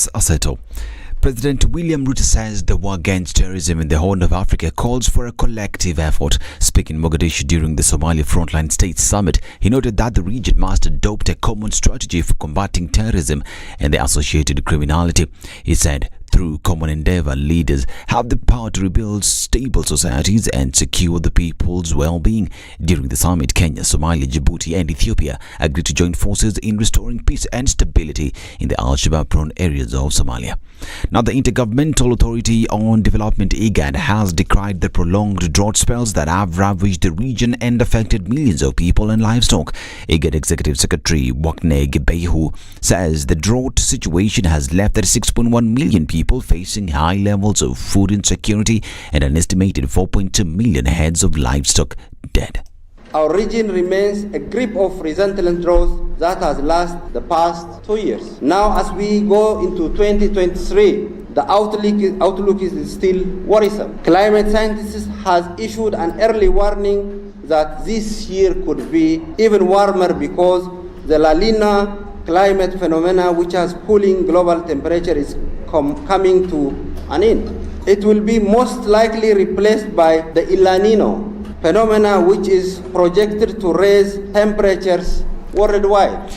Dennis Aseto. President William Ruto says the war against terrorism in the Horn of Africa calls for a collective effort. Speaking in Mogadishu during the Somalia Frontline States Summit, he noted that the region must adopt a common strategy for combating terrorism and the associated criminality. He said, through common endeavor, leaders have the power to rebuild stable societies and secure the people's well-being. During the summit, Kenya, Somalia, Djibouti and Ethiopia agreed to join forces in restoring peace and stability in the Al-Shabaab-prone areas of Somalia. Now, the Intergovernmental Authority on Development (IGAD) has decried the prolonged drought spells that have ravaged the region and affected millions of people and livestock. IGAD Executive Secretary Wakne Gebehu says the drought situation has left 36.1 million people facing high levels of food insecurity and an estimated 4.2 million heads of livestock dead. Our region remains a grip of relentless drought that has lasted the past 2 years. Now, as we go into 2023, the outlook is still worrisome. Climate scientists has issued an early warning that this year could be even warmer because the La Nina climate phenomena, which has cooling global temperature, is coming to an end. It will be most likely replaced by the El Nino phenomena, which is projected to raise temperatures worldwide.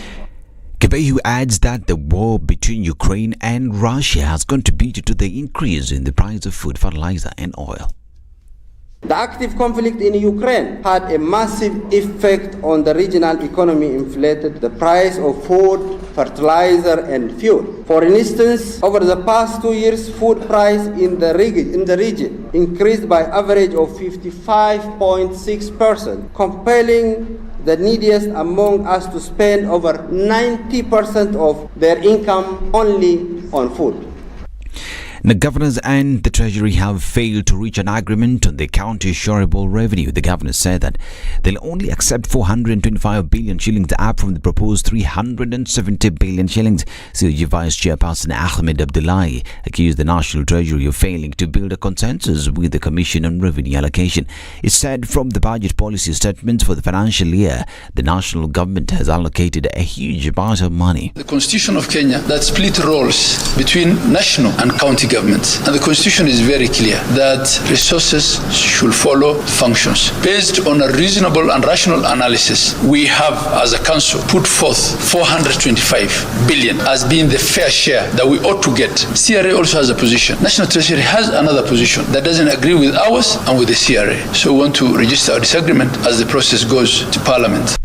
Gebehu adds that the war between Ukraine and Russia has contributed to the increase in the price of food, fertilizer and oil. The active conflict in Ukraine had a massive effect on the regional economy, inflated the price of food, fertilizer and fuel. For instance, over the past 2 years, food price in the region increased by average of 55.6%, compelling the neediest among us to spend over 90% of their income only on food. The governors and the Treasury have failed to reach an agreement on the county shareable revenue. The governors said that they'll only accept 425 billion shillings up from the proposed 370 billion shillings. COG Vice Chairperson Ahmed Abdullahi accused the National Treasury of failing to build a consensus with the Commission on Revenue Allocation. He said from the budget policy statement for the financial year, the national government has allocated a huge amount of money. The Constitution of Kenya that split roles between national and county governments. And the Constitution is very clear that resources should follow functions. Based on a reasonable and rational analysis, we have, as a council, put forth 425 billion as being the fair share that we ought to get. CRA also has a position. National Treasury has another position that doesn't agree with ours and with the CRA. So we want to register our disagreement as the process goes to Parliament.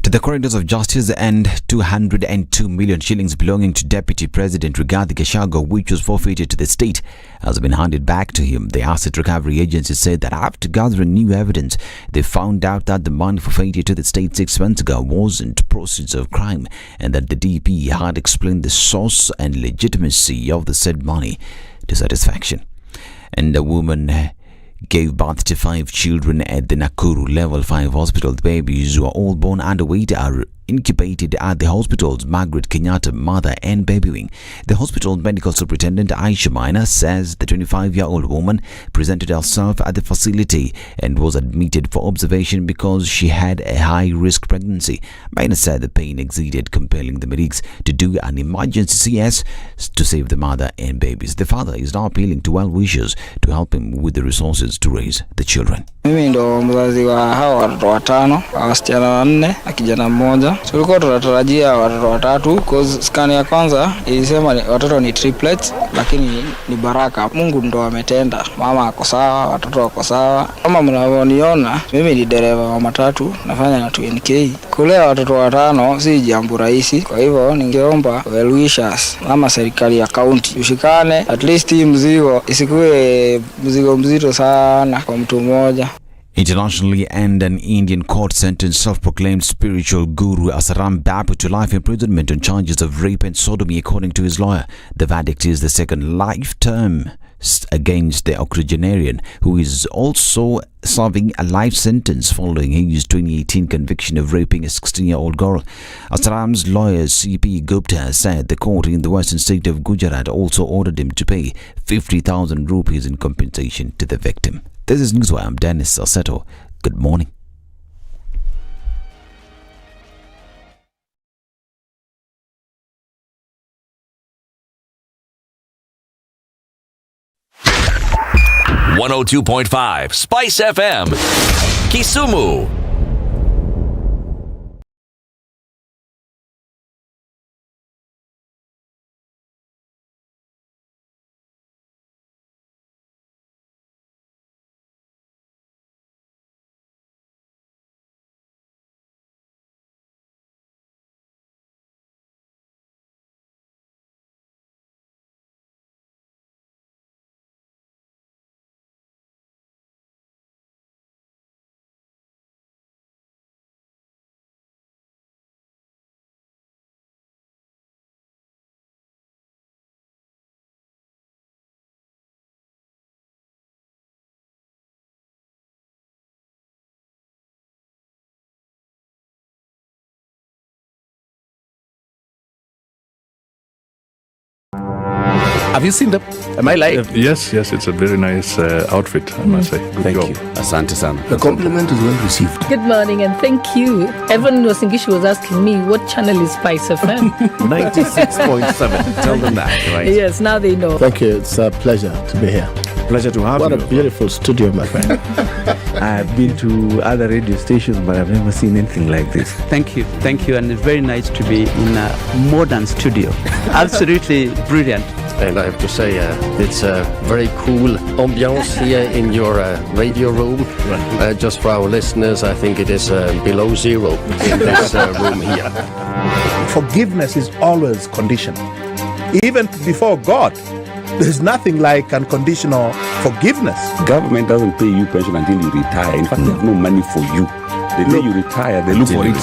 To the corridors of justice and 202 million shillings belonging to Deputy President Rigathi Gachagua, which was forfeited to the state, has been handed back to him. The Asset Recovery Agency said that after gathering new evidence, they found out that the money forfeited to the state 6 months ago wasn't proceeds of crime, and that the DP had explained the source and legitimacy of the said money to satisfaction. And a woman gave birth to 5 children at the Nakuru Level 5 hospital. The babies, who are all born underweight, are incubated at the hospital's Margaret Kenyatta Mother and Baby Wing. The hospital medical superintendent Aisha Maina says the 25-year-old woman presented herself at the facility and was admitted for observation because she had a high-risk pregnancy. Maina said the pain exceeded, compelling the medics to do an emergency CS to save the mother and babies. The father is now appealing to well-wishers to help him with the resources to raise the children. Mimi ndo mzazi wa hao watoto watano, wasichana 4 na kijana mmoja. Tulikuwa tunatarajia watoto watatu cause scan ya kwanza ilisema watoto ni triplets, lakini ni baraka. Mungu ndo ametenda. Mama ako sawa, watoto wako sawa. Kama mnavyoniona, mimi ni dereva wa matatu, nafanya na 2NK. Kulea watoto watano si jambo rahisi. Kwa hivyo ningeomba well wishers ama serikali ya county tushikane, at least mzigo isikuwe mzigo mzito sana kwa mtu mmoja. Internationally, and an Indian court sentenced self-proclaimed spiritual guru Asaram Bapu to life imprisonment on charges of rape and sodomy, according to his lawyer. The verdict is the second life term against the octogenarian, who is also serving a life sentence following his 2018 conviction of raping a 16-year-old girl. Asaram's lawyer C.P. Gupta said the court in the western state of Gujarat also ordered him to pay 50,000 rupees in compensation to the victim. This is Newswire. I'm Dennis Aseto. Good morning. 102.5 Spice FM, Kisumu. Have you seen them? Am I lying? Yes, it's a very nice outfit, I must say. Good Thank job. you. Asante sana. The compliment is well received. Good morning and thank you. Evan Wasingishi was asking me what channel is Spice FM. 96.7. Tell them that, right? Yes, now they know. Thank you. It's a pleasure to be here. Pleasure to have What you. a beautiful studio, my friend. I've been to other radio stations, but I've never seen anything like this. Thank you, and it's very nice to be in a modern studio. Absolutely brilliant. And I have to say, it's a very cool ambiance here in your radio room. Just for our listeners, I think it is below zero in this room here. Forgiveness is always conditional. Even before God, there's nothing like unconditional forgiveness. Government doesn't pay you pension until you retire. In fact, there's no money for you. The day you retire, they look for it.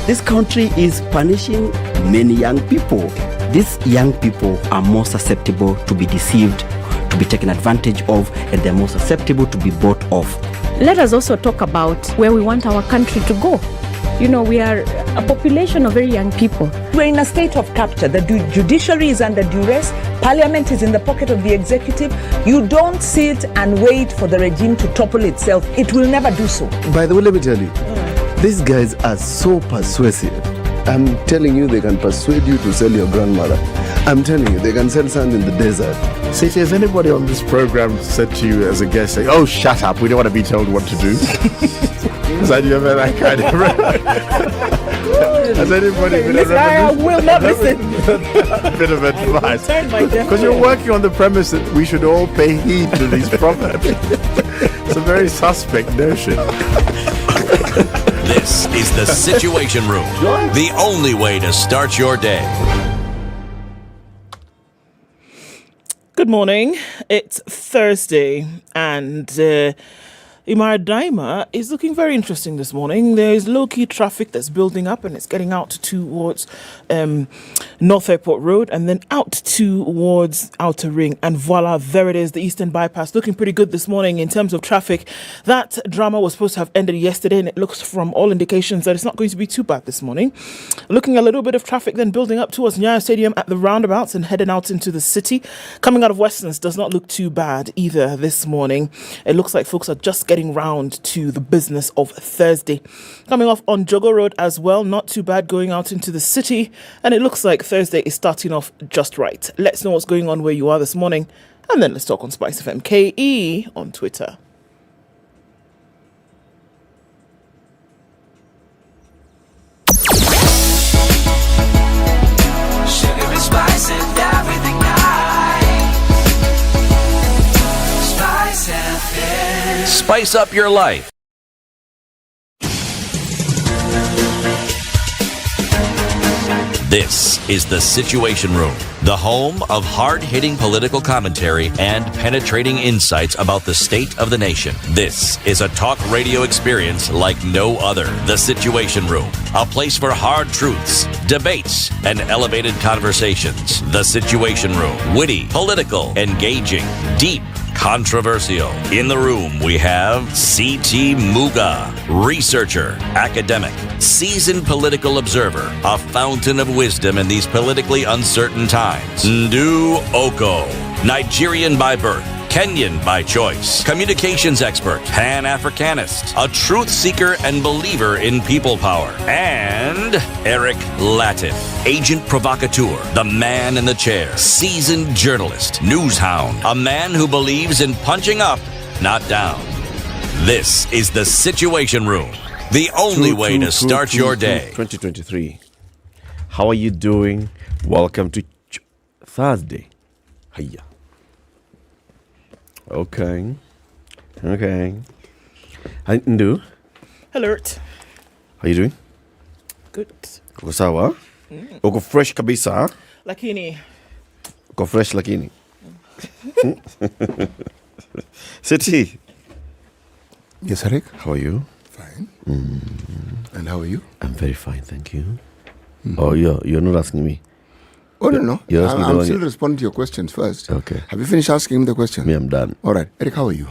This country is punishing many young people. These young people are more susceptible to be deceived, to be taken advantage of, and they're more susceptible to be bought off. Let us also talk about where we want our country to go. You know, we are a population of very young people. We're in a state of capture. The judiciary is under duress. Parliament is in the pocket of the executive. You don't sit and wait for the regime to topple itself. It will never do so. By the way, let me tell you, these guys are so persuasive. I'm telling you, they can persuade you to sell your grandmother. I'm telling you, they can sell sand in the desert. See, has anybody on this program said to you as a guest, say, "Oh, shut up, we don't want to be told what to do"? Has you ever that kind of... Has anybody been I will not listen. A bit of advice? Because you're working on the premise that we should all pay heed to these proverbs. It's a very suspect notion. This is the Situation Room, the only way to start your day. Good morning. It's Thursday and Imara Daima is looking very interesting this morning. There is low-key traffic that's building up and it's getting out towards North Airport Road and then out towards Outer Ring. And voila, there it is, the Eastern Bypass. Looking pretty good this morning in terms of traffic. That drama was supposed to have ended yesterday and it looks from all indications that it's not going to be too bad this morning. Looking a little bit of traffic then building up towards Nyeri Stadium at the roundabouts and heading out into the city. Coming out of Westlands does not look too bad either this morning. It looks like folks are just getting round to the business of Thursday. Coming off on Jogo Road as well, not too bad going out into the city, and it looks like Thursday is starting off just right. Let's know what's going on where you are this morning, and then let's talk on SpiceFM KE on Twitter. Sugar and spice and everything nice. Spice FM. Spice up your life. This is the Situation Room, the home of hard-hitting political commentary and penetrating insights about the state of the nation. This is a talk radio experience like no other. The Situation Room, a place for hard truths, debates, and elevated conversations. The Situation Room, witty, political, engaging, deep, controversial. In the room, we have C.T. Muga, researcher, academic, seasoned political observer, a fountain of wisdom in these politically uncertain times. Ndu Oko, Nigerian by birth, Kenyan by choice, communications expert, Pan-Africanist, a truth seeker and believer in people power, and Eric Latif, agent provocateur, the man in the chair, seasoned journalist, news hound, a man who believes in punching up not down. This is the Situation Room, the only way to start your day. 2023. How are you doing? Welcome to Thursday. Hiya. Okay. Hi, Ndu. Alert. How you doing? Good. Uko sawa? Uko fresh kabisa? Lakini. Uko fresh lakini? Siti. Yes, Eric. How are you? Fine. And how are you? I'm very fine, thank you. Oh, you're not asking me. Oh, no. You're asking I'm still responding to your questions first. Okay. Have you finished asking him the question? Me, I'm done. All right. Eric, how are you?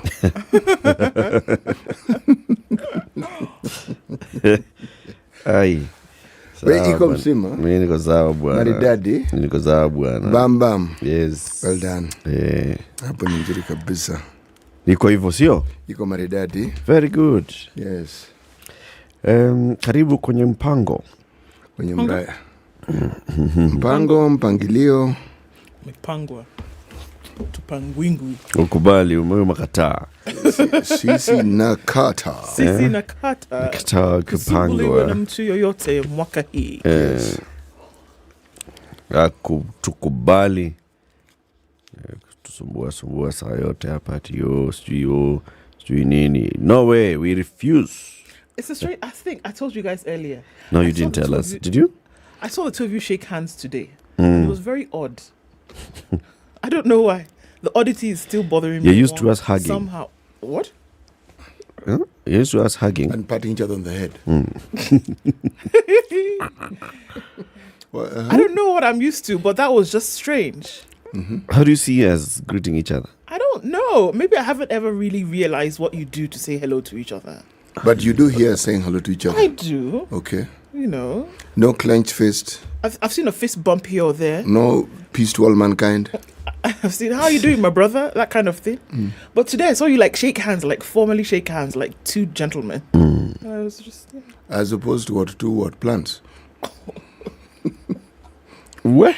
Ai. Wewe iko mzima? Mimi niko sawa bwana. Maridadi? Niko sawa bwana. Bam bam. Yes. Well done. Hapo ni nzuri kabisa. Niko hivyo sio? Iko maridadi. Very good. Yes. Karibu kwenye mpango. Kwenye mpango, mpangilio. Mipangwa. Tupangwingwi. Ukubali umekataa. Sisi nakata. Sisi nakata. Nakata kupangwa. Na mtu yoyote mwaka hii. Yes. Tukubali. Tusumbua saa yote hapa ati sijui nini. No way, we refuse. It's a straight, I think I told you guys earlier. No, you didn't tell us. Did you? I saw the two of you shake hands today. It was very odd. I don't know why. The oddity is still bothering me. You're used to us hugging. Somehow. What? Huh? You're used to us hugging. And patting each other on the head. Well, I don't know what I'm used to, but that was just strange. How do you see us greeting each other? I don't know. Maybe I haven't ever really realized what you do to say hello to each other. But you do hear saying hello to each other? I do. Okay. You know. No clenched fist? I've seen a fist bump here or there. No peace to all mankind? I've seen, how are you doing, my brother? That kind of thing. But today I saw you like shake hands, like formally shake hands, like two gentlemen. I was just... Yeah. As opposed to what? Two what? Plants? Where?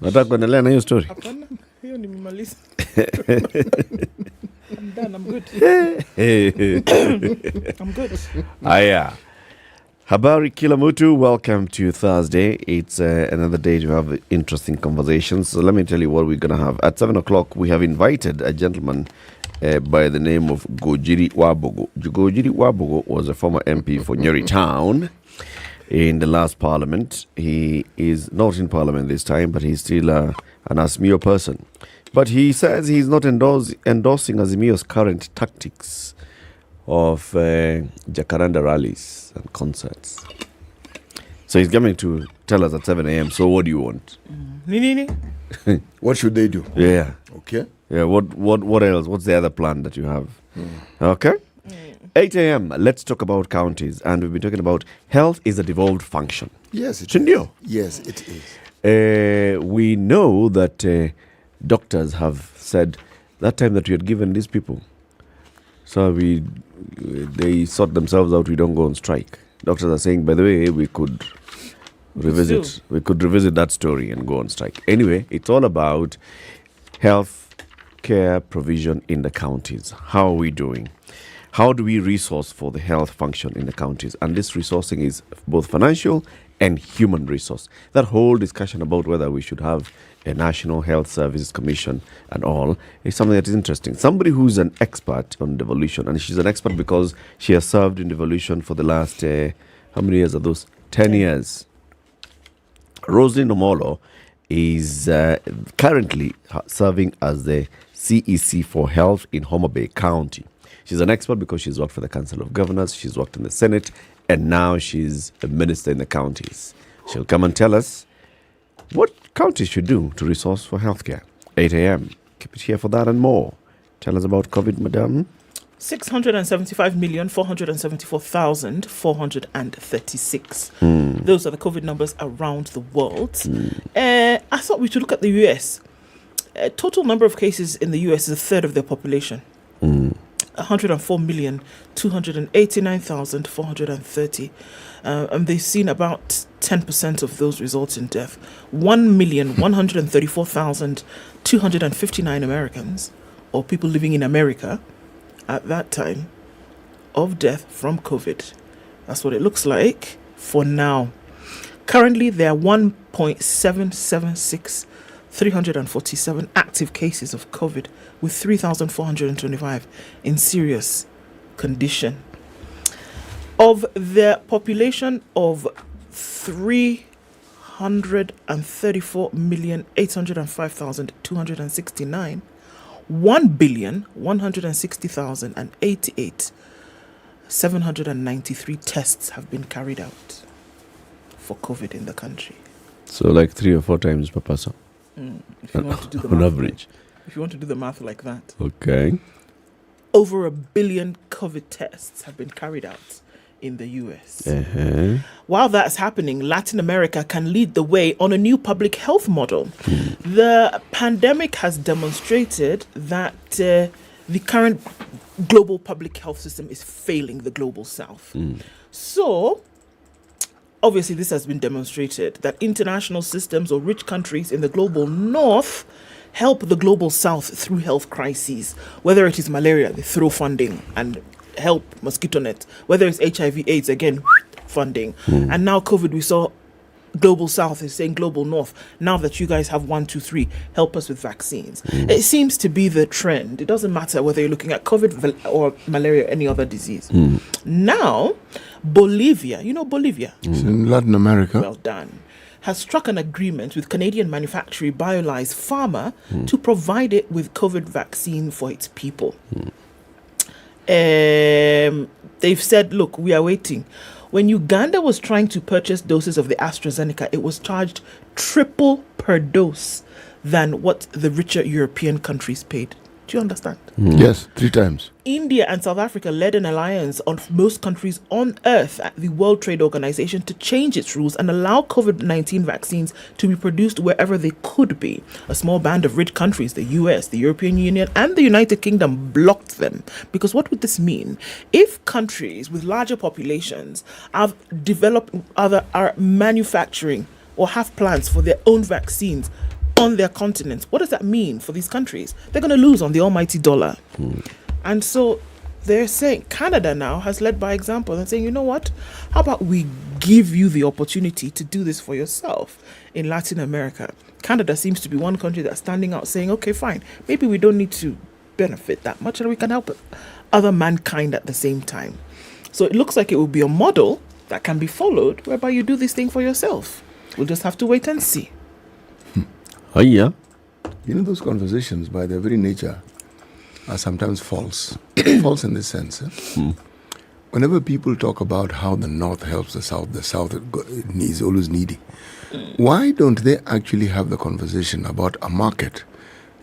Nataka kuendelea na hiyo story. Hapana, hiyo nimemaliza. I'm done, I'm good. I'm good. Aya. Habari kila mtu, welcome to Thursday. It's another day to have interesting conversations. So let me tell you what we're going to have. At 7 o'clock, we have invited a gentleman by the name of Gojiri Wabogo. Gojiri Wabogo was a former MP for Nyeri Town in the last parliament. He is not in parliament this time, but he's still an Azimio person. But he says he's not endorsing Azimio's current tactics of Jacaranda rallies and concerts. So he's coming to tell us at 7 a.m. So what do you want? Nini? What should they do? Yeah. Okay. Yeah. What else? What's the other plan that you have? Okay. 8 a.m. Let's talk about counties, and we've been talking about health is a devolved function. Yes, it is. Yes, it is. We know that doctors have said that time that we had given these people, so they sort themselves out. We don't go on strike. Doctors are saying, by the way, we could revisit that story and go on strike. Anyway, it's all about health care provision in the counties. How are we doing? How do we resource for the health function in the counties? And this resourcing is both financial and human resource. That whole discussion about whether we should have a National Health Services Commission and all is something that is interesting. Somebody who's an expert on devolution, and she's an expert because she has served in devolution for the last, how many years are those? 10 years. Rosie Nomolo is currently serving as the CEC for Health in Homa Bay County. She's an expert because she's worked for the Council of Governors, she's worked in the Senate, and now she's a minister in the counties. She'll come and tell us what counties should do to resource for healthcare. 8 a.m. Keep it here for that and more. Tell us about COVID, madam. 675,474,436. Those are the COVID numbers around the world. I thought we should look at the US. Total number of cases in the US is a third of their population. 104,289,430. And they've seen about 10% of those result in death. 1,134,259 Americans, or people living in America at that time, of death from COVID. That's what it looks like for now. Currently, there are 1.776,347 active cases of COVID, with 3,425 in serious condition. Of the population of 334,805,269, 1,160,088 793 tests have been carried out for COVID in the country. So like 3 or 4 times per person. If you want to do the on math average. If you want to do the math like that. Okay. Over 1 billion COVID tests have been carried out in the US. While that's happening, Latin America can lead the way on a new public health model. The pandemic has demonstrated that the current global public health system is failing the global south. So, obviously, this has been demonstrated that international systems or rich countries in the global north help the global south through health crises. Whether it is malaria, they throw funding and help mosquito net. Whether it's HIV, AIDS, again, funding. And now COVID, we saw global south is saying global north. Now that you guys have 1, 2, 3, help us with vaccines. It seems to be the trend. It doesn't matter whether you're looking at COVID or malaria or any other disease. Now, Bolivia, you know Bolivia? It's in Latin America. Well done. Has struck an agreement with Canadian manufacturer BioLize Pharma to provide it with COVID vaccine for its people. They've said, look, we are waiting. When Uganda was trying to purchase doses of the AstraZeneca, it was charged triple per dose than what the richer European countries paid. Do you understand? Yes, 3 times. India and South Africa led an alliance of most countries on earth at the World Trade Organization to change its rules and allow COVID-19 vaccines to be produced wherever they could be. A small band of rich countries, the US, the European Union, and the United Kingdom, blocked them. Because what would this mean? If countries with larger populations have developed, are manufacturing or have plans for their own vaccines on their continents, what does that mean for these countries? They're going to lose on the almighty dollar. And so they're saying, Canada now has led by example and saying, you know what? How about we give you the opportunity to do this for yourself in Latin America? Canada seems to be one country that's standing out saying, okay, fine, maybe we don't need to benefit that much and we can help other mankind at the same time. So it looks like it will be a model that can be followed whereby you do this thing for yourself. We'll just have to wait and see. Oh, yeah. You know, those conversations, by their very nature, are sometimes false. False in this sense. Whenever people talk about how the North helps the South is always needy. Why don't they actually have the conversation about a market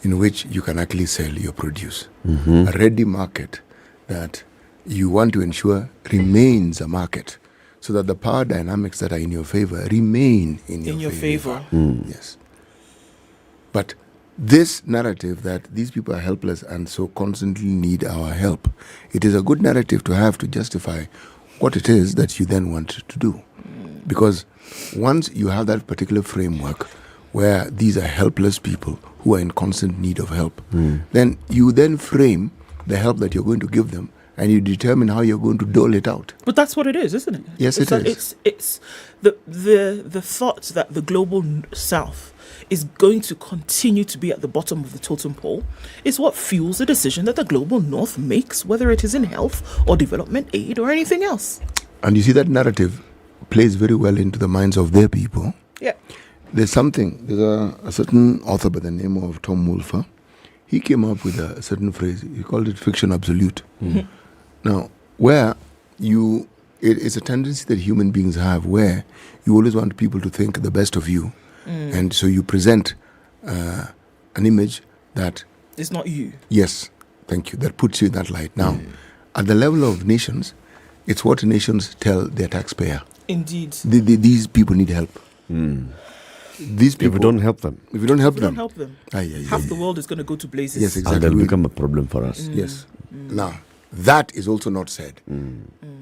in which you can actually sell your produce? A ready market that you want to ensure remains a market so that the power dynamics that are in your favor remain in your favor. Yes. But this narrative that these people are helpless and so constantly need our help, it is a good narrative to have to justify what it is that you then want to do. Because once you have that particular framework where these are helpless people who are in constant need of help, then you then frame the help that you're going to give them and you determine how you're going to dole it out. But that's what it is, isn't it? Yes, it is. It's the thought that the global South is going to continue to be at the bottom of the totem pole is what fuels the decision that the global North makes, whether it is in health or development aid or anything else. And you see that narrative plays very well into the minds of their people. Yeah. There's a certain author by the name of Tom Wolfer. He came up with a certain phrase. He called it fiction absolute. Now, where it's a tendency that human beings have where you always want people to think the best of you. And so you present an image that... It's not you. Yes, thank you. That puts you in that light. Now, at the level of nations, it's what nations tell their taxpayer. Indeed. These people need help. These people... If we don't help them. If we don't help If we them. don't help them. Half the world is going to go to blazes. Yes, exactly. And they'll become a problem for us. Yes. Now, That is also not said.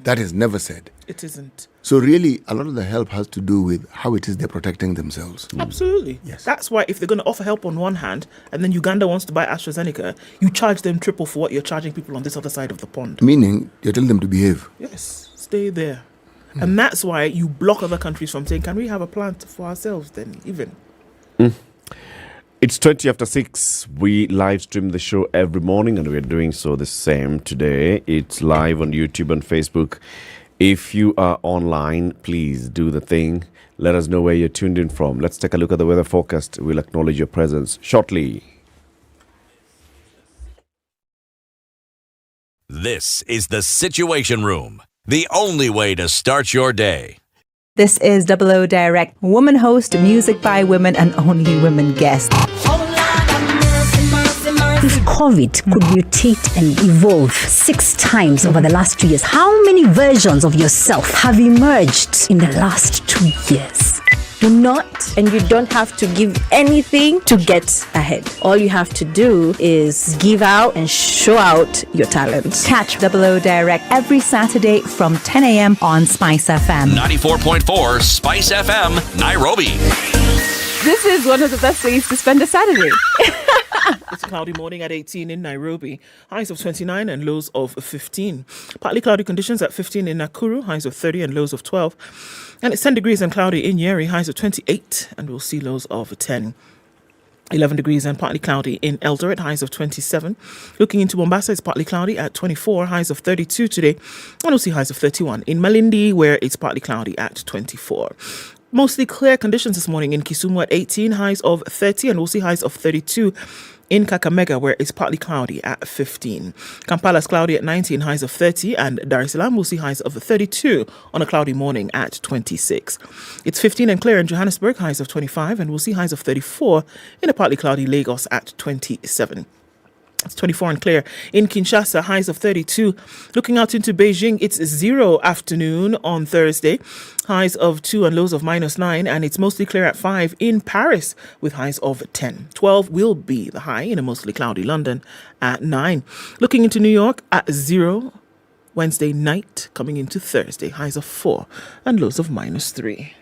That is never said. It isn't. So really, a lot of the help has to do with how it is they're protecting themselves. Absolutely. Yes. That's why if they're going to offer help on one hand and then Uganda wants to buy AstraZeneca, you charge them triple for what you're charging people on this other side of the pond. Meaning, you're telling them to behave. Yes, stay there. And that's why you block other countries from saying, can we have a plant for ourselves then, even? It's 20 after 6. We live stream the show every morning, and we're doing so the same today. It's live on YouTube and Facebook. If you are online, please do the thing. Let us know where you're tuned in from. Let's take a look at the weather forecast. We'll acknowledge your presence shortly. This is the Situation Room, the only way to start your day. This is 00 Direct, woman host, music by women and only women guests. If COVID could mutate and evolve 6 times over the last 2 years, how many versions of yourself have emerged in the last 2 years? Do not, and you don't have to give anything to get ahead. All you have to do is give out and show out your talent. Catch 00 Direct every Saturday from 10 a.m. on SpiceFM. 94.4 Spice FM, Nairobi. This is one of the best ways to spend a Saturday. It's a cloudy morning at 18 in Nairobi. Highs of 29 and lows of 15. Partly cloudy conditions at 15 in Nakuru. Highs of 30 and lows of 12. And it's 10 degrees and cloudy in Nyeri. Highs of 28 and we'll see lows of 10. 11 degrees and partly cloudy in Eldoret. Highs of 27. Looking into Mombasa, it's partly cloudy at 24. Highs of 32 today. And we'll see highs of 31. In Malindi, where it's partly cloudy at 24. Mostly clear conditions this morning in Kisumu at 18, highs of 30, and we'll see highs of 32 in Kakamega, where it's partly cloudy at 15. Kampala's cloudy at 19, highs of 30, and Dar es Salaam will see highs of 32 on a cloudy morning at 26. It's 15 and clear in Johannesburg, highs of 25, and we'll see highs of 34 in a partly cloudy Lagos at 27. It's 24 and clear in Kinshasa, highs of 32. Looking out into Beijing, it's 0 afternoon on Thursday, highs of 2 and lows of -9, and it's mostly clear at 5 in Paris with highs of 10. 12 will be the high in a mostly cloudy London at 9. Looking into New York at 0 Wednesday night, coming into Thursday, highs of 4 and lows of -3.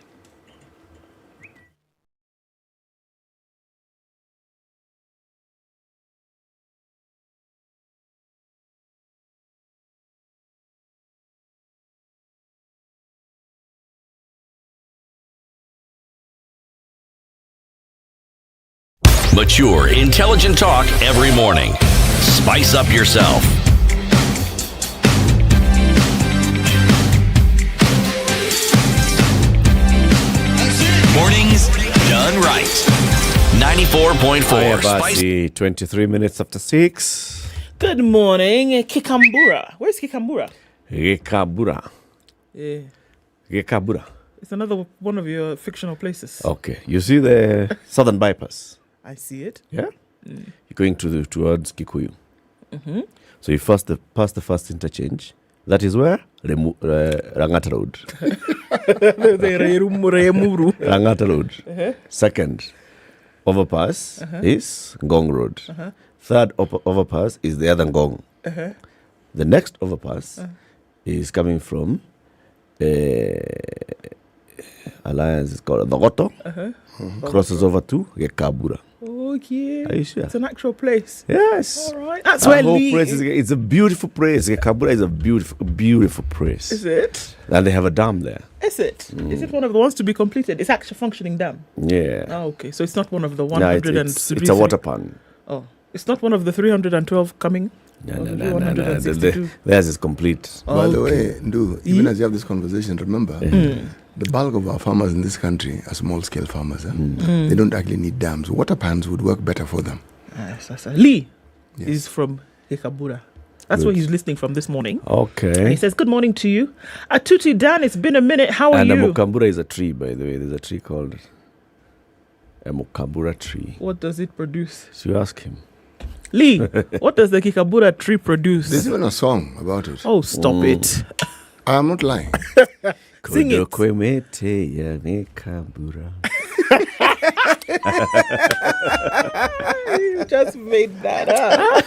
Mature, intelligent talk every morning. Spice up yourself. Mornings done right. 94.4 Spice. 23 minutes after 6. Good morning, Kikambura. Where's Kikambura? Gekabura. Yeah. Gekabura. It's another one of your fictional places. Okay. You see the southern bypass? I see it. Yeah? You're going towards Kikuyu. Mm-hmm. So you pass the first interchange. That is where? Rangata Road. Rangata Road. Uh-huh. Second overpass is Ngong Road. Uh-huh. Third overpass is the other Ngong. Uh-huh. The next overpass is coming from Alliance, is called Dogoto. Crosses over to Gekabura. Okay. Are you sure? It's an actual place. Yes. All right. That's where Lee place is. It's a beautiful place. Gekabura is a beautiful place. Is it? And they have a dam there. Is it? Is it one of the ones to be completed? It's actually a functioning dam. Yeah. Oh, okay. So it's not one of the No, 103. it's a water pan. Oh, it's not one of the 312 coming. No. 162. Theirs is complete. By the way, even as you have this conversation, remember, the bulk of our farmers in this country are small-scale farmers. They don't actually need dams. Water pans would work better for them. Lee is from Hekabura. That's where he's listening from this morning. Okay. And he says, good morning to you. Atuti Dan, it's been a minute. How are and you? And Mukambura is a tree, by the way. There's a tree called a Mukambura tree. What does it produce? So you ask him. Lee, what does the Kikabura tree produce? There's even a song about it. Oh, stop it. I am not lying. Sing it. You just made that up.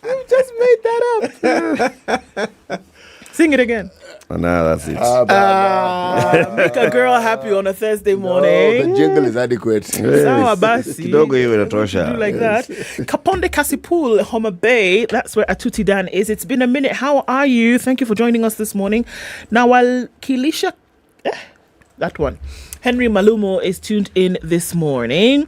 You just made that up. Sing it again. Oh, no, that's it. Make a girl happy on a Thursday morning. The jingle is adequate. Sawa basi. Kidogo hiyo Do inatosha. like that. Kaponde Kasipul, Homa Bay. That's where Atuti Dan is. It's been a minute. How are you? Thank you for joining us this morning. Now, while Kilisha, that one, Henry Malumo is tuned in this morning.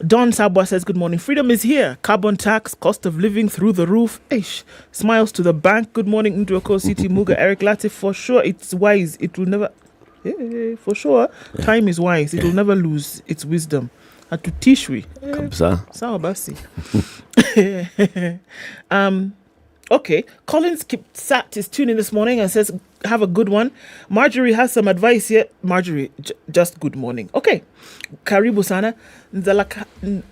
Don Sabwa says, good morning. Freedom is here. Carbon tax, cost of living through the roof. Ish. Smiles to the bank. Good morning, Nduoko City Muga. Eric Latif, for sure, it's wise. It will never, for sure, time is wise. It will never lose its wisdom. Hatutishwi. Kabisa. Sawa basi. Okay. Collins Kipsat is tuning this morning and says, have a good one. Marjorie has some advice here. Marjorie, just good morning. Okay. Karibu sana.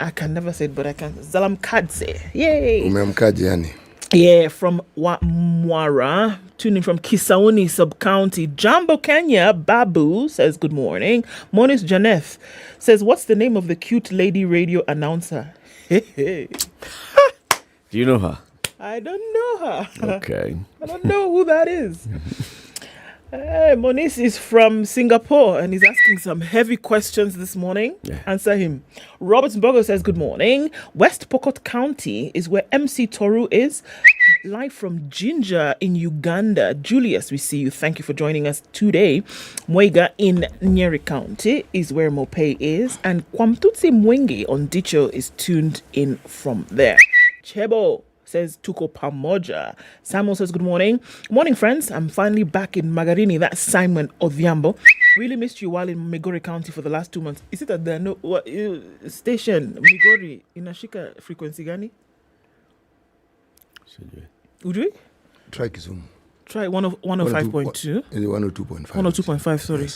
I can never say it, but I can. Zalamkadze. Yay. Umemkaji yani. Yeah, from Mwara, tuning from Kisauni sub-county. Jambo Kenya, Babu says good morning. Monis Janeth says, what's the name of the cute lady radio announcer? Do you know her? I don't know her. Okay. I don't know who that is. Monis is from Singapore and he's asking some heavy questions this morning. Yeah. Answer him. Robert Mbogo says, good morning. West Pokot County is where MC Toru is. Live from Jinja in Uganda. Julius, we see you. Thank you for joining us today. Mwega in Nyeri County is where Mopay is. And Kwamtutsi Mwengi on Dicho is tuned in from there. Chebo says Tuko Pamoja. Samuel says, good morning. Morning, friends. I'm finally back in Magarini. That's Simon Odhiambo. Really missed you while in Migori County for the last 2 months. Is it at the station, Migori, inashika frequency gani? Udui? Try Kisumu. Try 105.2. Is it 102.5? 102.5, sorry.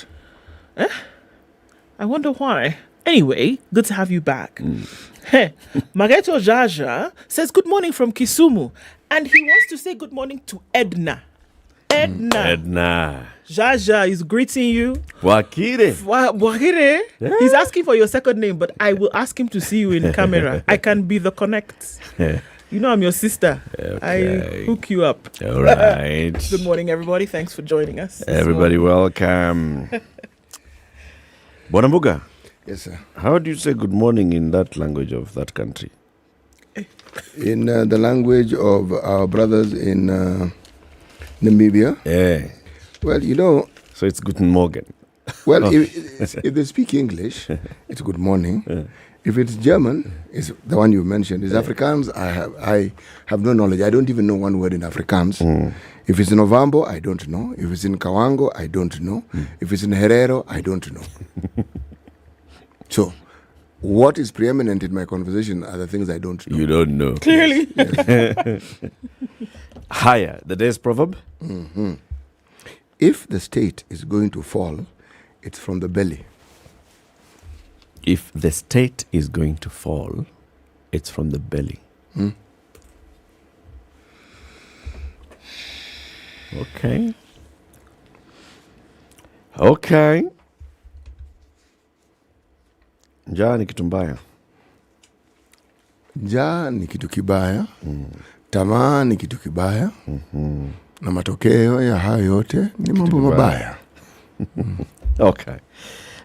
I wonder why. Anyway, good to have you back. Mageto Jaja says good morning from Kisumu. And he wants to say good morning to Edna. Edna. Jaja is greeting you. Wakire. Wakire? Yeah. He's asking for your second name, but I will ask him to see you in camera. I can be the connect. You know I'm your sister. Okay. I hook you up. All right. Good morning, everybody. Thanks for joining us. Everybody welcome. Bonambuga. Yes, sir. How do you say good morning in that language of that country? In the language of our brothers in Namibia? Yeah. Well, you know... So it's Guten Morgen. Well, if they speak English, it's good morning. Yeah. If it's German, it's the one you mentioned. It's Afrikaans, I have no knowledge. I don't even know one word in Afrikaans. If it's in Ovambo, I don't know. If it's in Kawango, I don't know. If it's in Herero, I don't know. So, what is preeminent in my conversation are the things I don't know. You don't know. Clearly. Yes. Higher, the day's proverb? Mm-hmm. If the state is going to fall, it's from the belly. If the state is going to fall, it's from the belly. Okay. Okay. Njaa ni kitu mbaya. Njaa ni kitu kibaya. Tamaa ni kitu kibaya. Na matokeo ya hayo yote ni mambo mabaya. Okay.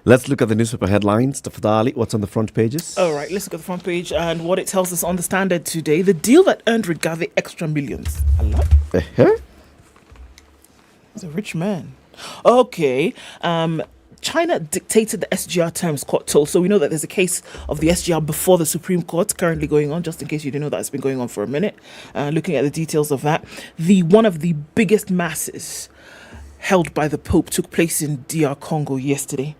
Let's look at the newspaper headlines. Tafadhali, what's on the front pages? All right, let's look at the front page and what it tells us on the Standard today. The deal that earned Rigathi extra millions. Allah. He's a rich man. Okay. China dictated the SGR terms, court told. So we know that there's a case of the SGR before the Supreme Court currently going on, just in case you didn't know that it's been going on for a minute. Looking at the details of that, one of the biggest masses held by the Pope took place in DR Congo yesterday.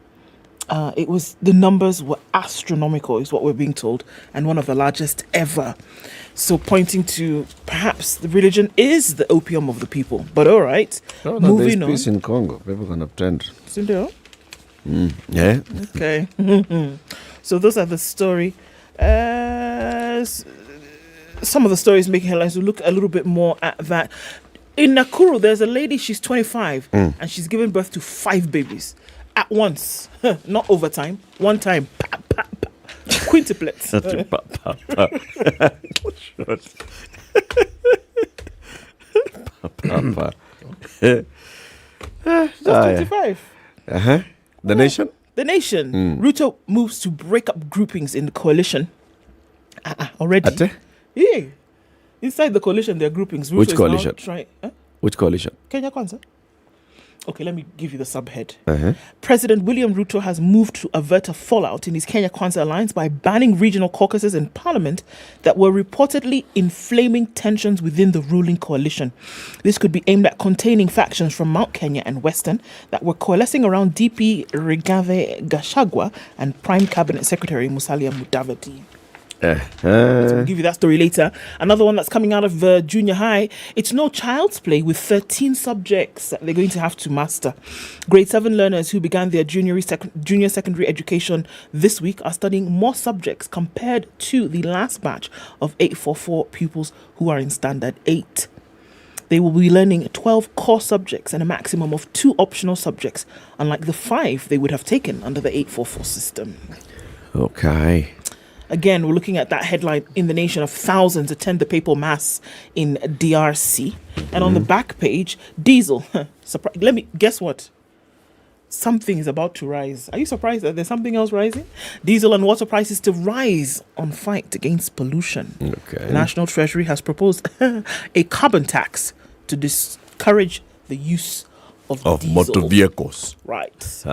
The numbers were astronomical, is what we're being told, and one of the largest ever. So pointing to perhaps the religion is the opium of the people. But all right, moving on. There's peace in Congo. People can attend. Yeah. Okay. So those are the story. Some of the stories making headlines. We'll look a little bit more at that. In Nakuru, there's a lady, she's 25, and she's given birth to 5 babies at once. Not over time. One time. Pa, pa, pa. Quintuplets. Just 25. The nation? The nation. Ruto moves to break up groupings in the coalition. Already. Yeah. Inside the coalition, there are groupings. Ruto Which coalition? Which coalition? Kenya Kwanza. Okay, let me give you the subhead. President William Ruto has moved to avert a fallout in his Kenya Kwanza alliance by banning regional caucuses in parliament that were reportedly inflaming tensions within the ruling coalition. This could be aimed at containing factions from Mount Kenya and Western that were coalescing around DP Rigathi Gachagua and Prime Cabinet Secretary Musalia Mudavadi. So we'll give you that story later. Another one that's coming out of junior high. It's no child's play with 13 subjects that they're going to have to master. Grade 7 learners who began their junior secondary education this week are studying more subjects compared to the last batch of 844 pupils who are in Standard 8. They will be learning 12 core subjects and a maximum of 2 optional subjects, unlike the 5 they would have taken under the 844 system. Okay. Again, we're looking at that headline in the nation of thousands attend the papal mass in DRC. And on the back page, diesel. Let me guess what? Something is about to rise. Are you surprised that there's something else rising? Diesel and water prices to rise on fight against pollution. Okay. The National Treasury has proposed a carbon tax to discourage the use of diesel. Motor vehicles. Right.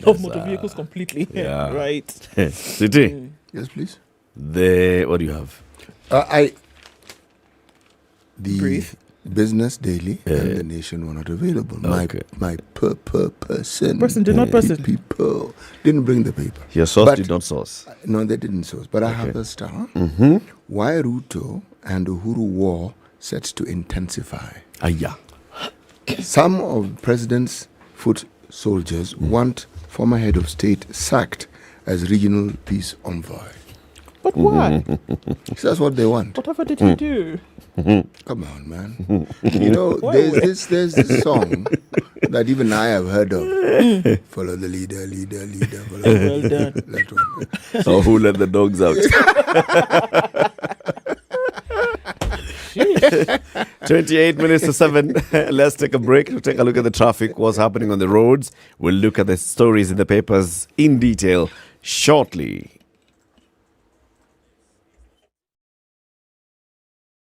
Of motor vehicles completely. Yeah. Right. City. Yes, please. What do you have? The Business Daily and the Nation were not available. Okay. My person. Person did not person. People didn't bring the paper. Your source did not source. No, they didn't source. But I have a star. Why Ruto and Uhuru war set to intensify. Some of the president's foot soldiers want former head of state sacked as regional peace envoy. But why? So that's what they want. Whatever did he do? Come on, man. You know, there's this song that even I have heard of. Follow the leader, follow Well done. that one. So who let the dogs out? 28 minutes to 7. Let's take a break to take a look at the traffic, what's happening on the roads. We'll look at the stories in the papers in detail shortly.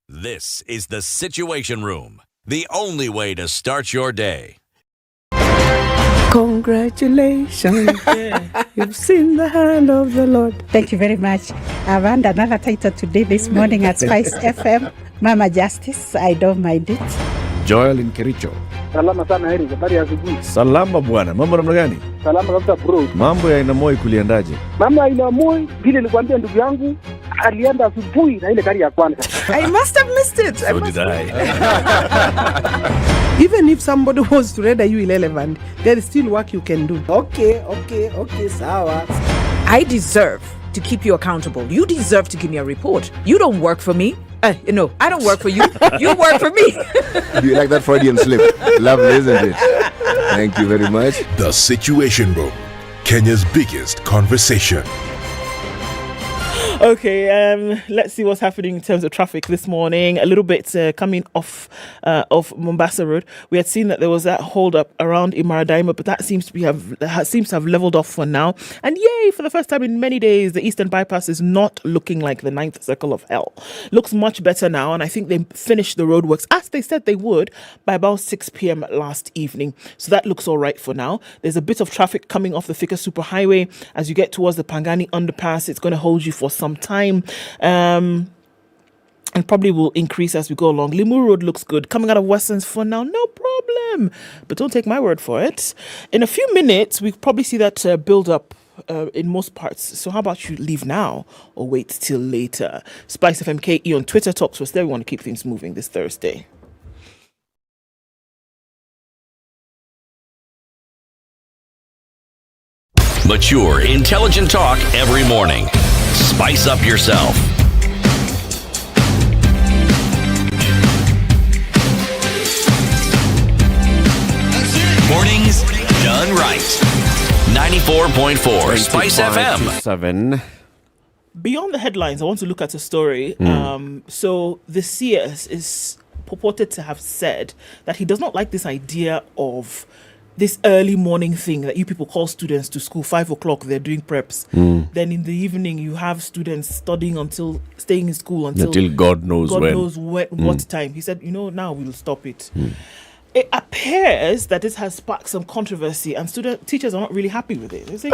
This is the Situation Room, the only way to start your day. Congratulations. You've seen the hand of the Lord. Thank you very much. I've earned another title today, this morning at SpiceFM. Mama Justice, I don't mind it. Joel in Kericho. Salama sana Heri, habari ya asubuhi. Salama bwana, mambo namna gani? Salama kabisa bro. Mambo ya Inamoi kuliendaje? Mambo ya Inamoi, vile nilikwambia ndugu yangu, alienda asubuhi na ile gari ya kwanza. I must have missed it. So did I. Even if somebody was to render you irrelevant, there is still work you can do. Okay, sawa. I deserve to keep you accountable. You deserve to give me a report. You don't work for me. I don't work for you. You work for me. Do you like that Freudian slip? Lovely, isn't it? Thank you very much. The Situation Room, Kenya's biggest conversation. Okay, let's see what's happening in terms of traffic this morning. A little bit coming off Mombasa Road. We had seen that there was that hold up around Imaradaima, but that seems to have leveled off for now. And yay, for the first time in many days, the Eastern Bypass is not looking like the ninth circle of hell. Looks much better now, and I think they finished the roadworks as they said they would by about 6 p.m. last evening. So that looks all right for now. There's a bit of traffic coming off the Thika Superhighway as you get towards the Pangani underpass. It's going to hold you for some time, and probably will increase as we go along. Limuru Road looks good. Coming out of Westerns for now, no problem. But don't take my word for it. In a few minutes, we probably see that build up in most parts. So how about you leave now or wait till later? SpiceFM KE on Twitter talks to us there. We want to keep things moving this Thursday. Mature, intelligent talk every morning. Spice up yourself. Mornings done right. 94.4 Spice FM. 7. Beyond the headlines, I want to look at a story. So the CS is purported to have said that he does not like this idea of this early morning thing that you people call students to school, 5 o'clock, they're doing preps. Then in the evening, you have students staying in school until God knows what time. He said, now we'll stop it. It appears that this has sparked some controversy, and teachers are not really happy with it. They say,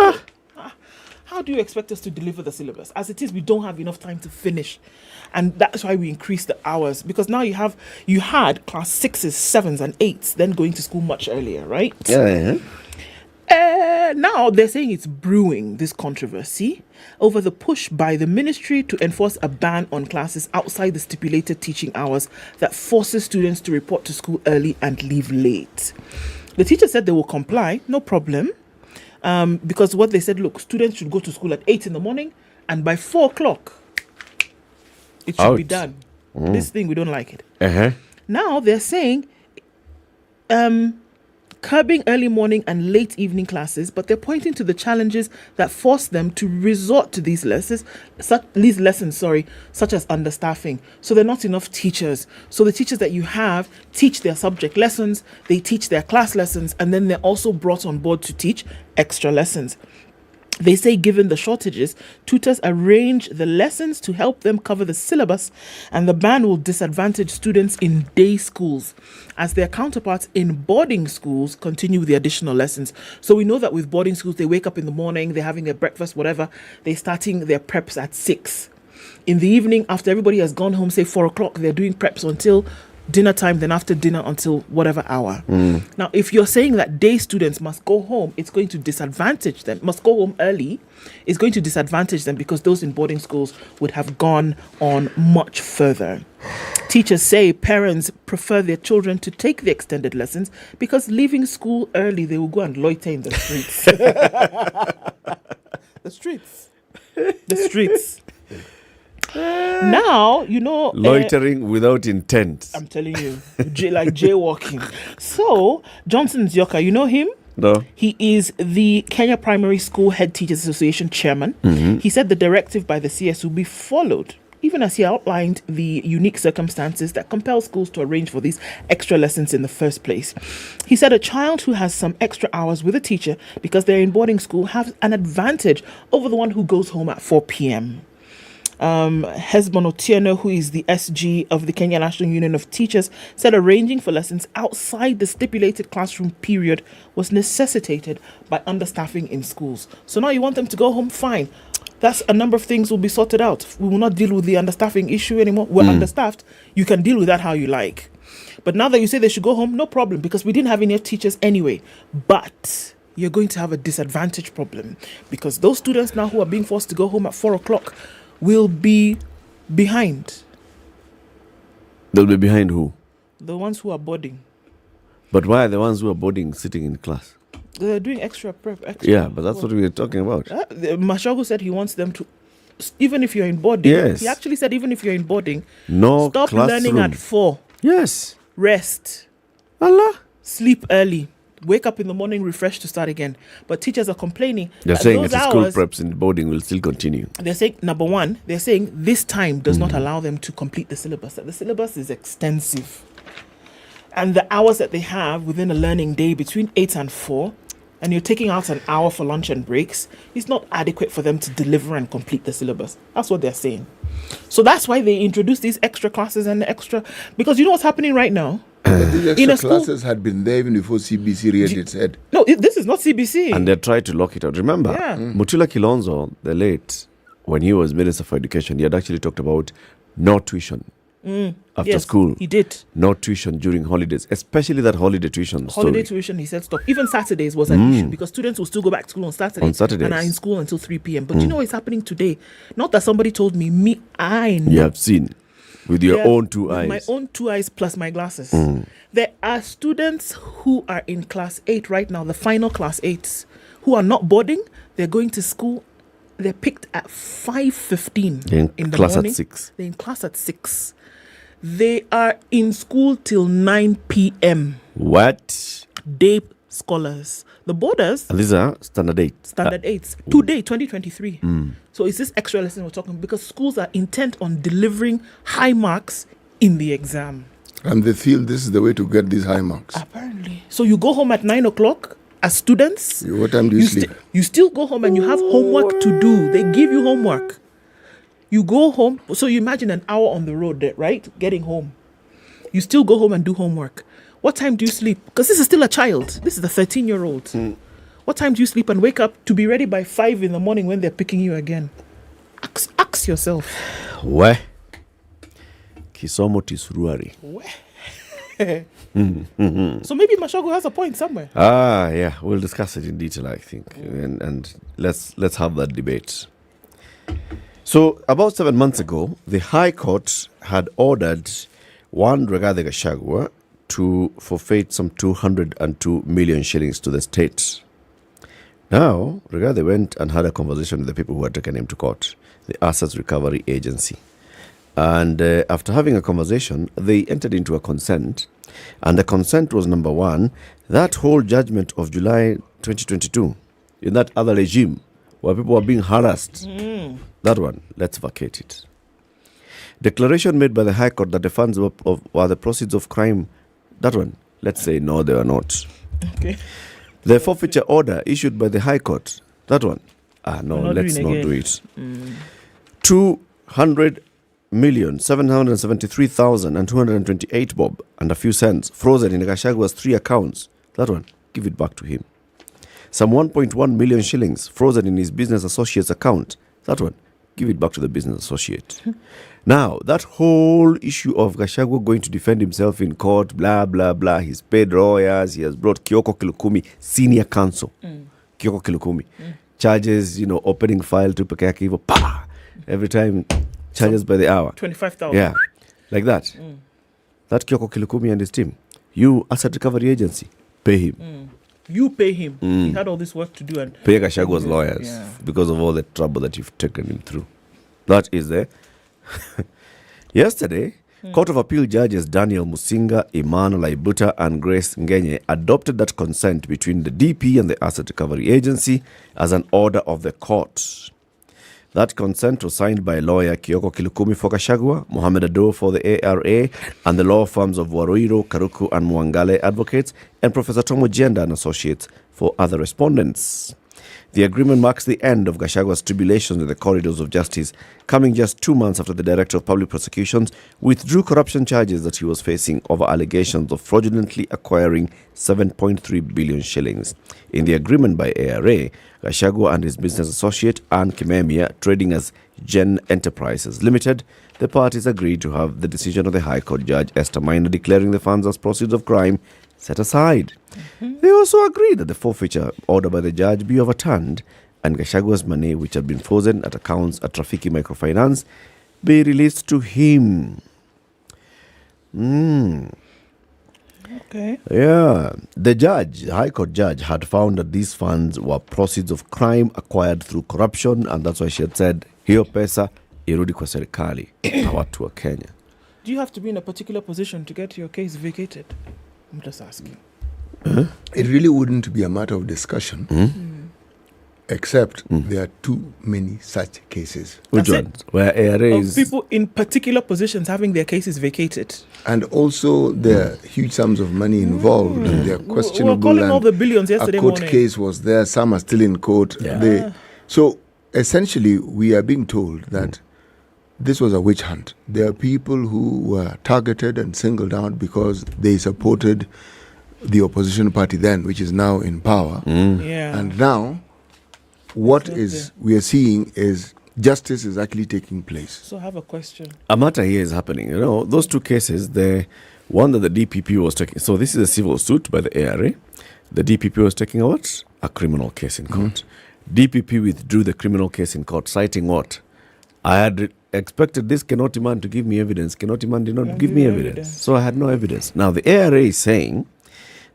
how do you expect us to deliver the syllabus? As it is, we don't have enough time to finish. And that's why we increased the hours, because now you had class 6s, 7s and 8s then going to school much earlier, right? Yeah. Now they're saying it's brewing, this controversy over the push by the ministry to enforce a ban on classes outside the stipulated teaching hours that forces students to report to school early and leave late. The teacher said they will comply, no problem. Because what they said, look, students should go to school at 8 in the morning, and by 4 o'clock, it should be done. This thing, we don't like it. Now they're saying curbing early morning and late evening classes, but they're pointing to the challenges that force them to resort to these lessons, such as understaffing. So there are not enough teachers. So the teachers that you have teach their subject lessons, they teach their class lessons, and then they're also brought on board to teach extra lessons. They say given the shortages, tutors arrange the lessons to help them cover the syllabus, and the ban will disadvantage students in day schools as their counterparts in boarding schools continue with the additional lessons. So we know that with boarding schools, they wake up in the morning, they're having their breakfast, whatever, they're starting their preps at 6. In the evening, after everybody has gone home, say 4 o'clock, they're doing preps until dinner time, then after dinner until whatever hour. Now, if you're saying that day students must go home, it's going to disadvantage them, must go home early, it's going to disadvantage them because those in boarding schools would have gone on much further. Teachers say parents prefer their children to take the extended lessons because leaving school early, they will go and loiter in the streets. The streets. Now, loitering without intent. I'm telling you, like jaywalking. So, Johnson Nzioka, you know him? No. He is the Kenya Primary School Head Teachers Association chairman. He said the directive by the CS will be followed, even as he outlined the unique circumstances that compel schools to arrange for these extra lessons in the first place. He said a child who has some extra hours with a teacher because they're in boarding school has an advantage over the one who goes home at 4 p.m. Hesbon Otieno, who is the SG of the Kenya National Union of Teachers, said arranging for lessons outside the stipulated classroom period was necessitated by understaffing in schools. So now you want them to go home? Fine. That's a number of things will be sorted out. We will not deal with the understaffing issue anymore. We're understaffed. You can deal with that how you like. But now that you say they should go home, no problem, because we didn't have enough teachers anyway. But you're going to have a disadvantage problem because those students now who are being forced to go home at 4 o'clock will be behind. They'll be behind who? The ones who are boarding. But why are the ones who are boarding sitting in class? They're doing extra prep. Yeah, but that's what we were talking about. Mashogo said he wants them to, even if you're in boarding. Yes. He actually said even if you're in boarding, no stop classroom. learning at 4. Yes. Rest. Allah. Sleep early. Wake up in the morning, refresh to start again. But teachers are complaining. They're saying that the school preps in boarding will still continue. They're saying, number one, they're saying this time does not allow them to complete the syllabus. That the syllabus is extensive. And the hours that they have within a learning day between 8 and 4, and you're taking out an hour for lunch and breaks, is not adequate for them to deliver and complete the syllabus. That's what they're saying. So that's why they introduced these extra classes and because you know what's happening right now? But these extra classes had been there even before CBC reared its head. No, this is not CBC. And they tried to lock it out. Remember, Mutula Kilonzo, the late, when he was Minister for Education, he had actually talked about no tuition after school. He did. No tuition during holidays, especially that holiday tuition Holiday tuition, he said stop. Even Saturdays was an issue because students will still go back to school on Saturdays. And are in school until 3 p.m. But you know what's happening today? Not that somebody told me, I know. You have seen. With your own 2 eyes. My own 2 eyes plus my glasses. There are students who are in class 8 right now, the final class 8s, who are not boarding. They're going to school. They're picked at 5:15 in the morning. At 6. They're in class at 6. They are in school till 9 p.m. What? Day scholars. The boarders. And these are standard 8. Standard 8s. Today, 2023. So is this extra lesson we're talking because schools are intent on delivering high marks in the exam. And they feel this is the way to get these high marks. Apparently. So you go home at 9 o'clock as students. What time do you sleep? You still go home and you have homework to do. They give you homework. You go home. So you imagine an hour on the road there, right? Getting home. You still go home and do homework. What time do you sleep? Because this is still a child. This is a 13-year-old. What time do you sleep and wake up to be ready by 5 in the morning when they're picking you again? Ask yourself. Where? Kisomo Tisuruari. So maybe Mashogo has a point somewhere. Yeah, we'll discuss it in detail, I think, and let's have that debate. So about 7 months ago, the High Court had ordered one Rigathi Gachagua to forfeit some 202 million shillings to the state. Now, Rigathi went and had a conversation with the people who had taken him to court, the Assets Recovery Agency. And after having a conversation, they entered into a consent. And the consent was, number one, that whole judgment of July 2022, in that other regime where people were being harassed, that one, let's vacate it. Declaration made by the High Court that the funds were the proceeds of crime, that one, let's say no, they were not. Okay. The forfeiture order issued by the High Court, that one, no, let's not do it. 200,773,228 bob and a few cents frozen in Gashagua's 3 accounts. That one, give it back to him. Some 1.1 million shillings frozen in his business associate's account. That one, give it back to the business associate. Now, that whole issue of Gachagua going to defend himself in court, blah, blah, blah. He's paid lawyers. He has brought Kioko Kilukumi, senior counsel. Kioko Kilukumi. Charges, opening file to Pekaki, every time. Charges by the hour. 25,000. Yeah, like that. That Kioko Kilukumi and his team. You, Asset Recovery Agency, pay him. You pay him. He had all this work to do. And pay Gashagua's lawyers because of all the trouble that you've taken him through. That is there. Yesterday, Court of Appeal judges Daniel Musinga, Emmanuel Aibuta, and Grace Ngenye adopted that consent between the DP and the Asset Recovery Agency as an order of the court. That consent was signed by lawyer Kioko Kilukumi for Gachagua, Mohamed Ado for the ARA, and the law firms of Waroiro, Karuku, and Mwangale advocates, and Professor Tomo Jenda and Associates for other respondents. The agreement marks the end of Gashagua's tribulations in the corridors of justice, coming just 2 months after the Director of Public Prosecutions withdrew corruption charges that he was facing over allegations of fraudulently acquiring 7.3 billion shillings. In the agreement by ARA, Gachagua and his business associate Ann Kimemia, trading as Gen Enterprises Limited, the parties agreed to have the decision of the High Court Judge Esther Minor declaring the funds as proceeds of crime set aside. They also agreed that the forfeiture order by the judge be overturned and Gashagua's money, which had been frozen at accounts at Rafiki Microfinance, be released to him. Okay. Yeah. The High Court judge, had found that these funds were proceeds of crime acquired through corruption, and that's why she had said, hiyo pesa irudi kwa serikali na watu wa Kenya. Do you have to be in a particular position to get your case vacated? I'm just asking. It really wouldn't be a matter of discussion, except there are too many such cases. Which ones? Where ARA is... people in particular positions having their cases vacated. And also there are huge sums of money involved, and they are questionable. We were calling all the billions yesterday morning. A court case was there, some are still in court. So essentially, we are being told that this was a witch hunt. There are people who were targeted and singled out because they supported the opposition party then, which is now in power. And now, what we are seeing is justice is actually taking place. So I have a question. A matter here is happening. Those two cases, the one that the DPP was taking. So this is a civil suit by the ARA. The DPP was taking a what? A criminal case in court. DPP withdrew the criminal case in court, citing what? I had expected this Kenoti man to give me evidence. Kenoti man did not give me evidence. So I had no evidence. Now the ARA is saying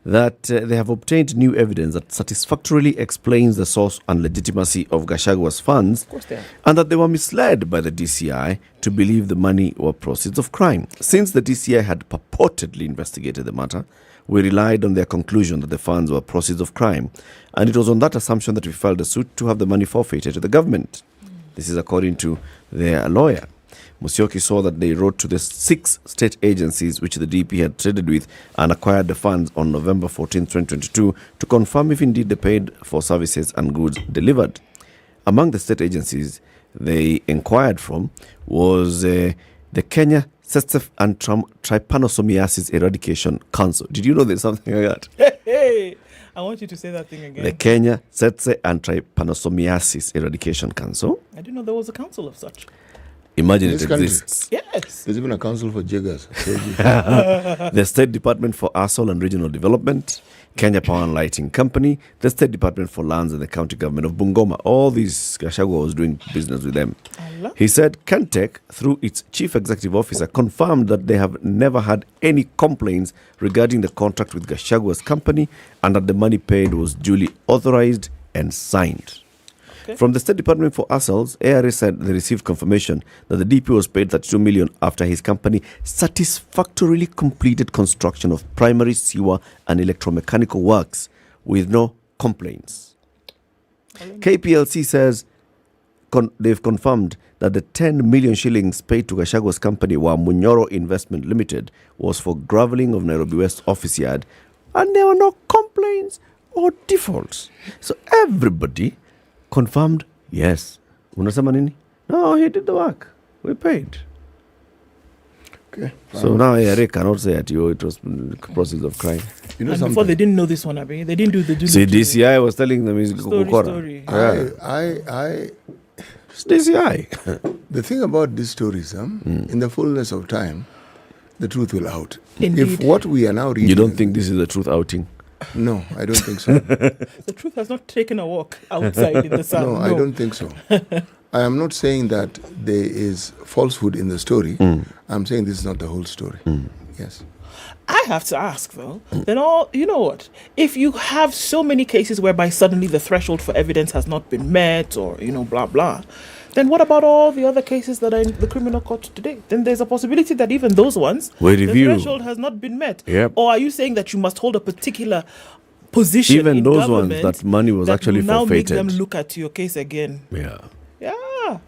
that they have obtained new evidence that satisfactorily explains the source and legitimacy of Gashagua's funds, and that they were misled by the DCI to believe the money were proceeds of crime. Since the DCI had purportedly investigated the matter, we relied on their conclusion that the funds were proceeds of crime, and it was on that assumption that we filed a suit to have the money forfeited to the government. This is according to their lawyer. Musyoki saw that they wrote to the 6 state agencies which the DP had traded with and acquired the funds on November 14, 2022 to confirm if indeed they paid for services and goods delivered. Among the state agencies they inquired from was the Kenya Sepsis and Trypanosomiasis Eradication Council. Did you know there's something like that? Hey, I want you to say that thing again. The Kenya Sepsis and Trypanosomiasis Eradication Council. I didn't know there was a council of such. Imagine This it country. exists. Yes. There's even a council for jiggers. The State Department for Asol and Regional Development, Kenya Power and Lighting Company, the State Department for Lands and the County Government of Bungoma. All these, Gachagua was doing business with them. He said Kentech, through its chief executive officer, confirmed that they have never had any complaints regarding the contract with Gachagua's company and that the money paid was duly authorized and signed. From the State Department for Asals, ARA said they received confirmation that the DP was paid 32 million after his company satisfactorily completed construction of primary sewer and electromechanical works with no complaints. KPLC says they've confirmed that the 10 million shillings paid to Gachagua's company, Munyoro Investment Limited, was for gravelling of Nairobi West office yard, and there were no complaints or defaults. So everybody confirmed, yes. Unasema nini? No, he did the work. We paid. Okay. So now ARA cannot say that it was process of crime. You know And something? before they didn't know this one, Abi. They didn't do the See, DCI was telling them he's Story. It's DCI. The thing about these stories, in the fullness of time, the truth will out. Indeed. If what we are now reading... You don't think this is the truth outing? No, I don't think so. The truth has not taken a walk outside in the sun. No, I don't think so. I am not saying that there is falsehood in the story. I'm saying this is not the whole story. Yes. I have to ask though, then you know what? If you have so many cases whereby suddenly the threshold for evidence has not been met or, blah, blah, then what about all the other cases that are in the criminal court today? Then there's a possibility that even those ones, We the review. threshold has not been met. Yep. Or are you saying that you must hold a particular position Even in those government ones that money was that actually will now make forfeited. them look at your case again? Yeah. Yeah.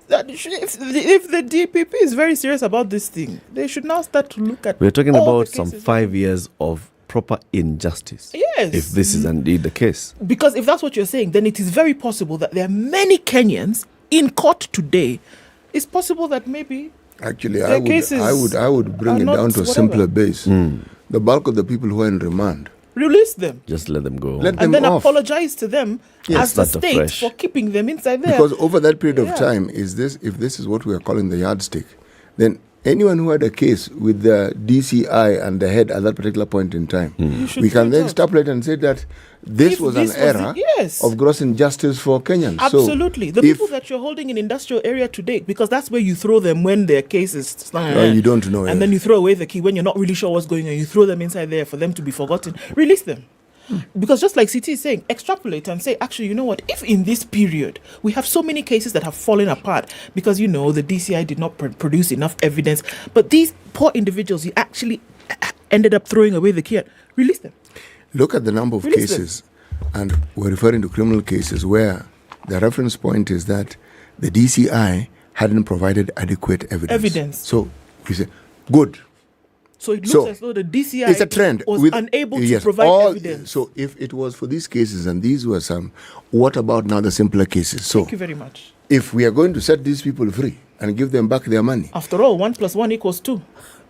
If the DPP is very serious about this thing, they should now start to look at We're talking all about the some cases. 5 years of proper injustice. Yes. If this is indeed the case. Because if that's what you're saying, then it is very possible that there are many Kenyans in court today. It's possible that maybe Actually, their cases I would bring are it not down to a whatever. simpler base. The bulk of the people who are in remand, release them Just let them go. let them and then off. apologize to them Yes. as the Start state afresh. for keeping them inside there. Because over that period Yeah. of time, if this is what we are calling the yardstick, then anyone who had a case with the DCI and the head at that particular point in time, should we can point then out. extrapolate and say that this If was this an was era yes. of gross injustice for Kenyans. Absolutely. So The if people that you're holding in industrial area today, because that's where you throw them when their case is you don't know, and then you throw away the key when you're not really sure what's going on. You throw them inside there for them to be forgotten. Release them. Because just like CT is saying, extrapolate and say, actually, you know what? If in this period we have so many cases that have fallen apart because, the DCI did not produce enough evidence, but these poor individuals, you actually ended up throwing away the key. Release them. look at the number of Release them. cases, and we're referring to criminal cases where the reference point is that the DCI hadn't provided adequate evidence. So we say, good. So it looks as though the DCI it's a trend was with- unable to yes, provide all- evidence. So if it was for these cases and these were some, what about now the simpler cases? So Thank you very much. if we are going to set these people free and give them back their money, After all, 1 + 1 = 2.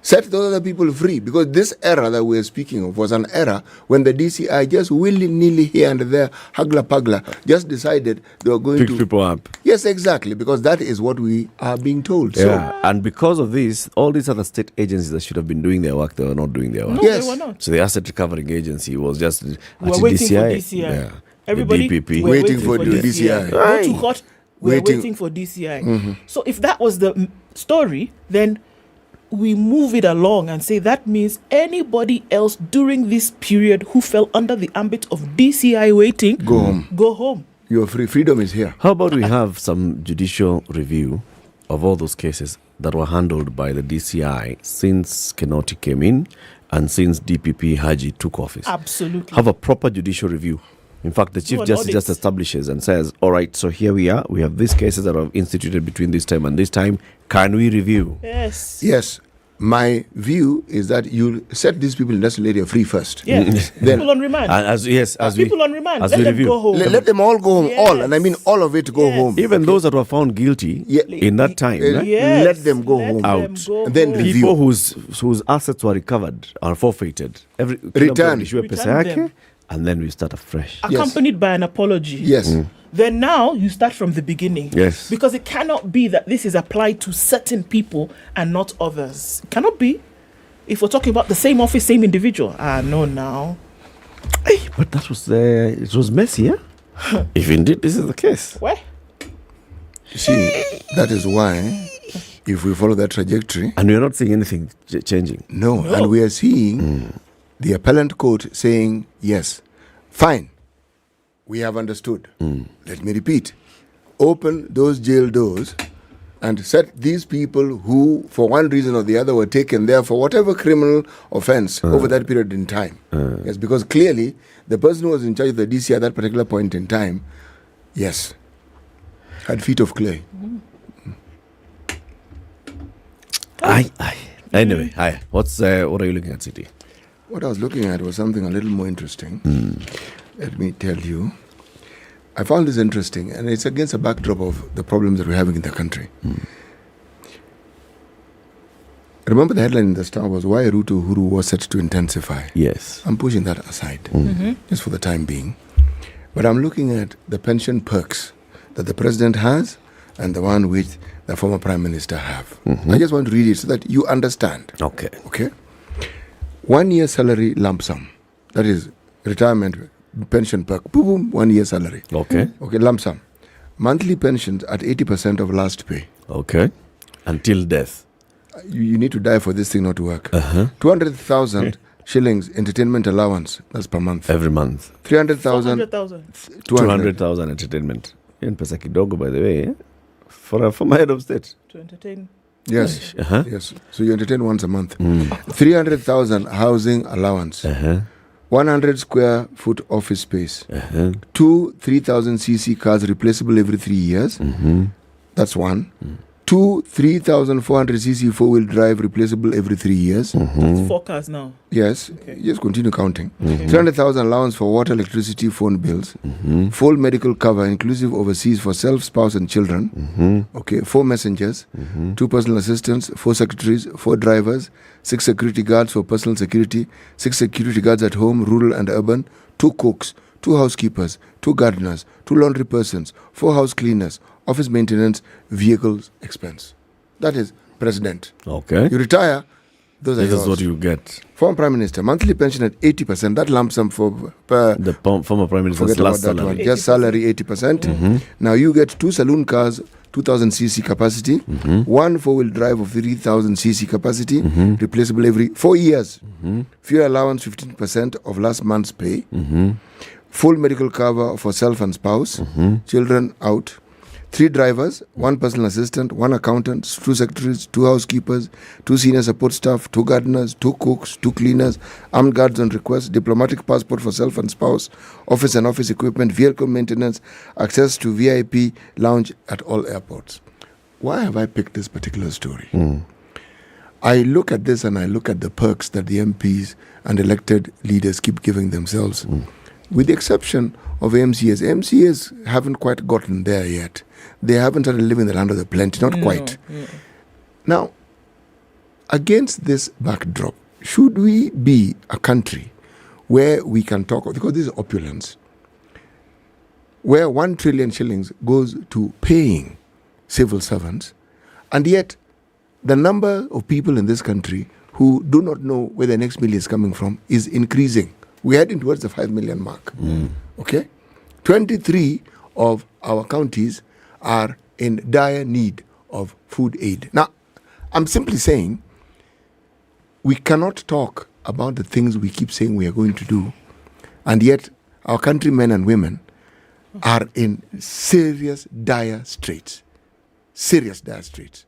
set those other people free, because this era that we're speaking of was an era when the DCI just willy-nilly here and there, hagla-pagla, just decided they were going Pick to... people up. Yes, exactly, because that is what we are being told. Yeah. And because of this, all these other state agencies that should have been doing their work, they were not doing their work. No, they were not. So the asset recovering agency was just We're waiting for DCI. Yeah. Everybody, the DPP. we're Waiting for the DCI. Go to court, we're Waiting. waiting for DCI. So if that was the story, then we move it along and say that means anybody else during this period who fell under the ambit of DCI waiting, Go home. Go home. Your free freedom is here. How about we have some judicial review of all those cases that were handled by the DCI since Kenoti came in and since DPP Haji took office? Absolutely. Have a proper judicial review In fact, the Do Chief an Justice audit. just establishes and says, all right, so here we are. We have these cases that are instituted between this time and this time. Can we review? Yes. Yes. My view is that you set these people in industrial area free first. Yeah. Then People on remand. As people on remand. as Let we them review. go home. let them all go home. All, and I mean all of it go home. Even those that were found guilty in that time, Yes. Let them go home. out. And then review. People whose assets were recovered are forfeited. Return. Return them. And then we start afresh. Accompanied by an apology. Yes. Then now you start from the beginning. Yes. Because it cannot be that this is applied to certain people and not others. It cannot be. If we're talking about the same office, same individual. No, now. But that was it was messy, yeah? If indeed this is the case. Where? You see, that is why, if we follow that trajectory, and we are not seeing anything changing. No, and we are seeing the appellant court saying, yes, fine, we have understood. Let me repeat. Open those jail doors and set these people who, for one reason or the other, were taken there for whatever criminal offense over that period in time. Yes, because clearly, the person who was in charge of the DC at that particular point in time, yes, had feet of clay. Anyway, what are you looking at, City? What I was looking at was something a little more interesting. Let me tell you. I found this interesting, and it's against a backdrop of the problems that we're having in the country. Remember the headline in the Star was why Ruto Uhuru was set to intensify. Yes. I'm pushing that aside, just for the time being. But I'm looking at the pension perks that the president has and the one which the former prime minister have. I just want to read it so that you understand. Okay. 1 year salary lump sum. That is retirement pension perk. Boom, boom, 1 year salary. Okay, lump sum. Monthly pensions at 80% of last pay. Okay. Until death. You need to die for this thing not to work. 200,000 shillings entertainment allowance. That's per month. Every month. 300,000. 200,000 entertainment. In pesa kidogo, by the way, for my head of state. To entertain. Yes. Yes. So you entertain once a month. 300,000 housing allowance. 100 square foot office space. 2 3,000cc cars replaceable every 3 years. That's one. 2 3,400cc four-wheel drive replaceable every 3 years. That's 4 cars now. Yes. Just continue counting. 300,000 allowance for water, electricity, phone bills. Full medical cover inclusive overseas for self, spouse and children. 4 messengers. 2 personal assistants. 4 secretaries. 4 drivers. 6 security guards for personal security. 6 security guards at home, rural and urban. 2 cooks. 2 housekeepers. 2 gardeners. 2 laundry persons. 4 house cleaners. Office maintenance, vehicles expense. That is president. Okay. You retire, those are yours. This is what you get. Former Prime Minister, monthly pension at 80%. That lump sum for the former Prime Minister's last salary. Just salary 80%. Now you get 2 saloon cars, 2,000cc capacity, 1 four-wheel drive of 3,000cc capacity, replaceable every 4 years. Fuel allowance 15% of last month's pay. Full medical cover for self and spouse. Children out. 3 drivers, 1 personal assistant, 1 accountant, 2 secretaries, 2 housekeepers, 2 senior support staff, 2 gardeners, 2 cooks, 2 cleaners, armed guards on request, diplomatic passport for self and spouse, office and office equipment, vehicle maintenance, access to VIP lounge at all airports. Why have I picked this particular story? I look at this and I look at the perks that the MPs and elected leaders keep giving themselves. With the exception of MCAs. MCAs haven't quite gotten there yet. They haven't started living the land of the plenty, not quite. Now, against this backdrop, should we be a country where we can talk, because this is opulence, where 1 trillion shillings goes to paying civil servants, and yet the number of people in this country who do not know where the next million is coming from is increasing. We're heading towards the 5 million mark. Okay? 23 of our counties are in dire need of food aid. Now, I'm simply saying we cannot talk about the things we keep saying we are going to do, and yet our countrymen and women are in serious, dire straits. Serious, dire straits.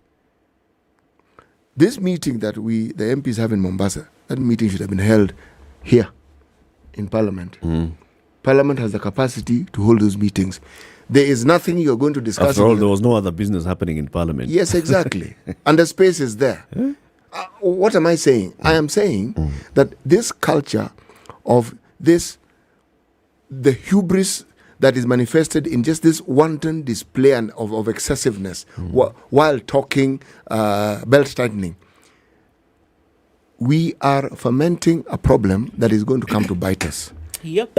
This meeting that the MPs have in Mombasa, that meeting should have been held here in Parliament. Parliament has the capacity to hold those meetings. There is nothing you're going to discuss. After all, there was no other business happening in Parliament. Yes, exactly. And the space is there. What am I saying? I am saying that this culture of the hubris that is manifested in just this wanton display of excessiveness while talking belt tightening, we are fermenting a problem that is going to come to bite us. Yep.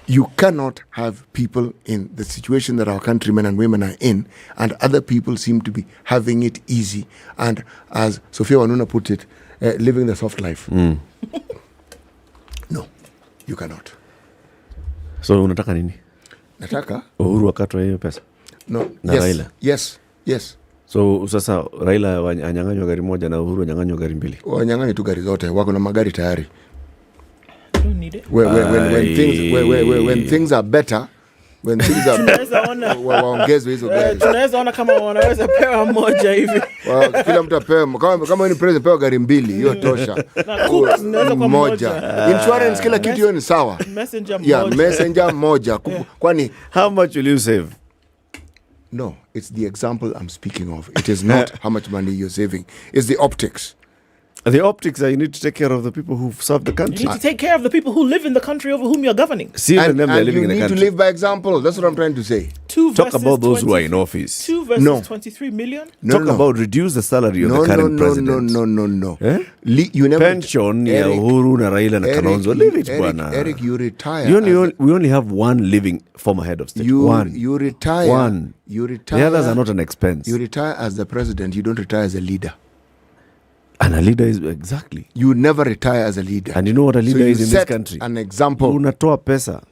You cannot have people in the situation that our countrymen and women are in, and other people seem to be having it easy. And as Sophia Wanuna put it, living the soft life. No, you cannot. So unataka nini? Nataka Uhuru akatwa hiyo pesa. No. Na Raila. Yes. So sasa Raila anyang'anywa gari moja na Uhuru anyang'anywa gari mbili. Wanyang'anywa tu gari zote, wako na magari tayari. Don't need it. When things are better, when things are waongezwe hizo gari. Tunaweza ona kama wanaweza pewa moja hivi. Kila mtu apewe kama ni president pewa gari mbili, hiyo tosha. Moja. Insurance kila kitu hiyo ni sawa. Messenger moja. Kwani how much will you save? No, it's the example I'm speaking of. It is not how much money you're saving. It's the optics. The optics are you need to take care of the people who've served the country. You need to take care of the people who live in the country over whom you're governing. See, and them they're living in the country. You need to live by example. That's what I'm trying to say. Talk about those who are in office. 2 versus 23 million. Talk about reduce the salary of the current president. No. Eh? You never pension ya Uhuru na Raila na Kalonzo. Leave it, bwana. Eric, you retire. We only have one living former head of state. You retire. One. You retire. The others are not an expense. You retire as the president. You don't retire as a leader. And a leader is exactly. You never retire as a leader. And you know what a leader is in this country? An example. Unatoa pesa.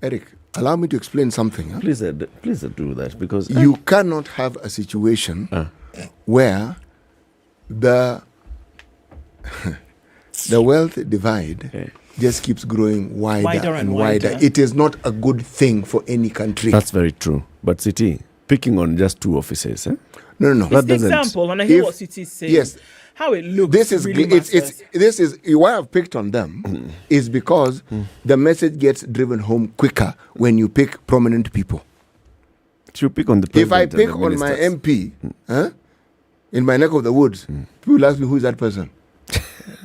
Eric, allow me to explain something. Huh? Please do that because you cannot have a situation where the wealth divide just keeps growing wider and wider. It is not a good thing for any country. That's very true. But City, picking on just two offices, No. It's the example, and I hear what City is saying. Yes. How it looks. This is really this is why I've picked on them is because the message gets driven home quicker when you pick prominent people. You pick on the if I pick on my MP, in my neck of the woods, people ask me who is that person.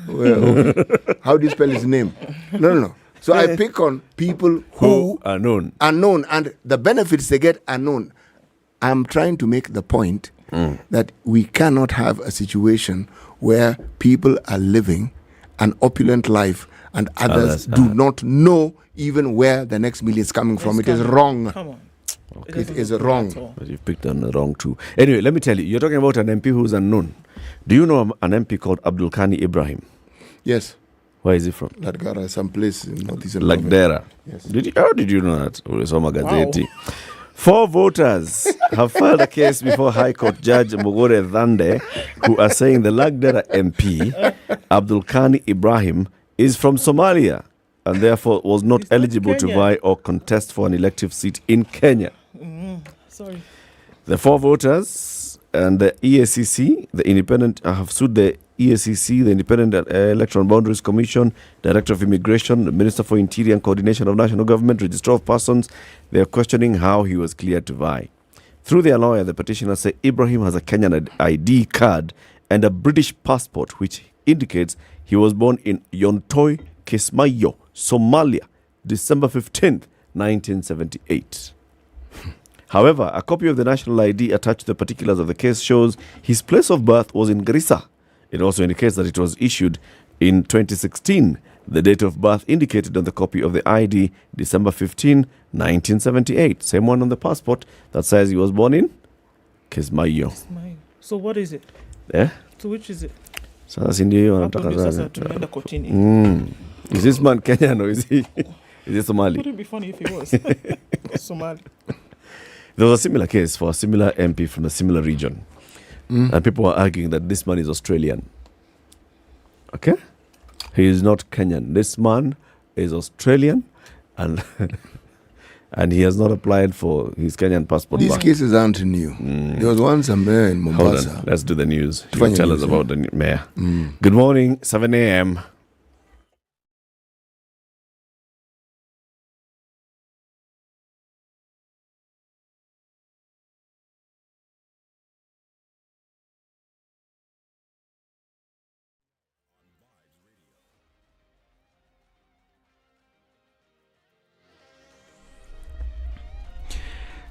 Well, how do you spell his name? No. So I pick on people who are known, and the benefits they get are known. I'm trying to make the point that we cannot have a situation where people are living an opulent life and others do not know even where the next million is coming from. It is wrong. Come on. It is wrong. But you've picked on the wrong too. Anyway, let me tell you, you're talking about an MP who's unknown. Do you know an MP called Abdul Kani Ibrahim? Yes. Where is he from? Ladgara, someplace in northeastern. Lagdera. Yes. How did you know that? Homa Gazeti. 4 voters have filed a case before High Court Judge Mogore Dhande, who are saying the Lagdera MP, Abdul Kani Ibrahim, is from Somalia and therefore was not eligible to vie or contest for an elective seat in Kenya. Sorry. The 4 voters and the EACC, the independent, have sued the EACC, the Independent Electoral Boundaries Commission, Director of Immigration, the Minister for Interior and Coordination of National Government, Registrar of Persons. They are questioning how he was cleared to vie. Through their lawyer, the petitioners say Ibrahim has a Kenyan ID card and a British passport, which indicates he was born in Yontoi, Kismayo, Somalia, December 15th, 1978. However, a copy of the national ID attached to the particulars of the case shows his place of birth was in Garissa. It also indicates that it was issued in 2016. The date of birth indicated on the copy of the ID, December 15, 1978. Same one on the passport that says he was born in Kismayo. So what is it? Yeah? So which is it? Sasa ndio anataka Is this man Kenyan or is he Somali? Wouldn't it be funny if he was Somali? There was a similar case for a similar MP from a similar region. And people were arguing that this man is Australian. Okay? He is not Kenyan. This man is Australian and and he has not applied for his Kenyan passport. These cases aren't new. There was once a mayor in Mombasa. Hold on. Let's do the news. You tell us about the mayor. Good morning, 7 a.m.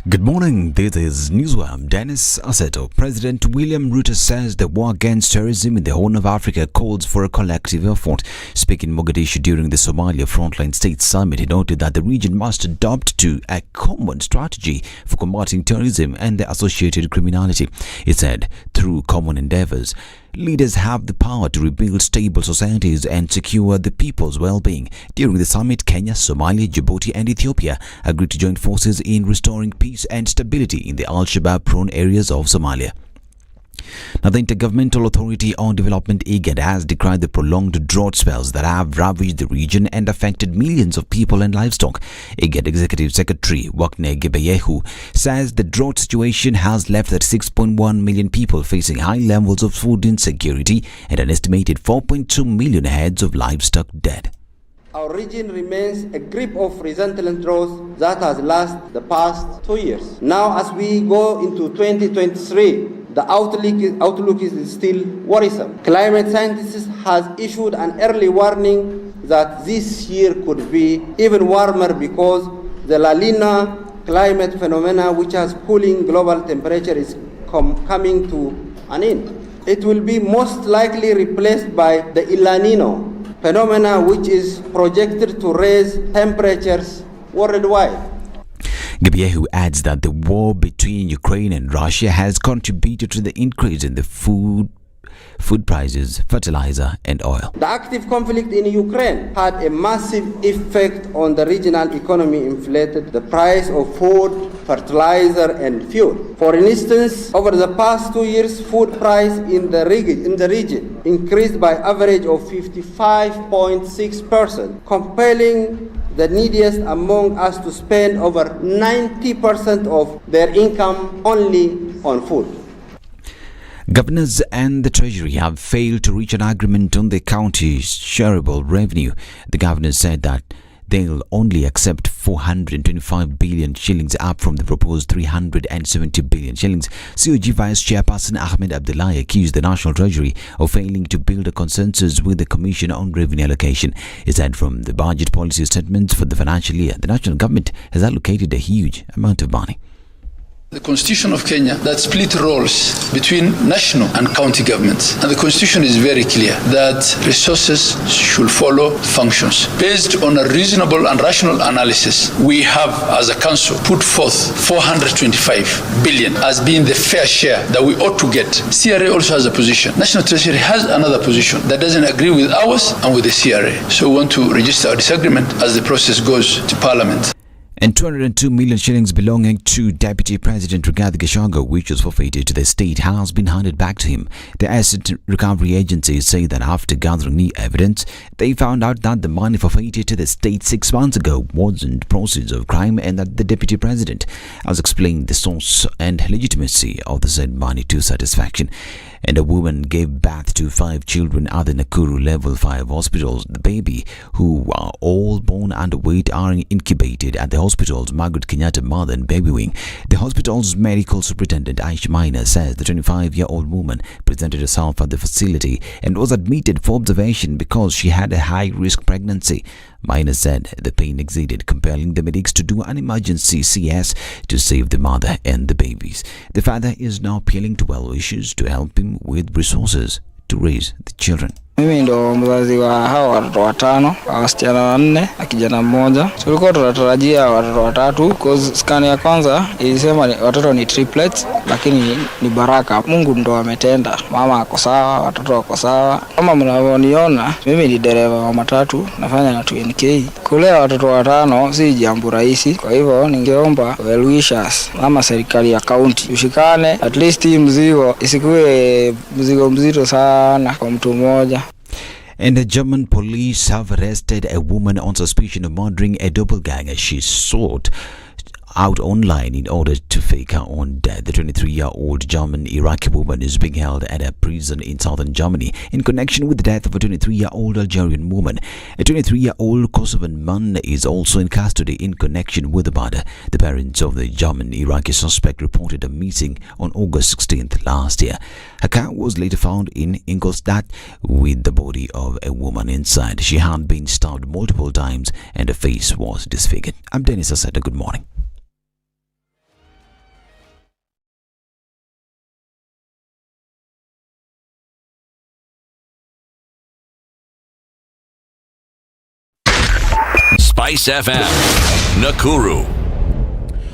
Good morning, this is Newswire. Dennis Aseto. President William Ruto says the war against terrorism in the Horn of Africa calls for a collective effort. Speaking in Mogadishu during the Somalia Frontline States Summit, he noted that the region must adopt to a common strategy for combating terrorism and the associated criminality. He said, through common endeavors, leaders have the power to rebuild stable societies and secure the people's well-being. During the summit, Kenya, Somalia, Djibouti and Ethiopia agreed to join forces in restoring peace and stability in the Al-Shabaab-prone areas of Somalia. Now, the Intergovernmental Authority on Development (IGAD) has decried the prolonged drought spells that have ravaged the region and affected millions of people and livestock. IGAD Executive Secretary Wakne Gebeyehu says the drought situation has left 6.1 million people facing high levels of food insecurity and an estimated 4.2 million heads of livestock dead. Our region remains a grip of relentless drought that has lasted the past 2 years. Now, as we go into 2023, the outlook is still worrisome. Climate scientists has issued an early warning that this year could be even warmer because the La Nina climate phenomena, which has cooling global temperature, is coming to an end. It will be most likely replaced by the El Nino phenomena, which is projected to raise temperatures worldwide. Gebeyehu adds that the war between Ukraine and Russia has contributed to the increase in the food prices, fertilizer and oil. The active conflict in Ukraine had a massive effect on the regional economy, inflated the price of food, fertilizer and fuel. For instance, over the past 2 years, food price in the region increased by average of 55.6%, compelling the neediest among us to spend over 90% of their income only on food. Governors and the Treasury have failed to reach an agreement on the county's shareable revenue. The governors said that they'll only accept 425 billion shillings, up from the proposed 370 billion shillings. COG Vice Chairperson Ahmed Abdullahi accused the National Treasury of failing to build a consensus with the Commission on Revenue Allocation. He said from the budget policy statements for the financial year, the national government has allocated a huge amount of money. The Constitution of Kenya that split roles between national and county governments. And the Constitution is very clear that resources should follow functions. Based on a reasonable and rational analysis, we have, as a council, put forth 425 billion as being the fair share that we ought to get. CRA also has a position. National Treasury has another position that doesn't agree with ours and with the CRA. So we want to register our disagreement as the process goes to Parliament. And 202 million shillings belonging to Deputy President Rigathi Gachagua, which was forfeited to the state, has been handed back to him. The asset recovery agencies say that after gathering new evidence, they found out that the money forfeited to the state 6 months ago wasn't proceeds of crime, and that the Deputy President has explained the source and legitimacy of the said money to satisfaction. And a woman gave birth to 5 children at the Nakuru Level 5 hospitals. The baby, who are all born underweight, are incubated at the hospital's Margaret Kenyatta Mother and Baby Wing. The hospital's medical superintendent Aisha Maina says the 25-year-old woman presented herself at the facility and was admitted for observation because she had a high-risk pregnancy. Maina said the pain exceeded, compelling the medics to do an emergency CS to save the mother and the babies. The father is now appealing to well-wishers to help him with resources to raise the children. Mimi ndo mzazi wa hao watoto watano, wasichana 4 na kijana mmoja. Tulikuwa tunatarajia watoto 3 because scan ya kwanza ilisema watoto ni triplets, lakini ni baraka. Mungu ndo ametenda. Mama ako sawa, watoto wako sawa. Kama mnavyoniona, mimi ni dereva wa matatu, nafanya na 2NK. Kulea watoto 5 si jambo rahisi. Kwa hivyo ningeomba well wishers ama serikali ya county tushikane, at least mzigo isikuwe mzigo mzito sana kwa mtu mmoja. And the German police have arrested a woman on suspicion of murdering a doppelganger she sought out online in order to fake her own death. The 23-year-old German Iraqi woman is being held at a prison in southern Germany in connection with the death of a 23-year-old Algerian woman. A 23-year-old Kosovan man is also in custody in connection with the murder. The parents of the German Iraqi suspect reported a missing on August 16th last year. Her car was later found in Ingolstadt with the body of a woman inside. She had been stabbed multiple times and her face was disfigured. I'm Dennis Aseta. Good morning. Spice FM, Nakuru.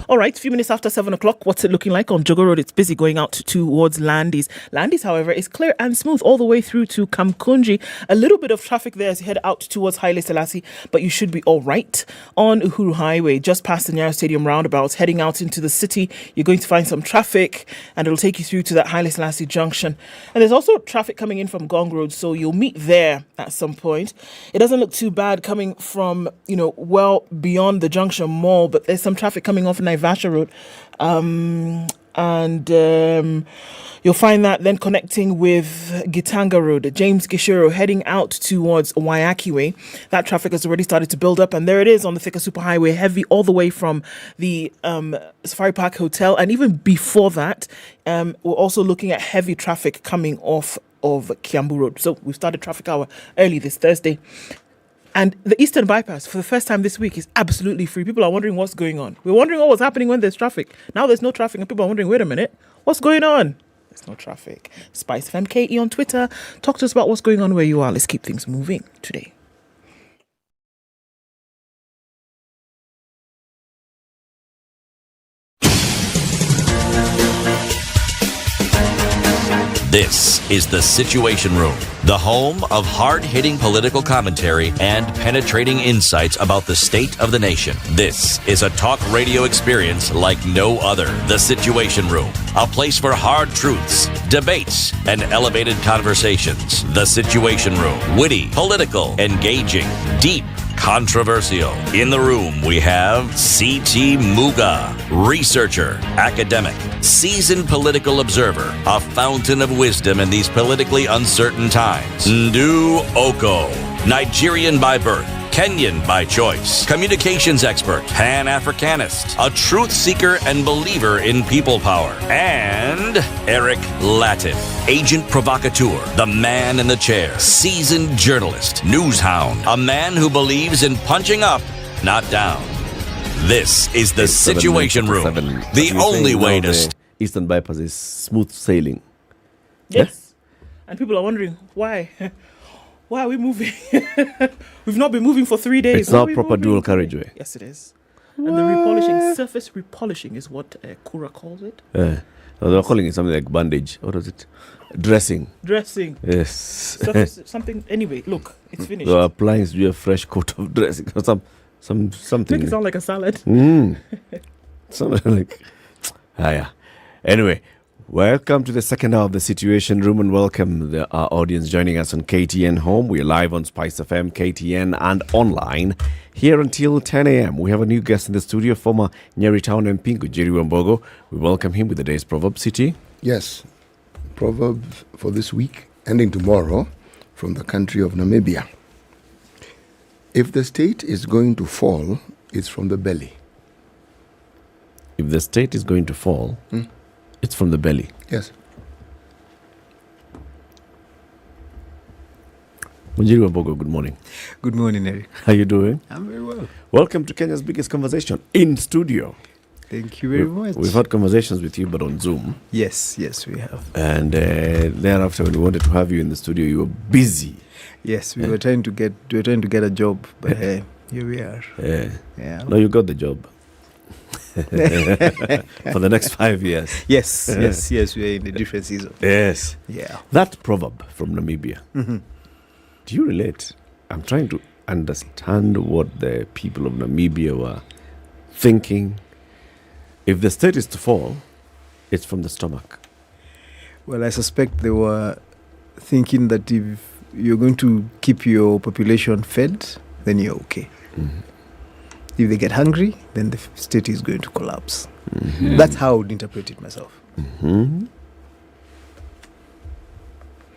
All right, a few minutes after 7 o'clock, what's it looking like on Jogo Road? It's busy going out towards Landis. Landis, however, is clear and smooth all the way through to Kamkunji. A little bit of traffic there as you head out towards Haile Selassie, but you should be all right. On Uhuru Highway, just past the Nyeri Stadium roundabout, heading out into the city, you're going to find some traffic and it'll take you through to that Haile Selassie junction. And there's also traffic coming in from Gong Road, so you'll meet there at some point. It doesn't look too bad coming from, well beyond the Junction Mall, but there's some traffic coming off Naivasha Road. You'll find that then connecting with Gitanga Road, James Gishiro, heading out towards Waiaki Way. That traffic has already started to build up, and there it is on the Thika Superhighway, heavy all the way from the Safari Park Hotel. And even before that, we're also looking at heavy traffic coming off of Kiambu Road. So we've started traffic hour early this Thursday. And the Eastern Bypass, for the first time this week, is absolutely free. People are wondering what's going on. We're wondering what was happening when there's traffic. Now there's no traffic, and people are wondering, wait a minute, what's going on? There's no traffic. SpiceFM KE on Twitter. Talk to us about what's going on where you are. Let's keep things moving today. This is The Situation Room, the home of hard-hitting political commentary and penetrating insights about the state of the nation. This is a talk radio experience like no other. The Situation Room, a place for hard truths, debates, and elevated conversations. The Situation Room, witty, political, engaging, deep, controversial. In the room, we have C.T. Muga, researcher, academic, seasoned political observer, a fountain of wisdom in these politically uncertain times. Ndu Oko, Nigerian by birth, Kenyan by choice, communications expert, Pan-Africanist, a truth seeker and believer in people power, and Eric Latif, agent provocateur, the man in the chair, seasoned journalist, news hound, a man who believes in punching up, not down. This is The Situation Room, the only way to... Eastern Bypass is smooth sailing. Yes. And people are wondering, why? Why are we moving? We've not been moving for 3 days. It's not proper dual carriageway. Yes, it is. And the repolishing, surface repolishing is what Kura calls it. No, they're calling it something like bandage. What is it? Dressing. Dressing. Yes. Surface, something. Anyway, look, it's finished. They're applying to do a fresh coat of dressing. Something. Make it sound like a salad. Something like... yeah. Anyway, welcome to the second hour of The Situation Room, and welcome our audience joining us on KTN Home. We're live on SpiceFM, KTN, and online here until 10 a.m. We have a new guest in the studio, former Nyeri Town MP, Njeri Wambogo. We welcome him with the day's proverb, City. Yes, proverb for this week, ending tomorrow, from the country of Namibia. If the state is going to fall, it's from the belly. If the state is going to fall... It's from the belly. Yes. Njeri Wambogo, good morning. Good morning, Eric. How you doing? I'm very well. Welcome to Kenya's biggest conversation in studio. Thank you very much. We've had conversations with you, but on Zoom. Yes, we have. And thereafter, when we wanted to have you in the studio, you were busy. Yes, we were trying to get a job, but here we are. Yeah. No, you got the job. For the next 5 years. Yes, we are in a different season. Yes. Yeah. That proverb from Namibia, do you relate? I'm trying to understand what the people of Namibia were thinking. If the state is to fall, it's from the stomach. Well, I suspect they were thinking that if you're going to keep your population fed, then you're okay. If they get hungry, then the state is going to collapse. That's how I would interpret it myself.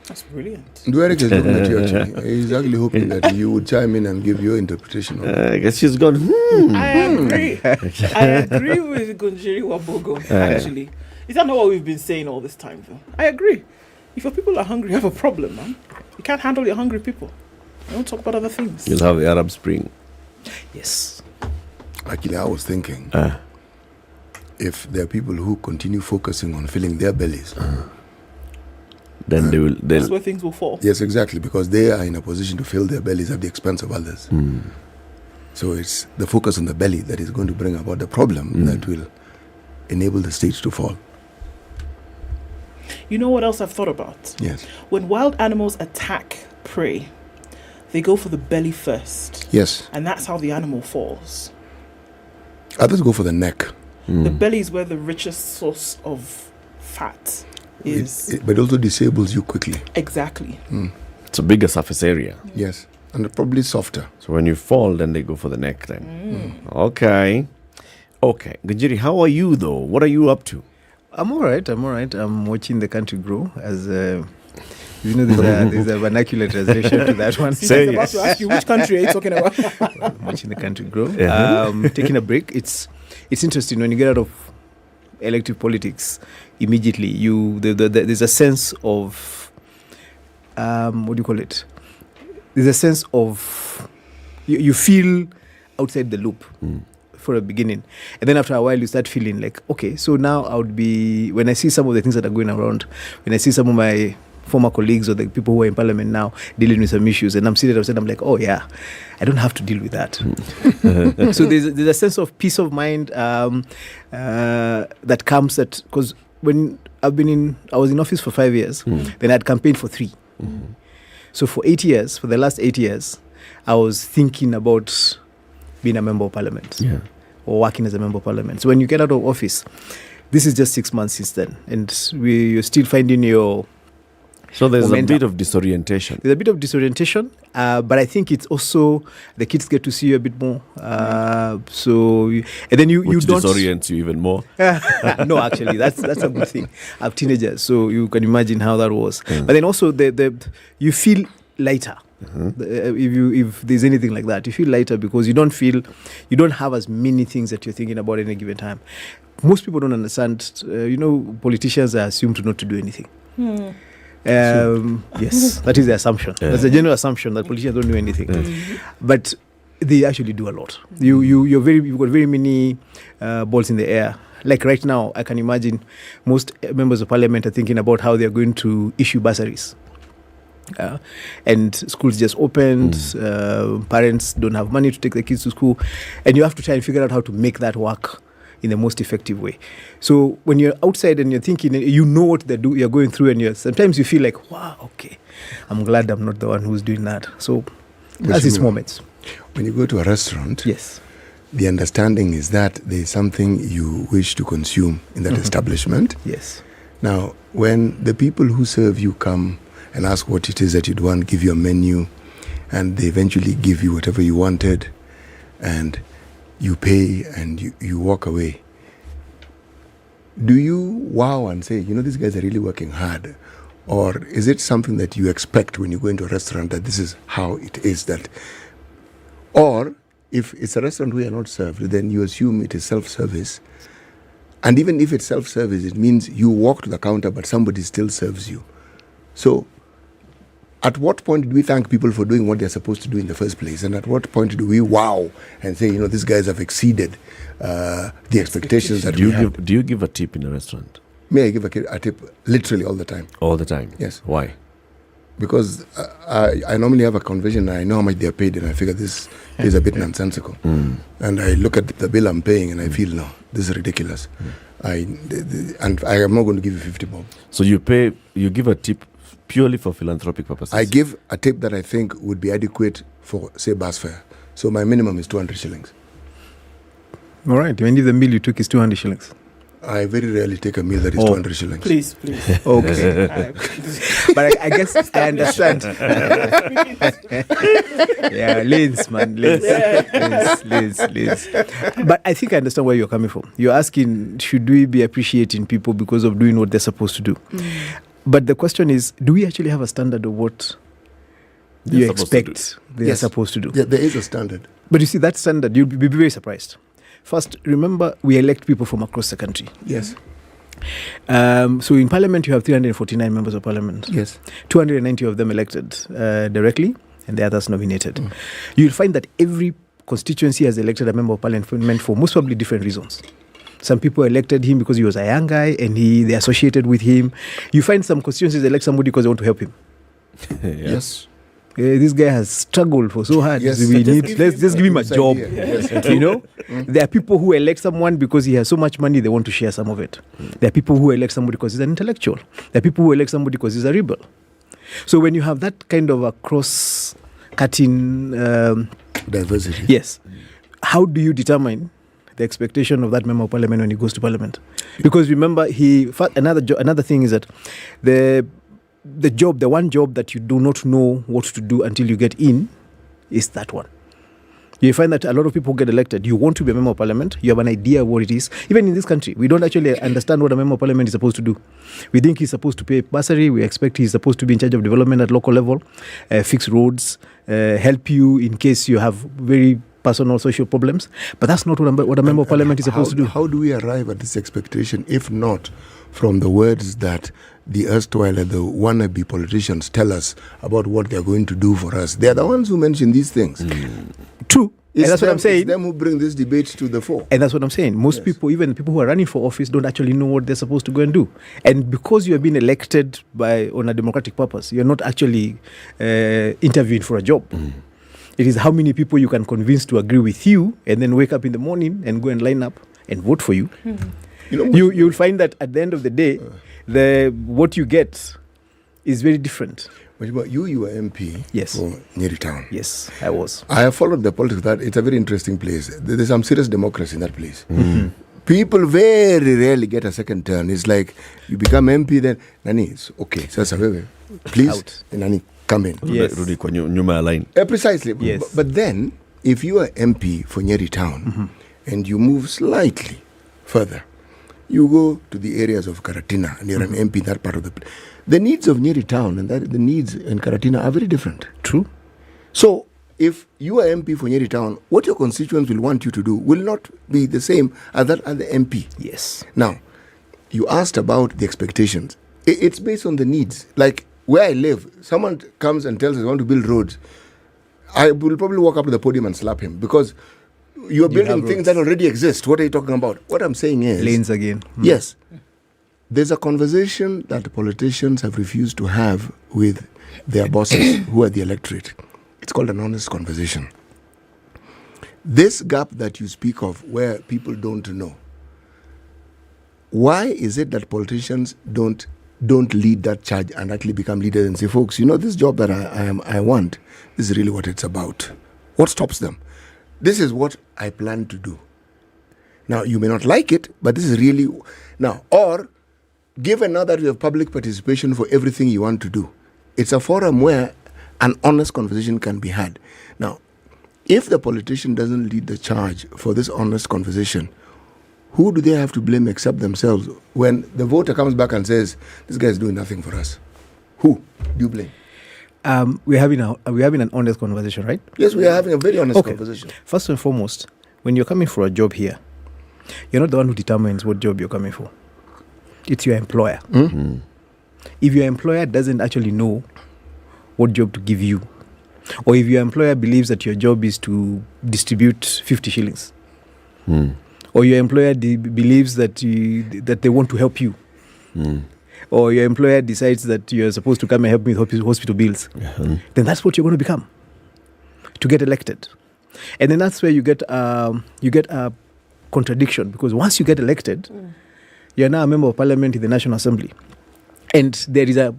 That's brilliant. Eric is looking at you actually. He's actually hoping that you would chime in and give your interpretation of it. I guess she's gone, I agree. I agree with Njeri Wambogo, actually. Is that not what we've been saying all this time, though? I agree. If your people are hungry, you have a problem, man. You can't handle your hungry people. Don't talk about other things. You'll have the Arab Spring. Yes. Actually, I was thinking, if there are people who continue focusing on filling their bellies, then that's where things will fall. Yes, exactly, because they are in a position to fill their bellies at the expense of others. So it's the focus on the belly that is going to bring about the problem that will enable the state to fall. You know what else I've thought about? Yes. When wild animals attack prey, they go for the belly first. Yes. And that's how the animal falls. Others go for the neck. The belly is where the richest source of fat is. But it also disables you quickly. Exactly. It's a bigger surface area. Yes. And probably softer. So when you fall, then they go for the neck then. Okay. Gajiri, how are you though? What are you up to? I'm all right. I'm watching the country grow as there's a vernacular translation to that one. I was about to ask you, which country are you talking about? I'm watching the country grow. Taking a break. It's interesting when you get out of elective politics. Immediately, there's a sense of what do you call it? There's a sense of you feel outside the loop. For a beginning, and then after a while you start feeling like, okay, so now when I see some of the things that are going around, when I see some of my former colleagues or the people who are in parliament now dealing with some issues, and I'm sitting outside, I'm like, oh yeah, I don't have to deal with that. So there's a sense of peace of mind that comes because when I was in office for 5 years, then I'd campaigned for 3. So for the last 8 years, I was thinking about being a member of parliament. Or working as a member of parliament. So when you get out of office, this is just 6 months since then, and you're still finding your So there's momentum. a bit of disorientation. There's a bit of disorientation, but I think it's also the kids get to see you a bit more. And then you don't disorients you even more. No, actually, that's a good thing. I have teenagers, so you can imagine how that was. But then also you feel lighter. If there's anything like that, you feel lighter because you don't have as many things that you're thinking about at any given time. Most people don't understand. Politicians are assumed not to do anything. Yes, that is the assumption. That's a general assumption that politicians don't do anything, but they actually do a lot. You've got very many balls in the air. Like right now, I can imagine most members of parliament are thinking about how they're going to issue bursaries. And schools just opened, parents don't have money to take their kids to school, and you have to try and figure out how to make that work in the most effective way. So when you're outside and you're thinking, you know what you're going through, and sometimes you feel like, wow, okay, I'm glad I'm not the one who's doing that. So that's its moments. When you go to a restaurant, yes, the understanding is that there's something you wish to consume in that establishment. Yes. Now, when the people who serve you come and ask what it is that you'd want, give you a menu, and they eventually give you whatever you wanted, and you pay and you walk away. Do you wow and say, these guys are really working hard? Or is it something that you expect when you go into a restaurant that this is how it is? Or if it's a restaurant where you're not served, then you assume it is self-service. And even if it's self-service, it means you walk to the counter, but somebody still serves you. So at what point do we thank people for doing what they're supposed to do in the first place? And at what point do we wow and say, these guys have exceeded the expectations that we have? Do you give a tip in a restaurant? May I give a tip literally all the time? All the time? Yes. Why? Because I normally have a conversion and I know how much they're paid, and I figure this is a bit nonsensical. And I look at the bill I'm paying and I feel, no, this is ridiculous. And I am not going to give you 50 bob. So you give a tip purely for philanthropic purposes? I give a tip that I think would be adequate for, say, bus fare. So my minimum is 200 shillings. All right. When the meal you took is 200 shillings? I very rarely take a meal that is 200 shillings. Please. Okay. But I guess I understand. Yeah, Liz, man. Liz. But I think I understand where you're coming from. You're asking, should we be appreciating people because of doing what they're supposed to do? But the question is, do we actually have a standard of what you expect they are supposed to do? Yeah, there is a standard. But you see, that standard, you'll be very surprised. First, remember, we elect people from across the country. Yes. So in Parliament, you have 349 members of Parliament. Yes. 290 of them elected directly, and the others nominated. You'll find that every constituency has elected a member of Parliament for most probably different reasons. Some people elected him because he was a young guy and they associated with him. You find some constituencies elect somebody because they want to help him. Yes. this guy has struggled for so hard. Yes. Let's just give him a job. Yes. You know, there are people who elect someone because he has so much money they want to share some of it. There are people who elect somebody because he's an intellectual. There are people who elect somebody because he's a rebel. So when you have that kind of a cross-cutting diversity, yes, how do you determine the expectation of that member of parliament when he goes to parliament? Because remember, another thing is that the one job that you do not know what to do until you get in is that one. You find that a lot of people get elected. You want to be a member of parliament. You have an idea of what it is. Even in this country, we don't actually understand what a member of parliament is supposed to do. We think he's supposed to pay bursary. We expect he's supposed to be in charge of development at local level, fix roads, help you in case you have very personal social problems. But that's not what a member of parliament is supposed to do. How do we arrive at this expectation if not from the words that the erstwhile and the wannabe politicians tell us about what they're going to do for us? They're the ones who mention these things. True. And that's what I'm saying. It's them who bring this debate to the fore. And that's what I'm saying. Most people, even people who are running for office, don't actually know what they're supposed to go and do. And because you have been elected on a democratic purpose, you're not actually interviewing for a job. It is how many people you can convince to agree with you and then wake up in the morning and go and line up and vote for you. You'll find that at the end of the day, what you get is very different. But you were MP for Nyeri town. Yes, I was. I have followed the politics of that. It's a very interesting place. There's some serious democracy in that place. People very rarely get a second turn. It's like you become MP, then Nani, okay, please, Nani, come in. Yes. Precisely. Yes. But then, if you are MP for Nyeri town and you move slightly further, you go to the areas of Karatina and you're an MP in that part of the place. The needs of Nyeri town and the needs in Karatina are very different. True. So, if you are MP for Nyeri town, what your constituents will want you to do will not be the same as that other MP. Yes. Now, you asked about the expectations. It's based on the needs. Like where I live, someone comes and tells us I want to build roads. I will probably walk up to the podium and slap him because you're building things that already exist. What are you talking about? What I'm saying is... Lanes again. Yes. There's a conversation that the politicians have refused to have with their bosses who are the electorate. It's called an honest conversation. This gap that you speak of where people don't know, why is it that politicians don't lead that charge and actually become leaders and say, folks, this job that I want, this is really what it's about. What stops them? This is what I plan to do. Now, you may not like it, but this is really... Now, or... Given now that we have public participation for everything you want to do, it's a forum where an honest conversation can be had. Now, if the politician doesn't lead the charge for this honest conversation, who do they have to blame except themselves when the voter comes back and says, this guy is doing nothing for us? Who do you blame? We're having an honest conversation, right? Yes, we are having a very honest conversation. First and foremost, when you're coming for a job here, you're not the one who determines what job you're coming for. It's your employer. If your employer doesn't actually know what job to give you, or if your employer believes that your job is to distribute 50 shillings, or your employer believes that they want to help you, or your employer decides that you're supposed to come and help me with hospital bills, then that's what you're going to become to get elected. And then that's where you get a contradiction, because once you get elected, you're now a member of parliament in the National Assembly. And there is a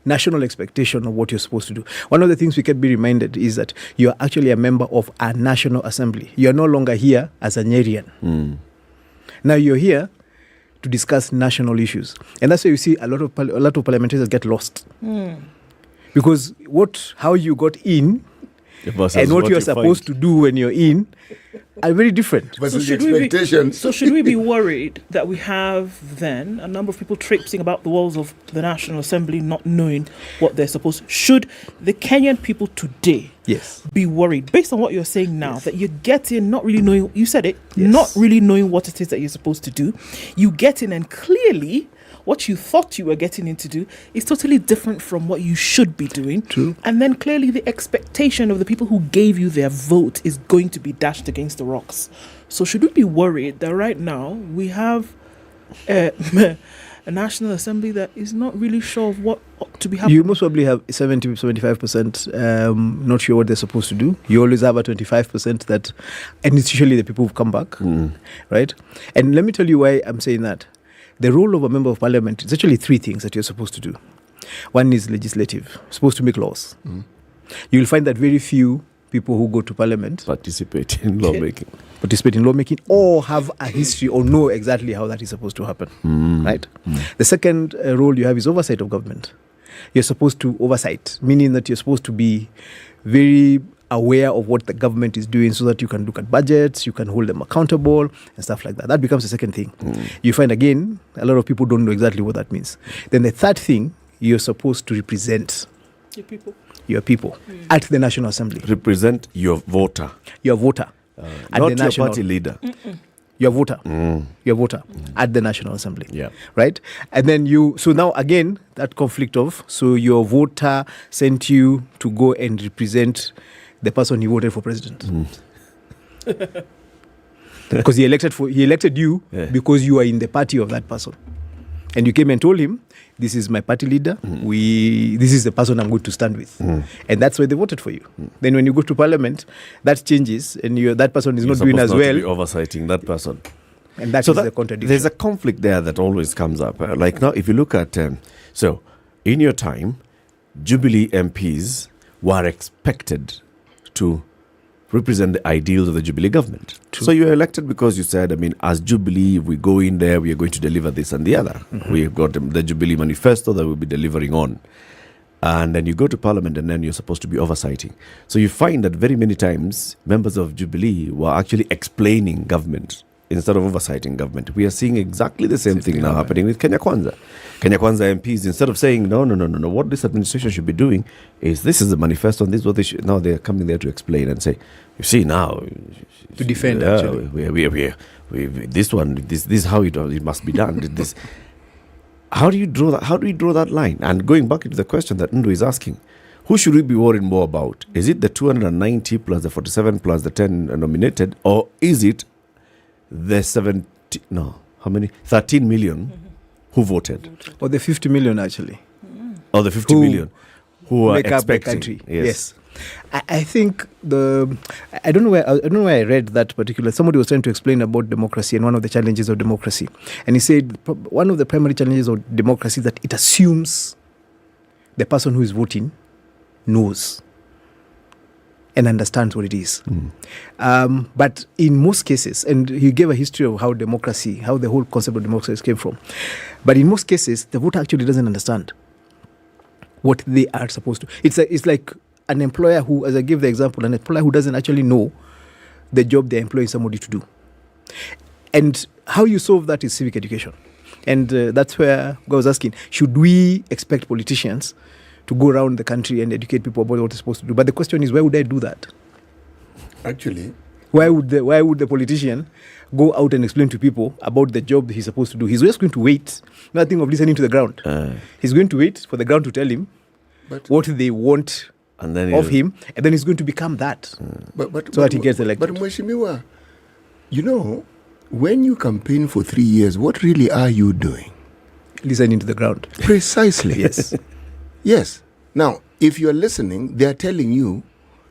national expectation of what you're supposed to do. One of the things we can be reminded is that you're actually a member of a National Assembly. You're no longer here as a Nyerian. Now you're here to discuss national issues. And that's why you see a lot of parliamentarians get lost. Because how you got in and what you're supposed to do when you're in are very different. So should we be worried that we have then a number of people traipsing about the walls of the National Assembly not knowing what they're supposed to? Should the Kenyan people today be worried, based on what you're saying now, that you get in not really knowing, you said it, not really knowing what it is that you're supposed to do? You get in and clearly what you thought you were getting in to do is totally different from what you should be doing. True. And then clearly the expectation of the people who gave you their vote is going to be dashed against the rocks. So should we be worried that right now we have a National Assembly that is not really sure of what ought to be happening? You most probably have 70-75% not sure what they're supposed to do. You always have a 25% that, and it's usually the people who come back, right? And let me tell you why I'm saying that. The role of a member of parliament is actually three things that you're supposed to do. One is legislative, supposed to make laws. You'll find that very few people who go to parliament participate in lawmaking. Or have a history or know exactly how that is supposed to happen, right? The second role you have is oversight of government. You're supposed to oversight, meaning that you're supposed to be very aware of what the government is doing so that you can look at budgets, you can hold them accountable and stuff like that. That becomes the second thing. You find, again, a lot of people don't know exactly what that means. Then the third thing, you're supposed to represent your people at the National Assembly. Represent your voter. Your voter. At Not the national, your party leader. Your voter. Your voter at the National Assembly. Yeah. Right? And then so now again, that conflict of, so your voter sent you to go and represent the person he voted for president. Because he elected you because you are in the party of that person. And you came and told him, this is my party leader, this is the person I'm going to stand with. And that's why they voted for you. Then when you go to parliament, that changes and that person is not doing as well. You're oversighting that person. And that's the contradiction. There's a conflict there that always comes up. Like now, if you look at, so in your time, Jubilee MPs were expected to represent the ideals of the Jubilee government. True. So you're elected because you said, as Jubilee, if we go in there, we are going to deliver this and the other. We've got the Jubilee manifesto that we'll be delivering on. And then you go to Parliament and then you're supposed to be oversighting. So you find that very many times, members of Jubilee were actually explaining government instead of oversighting government. We are seeing exactly the same thing now happening with Kenya Kwanza. Kenya Kwanza MPs, instead of saying, no, what this administration should be doing is, this is the manifesto and this is what they should, now they're coming there to explain and say, you see now. To defend, actually. This is how it must be done. How do you draw that? How do we draw that line? And going back into the question that Ndu is asking, who should we be worried more about? Is it the 290 plus the 47 plus the 10 nominated, or is it the 13 million who voted? Or the 50 million, actually. Or the 50 million who are make up the expecting. country. Yes. I think I don't know where I read that particular. Somebody was trying to explain about democracy and one of the challenges of democracy, and he said one of the primary challenges of democracy is that it assumes the person who is voting knows and understands what it is. But in most cases, and he gave a history of how the whole concept of democracy came from. But in most cases, the voter actually doesn't understand what they are supposed to. It's like an employer who, as I give the example, an employer who doesn't actually know the job they're employing somebody to do. And how you solve that is civic education. And that's where I was asking, should we expect politicians to go around the country and educate people about what they're supposed to do? But the question is, why would I do that? Actually, why would the politician go out and explain to people about the job he's supposed to do? He's just going to wait, nothing of listening to the ground. He's going to wait for the ground to tell him what they want of him, and then he's going to become that, so that he gets elected. But Mheshimiwa, when you campaign for 3 years, what really are you doing? Listening to the ground. Precisely. Yes. Yes. Now, if you're listening, they're telling you,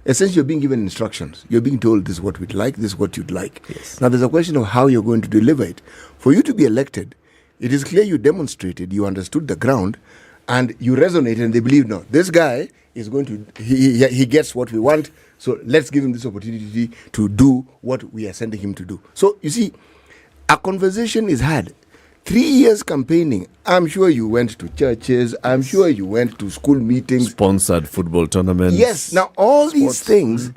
essentially you're being given instructions. You're being told this is what we'd like, this is what you'd like. Yes. Now, there's a question of how you're going to deliver it. For you to be elected, it is clear you demonstrated, you understood the ground, and you resonated, and they believe, no, this guy is going to, he gets what we want, so let's give him this opportunity to do what we are sending him to do. So, you see, a conversation is had. 3 years campaigning, I'm sure you went to churches, I'm sure you went to school meetings. Sponsored football tournaments. Yes, now all these things,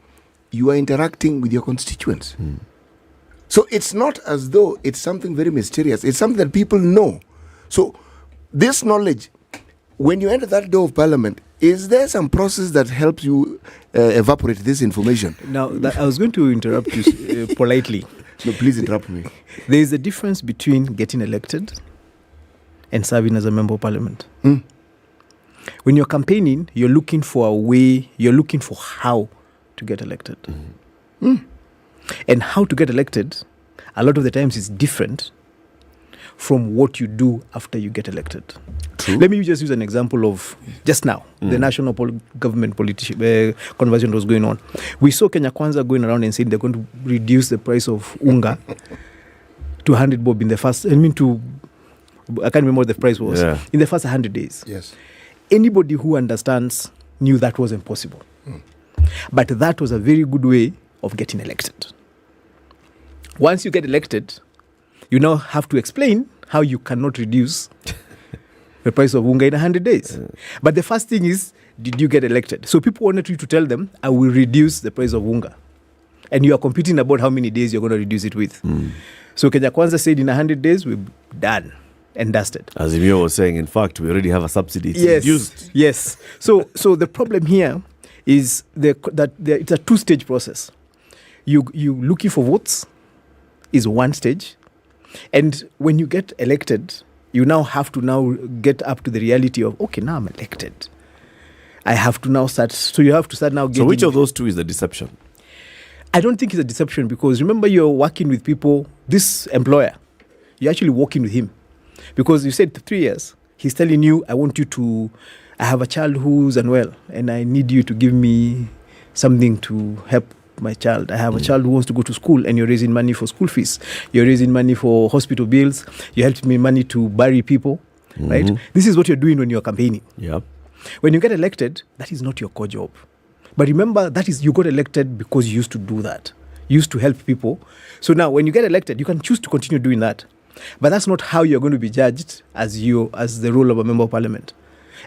you are interacting with your constituents. So it's not as though it's something very mysterious, it's something that people know. So this knowledge, when you enter that door of parliament, is there some process that helps you evaporate this information? Now, I was going to interrupt you politely. No, please interrupt me. There is a difference between getting elected and serving as a member of parliament. When you're campaigning, you're looking for a way, you're looking for how to get elected. And how to get elected, a lot of the times is different from what you do after you get elected. True. Let me just use an example of just now, the national government conversation was going on. We saw Kenya Kwanza going around and saying they're going to reduce the price of unga to 100 bob in the first, I can't remember what the price was, in the first 100 days. Yes. Anybody who understands knew that wasn't possible. But that was a very good way of getting elected. Once you get elected, you now have to explain how you cannot reduce the price of unga in 100 days. But the first thing is, did you get elected? So people wanted you to tell them, I will reduce the price of unga. And you are competing about how many days you're going to reduce it with. So Kenya Kwanza said in 100 days, we're done and dusted. As Emio was saying, in fact, we already have a subsidy. It's Yes. reduced. Yes. So the problem here is it's a two-stage process. You looking for votes is one stage. And when you get elected, you now have to now get up to the reality of, okay, now I'm elected. I have to now start. So you have to start now getting... So which of those two is the deception? I don't think it's a deception because remember you're working with people, this employer, you're actually working with him. Because you said 3 years, he's telling you, I have a child who's unwell and I need you to give me something to help my child. I have a child who wants to go to school and you're raising money for school fees. You're raising money for hospital bills. You helped me money to bury people, right? This is what you're doing when you're campaigning. Yep. When you get elected, that is not your core job. But remember, you got elected because you used to do that. You used to help people. So now when you get elected, you can choose to continue doing that. But that's not how you're going to be judged as the role of a member of parliament.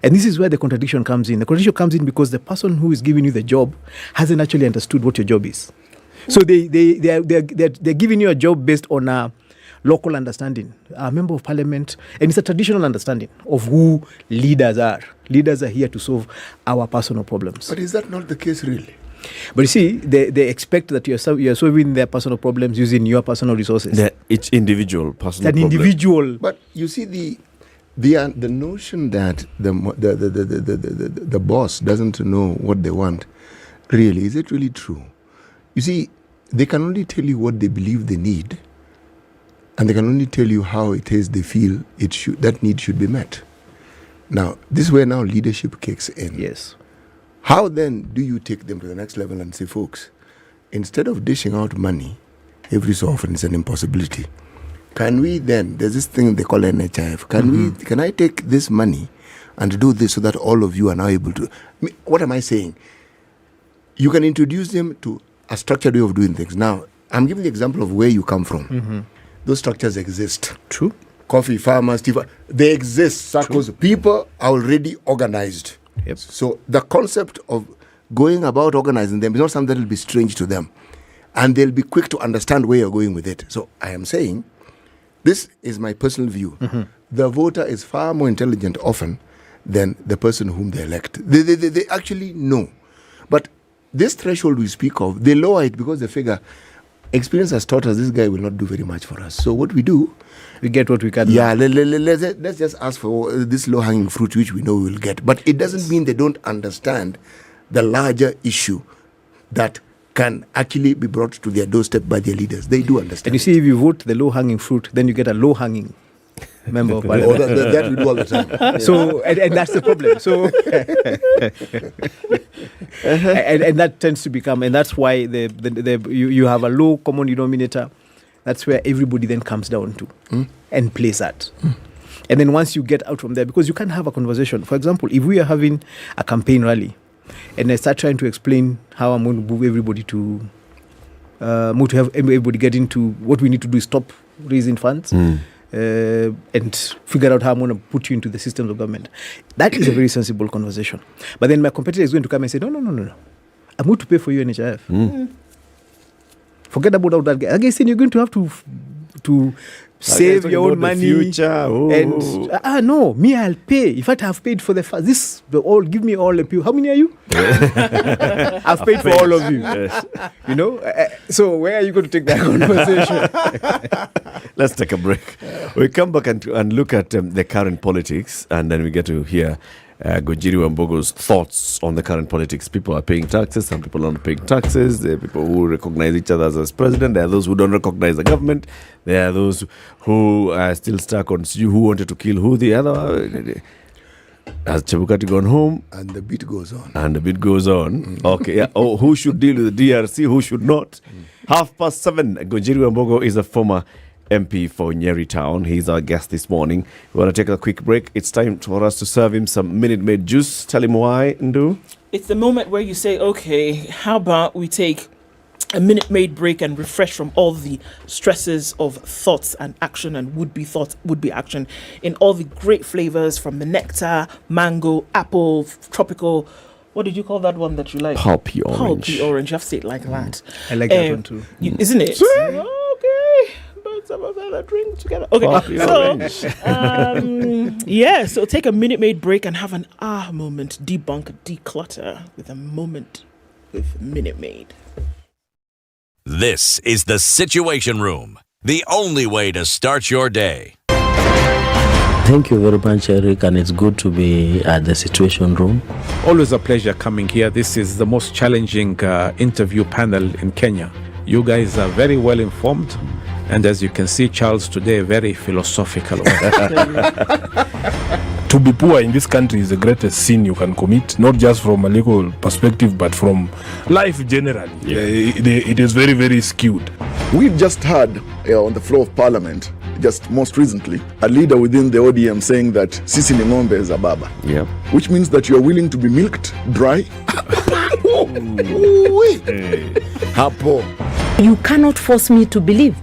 And this is where the contradiction comes in. The contradiction comes in because the person who is giving you the job hasn't actually understood what your job is. So they're giving you a job based on a local understanding, a member of parliament, and it's a traditional understanding of who leaders are. Leaders are here to solve our personal problems. But is that not the case really? But you see, they expect that you're solving their personal problems using your personal resources. Each individual personal problem. Individual. But you see, the notion that the boss doesn't know what they want, really, is it really true? You see, they can only tell you what they believe they need, and they can only tell you how it is they feel that need should be met. Now, this is where now leadership kicks in. Yes. How then do you take them to the next level and say, folks, instead of dishing out money every so often, it's an impossibility. Can we then, there's this thing they call NHIF, can I take this money and do this so that all of you are now able to, what am I saying? You can introduce them to a structured way of doing things. Now, I'm giving the example of where you come from. Those structures exist. True. Coffee farmers, they exist. Circles. People are already organized. Yep. So the concept of going about organizing them is not something that will be strange to them. And they'll be quick to understand where you're going with it. So I am saying, this is my personal view. The voter is far more intelligent often than the person whom they elect. They actually know. But this threshold we speak of, they lower it because they figure, experience has taught us this guy will not do very much for us. So what we do, we get what we can. Yeah, let's just ask for this low-hanging fruit which we know we will get. But it doesn't mean they don't understand the larger issue that can actually be brought to their doorstep by their leaders. They do understand. And you see, if you vote the low-hanging fruit, then you get a low-hanging member of parliament. That we do all the time. So, and that's the problem. So, and that tends to become, and that's why you have a low common denominator. That's where everybody then comes down to and plays that. And then once you get out from there, because you can't have a conversation. For example, if we are having a campaign rally and I start trying to explain how I'm going to move everybody to have everybody get into what we need to do is stop raising funds and figure out how I'm going to put you into the systems of government. That is a very sensible conversation. But then my competitor is going to come and say, no. I'm going to pay for you NHIF. Forget about that guy. Again, you're going to have to save your own money. Future. And no, me, I'll pay. In fact, I've paid for give me all the people. How many are you? I've paid for all of you. Yes. You know? So where are you going to take that conversation? Let's take a break. We come back and look at the current politics, and then we get to hear Gojiri Wambogo's thoughts on the current politics. People are paying taxes, some people aren't paying taxes. There are people who recognize each other as president. There are those who don't recognize the government. There are those who are still stuck on who wanted to kill who the other. Has Chebukati gone home? And the beat goes on. Okay, yeah. Oh, who should deal with the DRC? Who should not? 7:30. Gojiri Wambogo is a former MP for Nyeri Town. He's our guest this morning. We want to take a quick break. It's time for us to serve him some Minute Maid juice. Tell him why, Ndu. It's the moment where you say, okay, how about we take a Minute Maid break and refresh from all the stresses of thoughts and action and would-be action in all the great flavors from the nectar, mango, apple, tropical. What did you call that one that you like? Pulpy orange. Pulpy orange. You have to say it like that. I like that one too. Isn't it? Okay. But some of that drink together. Okay. So take a Minute Maid break and have an moment. Debunk, declutter with a moment with Minute Maid. This is the Situation Room, the only way to start your day. Thank you very much, Eric, and it's good to be at the Situation Room. Always a pleasure coming here. This is the most challenging interview panel in Kenya. You guys are very well informed, and as you can see, Charles today, very philosophical. To be poor in this country is the greatest sin you can commit, not just from a legal perspective, but from life generally. Yeah. It is very, very skewed. We've just heard on the floor of Parliament, just most recently, a leader within the ODM saying that Sisi ni ng'ombe is a baba. Yeah. Which means that you are willing to be milked dry. You cannot force me to believe.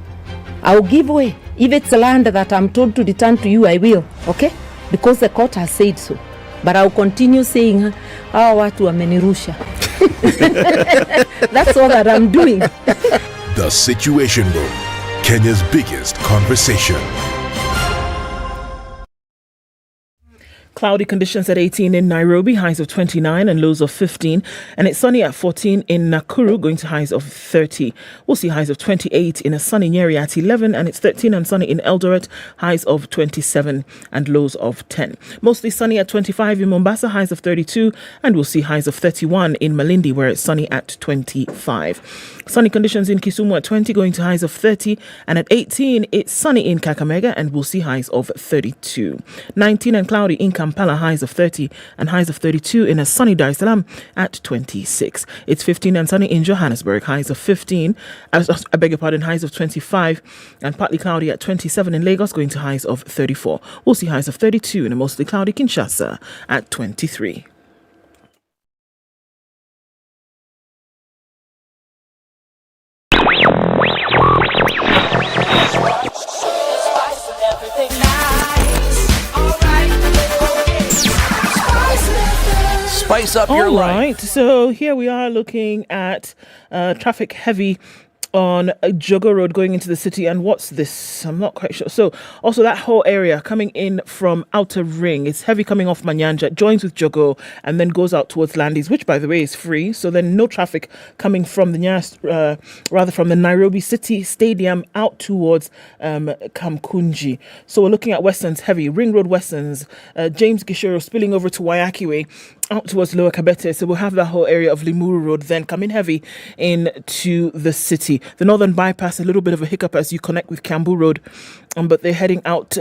I'll give way. If it's land that I'm told to return to you, I will. Okay? Because the court has said so. But I'll continue saying, watu wamenirusha. That's all that I'm doing. The Situation Room, Kenya's biggest conversation. Cloudy conditions at 18 in Nairobi, highs of 29 and lows of 15. And it's sunny at 14 in Nakuru, going to highs of 30. We'll see highs of 28 in a sunny Nyeri at 11. And it's 13 and sunny in Eldoret, highs of 27 and lows of 10. Mostly sunny at 25 in Mombasa, highs of 32. And we'll see highs of 31 in Malindi, where it's sunny at 25. Sunny conditions in Kisumu at 20, going to highs of 30. And at 18, it's sunny in Kakamega, and we'll see highs of 32. 19 and cloudy in Kampala, highs of 30 and highs of 32 in a sunny Dar es Salaam at 26. It's 15 and sunny in Johannesburg, highs of 15. Highs of 25 and partly cloudy at 27 in Lagos, going to highs of 34. We'll see highs of 32 in a mostly cloudy Kinshasa at 23. Spice up your life. All right, so here we are looking at traffic heavy on Jogo Road going into the city. And what's this? I'm not quite sure. So also that whole area coming in from Outer Ring, it's heavy coming off Manyanja, joins with Jogo and then goes out towards Landis, which by the way is free. So then no traffic coming from the nearest, from the Nairobi City Stadium out towards Kamkunji. So we're looking at Westlands heavy, Ring Road Westlands, James Gishoro spilling over to Wayaki Way, out towards Lower Kabete. So we'll have that whole area of Limuru Road then coming heavy into the city. The Northern Bypass, a little bit of a hiccup as you connect with Kiambu Road, but they're heading out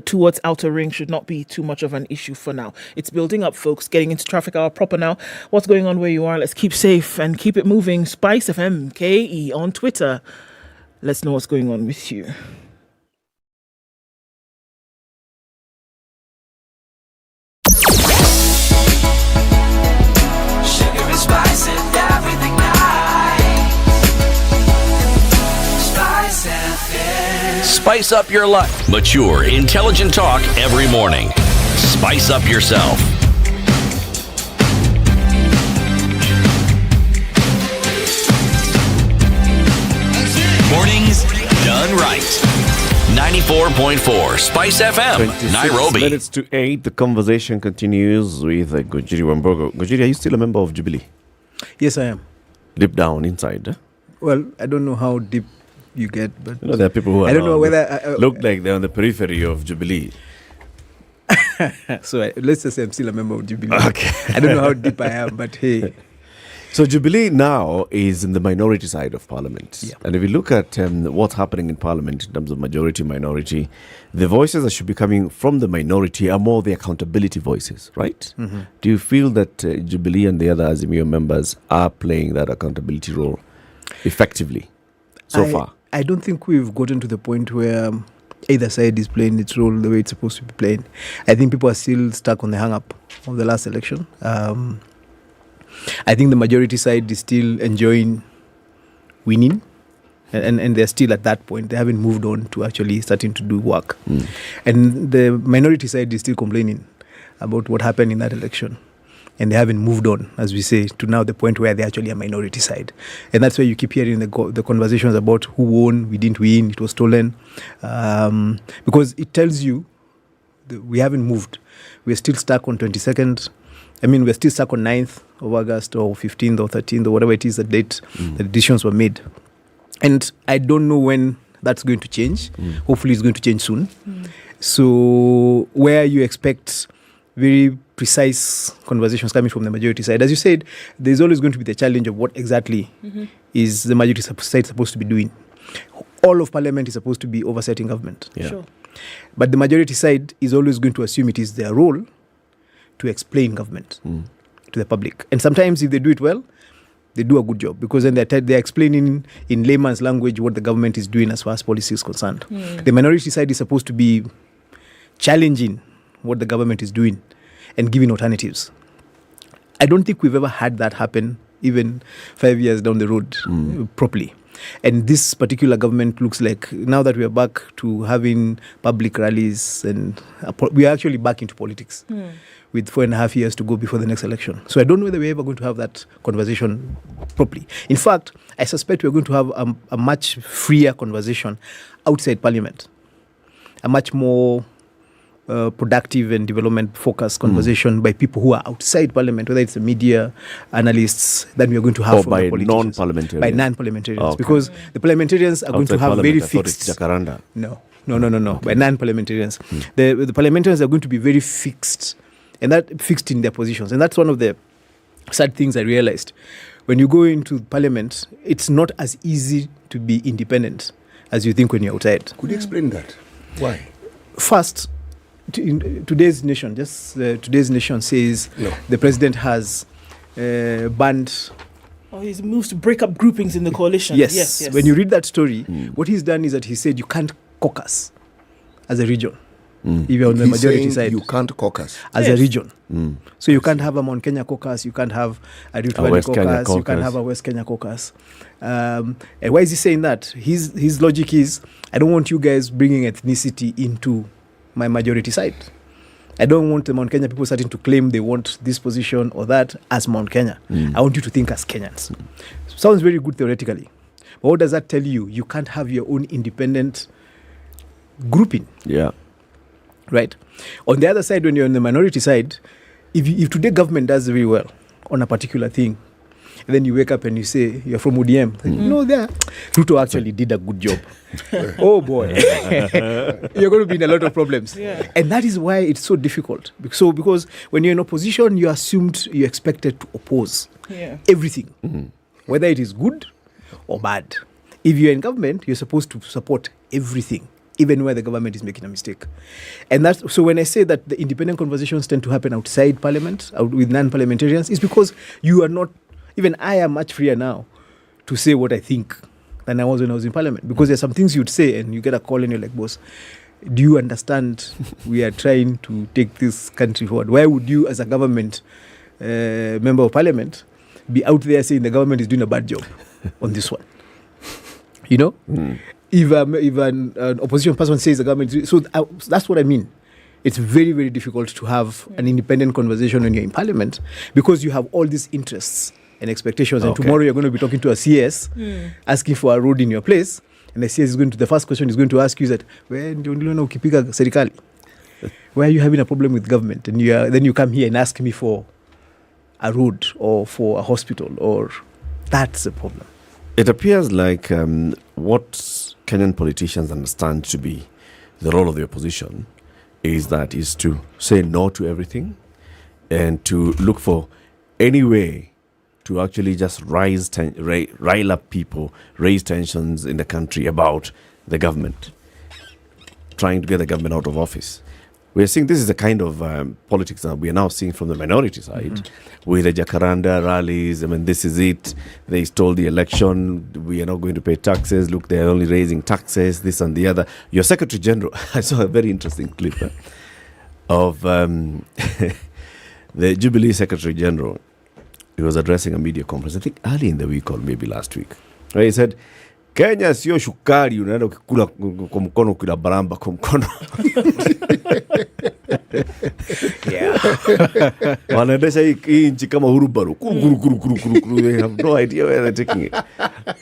towards Outer Ring. Should not be too much of an issue for now. It's building up, folks. Getting into traffic hour proper now. What's going on where you are? Let's keep safe and keep it moving. SpiceFM KE on Twitter. Let's know what's going on with you. Spice and everything nice. Spice FM. Spice up your life. Mature, intelligent talk every morning. Spice up yourself. Mornings done right. 94.4 Spice FM, Nairobi. Minutes to 8. The conversation continues with Gojiri Wambogo. Gojiri, are you still a member of Jubilee? Yes, I am. Deep down inside? Eh? Well, I don't know how deep you get, but there are people who are I don't know whether look like they're on the periphery of Jubilee. So let's just say I'm still a member of Jubilee. Okay. I don't know how deep I am, but hey. So Jubilee now is in the minority side of Parliament. Yeah. And if you look at what's happening in Parliament in terms of majority, minority, the voices that should be coming from the minority are more the accountability voices, right? Mm-hmm. Do you feel that Jubilee and the other Azimio members are playing that accountability role effectively so far? I don't think we've gotten to the point where either side is playing its role the way it's supposed to be playing. I think people are still stuck on the hang-up of the last election. I think the majority side is still enjoying winning, and they're still at that point. They haven't moved on to actually starting to do work. And the minority side is still complaining about what happened in that election. And they haven't moved on, as we say, to now the point where they're actually a minority side. And that's why you keep hearing the conversations about who won, we didn't win, it was stolen. Because it tells you we haven't moved. We're still stuck on 22nd. I mean, we're still stuck on 9th of August or 15th or 13th or whatever it is, the date the decisions were made. And I don't know when that's going to change. Hopefully it's going to change soon. So where you expect very precise conversations coming from the majority side, as you said, there's always going to be the challenge of what exactly is the majority side supposed to be doing. All of Parliament is supposed to be oversighting government. Yeah. Sure. But the majority side is always going to assume it is their role to explain government to the public. And sometimes if they do it well, they do a good job, because then they're explaining in layman's language what the government is doing as far as policy is concerned. The minority side is supposed to be challenging what the government is doing and giving alternatives. I don't think we've ever had that happen even 5 years down the road properly. And this particular government looks like, now that we are back to having public rallies, and we are actually back into politics with 4.5 years to go before the next election. So I don't know whether we're ever going to have that conversation properly. In fact, I suspect we're going to have a much freer conversation outside Parliament, a much more productive and development-focused conversation by people who are outside Parliament, whether it's the media, analysts, that we are going to have or from by the politicians. non-parliamentarians. By non-parliamentarians. Okay. Because the parliamentarians are going to Outside have very Parliament, I thought it's fixed... Jacaranda. No. By non-parliamentarians. The parliamentarians are going to be very fixed, and that fixed in their positions. And that's one of the sad things I realized. When you go into Parliament, it's not as easy to be independent as you think when you're outside. Could you explain that? Why? First, in today's nation, today's nation says the president has banned... Oh, he's moved to break up groupings in the coalition. Yes. When you read that story, what he's done is that he said you can't caucus as a region. If you're on the He's majority saying side. you can't caucus. As a region. So you can't have a Mount Kenya caucus, you can't have a Rift Valley West Kenya caucus, you can't caucus. have a West Kenya caucus. And why is he saying that? His logic is, I don't want you guys bringing ethnicity into my majority side. I don't want the Mount Kenya people starting to claim they want this position or that as Mount Kenya. I want you to think as Kenyans. Sounds very good theoretically. But what does that tell you? You can't have your own independent grouping. Yeah. Right? On the other side, when you're on the minority side, if today government does very well on a particular thing, and then you wake up and you say, you're from ODM. No, Ruto actually did a good job. Oh boy. You're going to be in a lot of problems. Yeah. And that is why it's so difficult. So because when you're in opposition, you're expected to oppose everything, whether it is good or bad. If you're in government, you're supposed to support everything, even where the government is making a mistake. And that's so when I say that the independent conversations tend to happen outside Parliament, with non-parliamentarians, it's because you are not... Even I am much freer now to say what I think than I was when I was in Parliament. Because there's some things you'd say and you get a call and you're like, boss, do you understand we are trying to take this country forward? Why would you, as a government member of Parliament, be out there saying the government is doing a bad job on this one? You know? If an opposition person says the government... So that's what I mean. It's very, very difficult to have an independent conversation when you're in Parliament because you have all these interests and expectations. And tomorrow you're going to be talking to a CS asking for a road in your place. And the CS is the first question is going to ask you is that, where are you having a problem with government? And then you come here and ask me for a road or for a hospital, or that's a problem. It appears like what Kenyan politicians understand to be the role of the opposition is to say no to everything and to look for any way to actually just rile up people, raise tensions in the country about the government, trying to get the government out of office. We're seeing this is the kind of politics that we are now seeing from the minority side, with the Jacaranda rallies. I mean, this is it. They stole the election. We are not going to pay taxes. Look, they're only raising taxes, this and the other. Your Secretary General, I saw a very interesting clip of the Jubilee Secretary General. He was addressing a media conference, I think early in the week or maybe last week. Right? He said, Kenya sio shukari unaenda ukikula kwa mkono ukila baramba kwa mkono. Wanaendesha hii nchi kama hurubaru. They have no idea where they're taking it.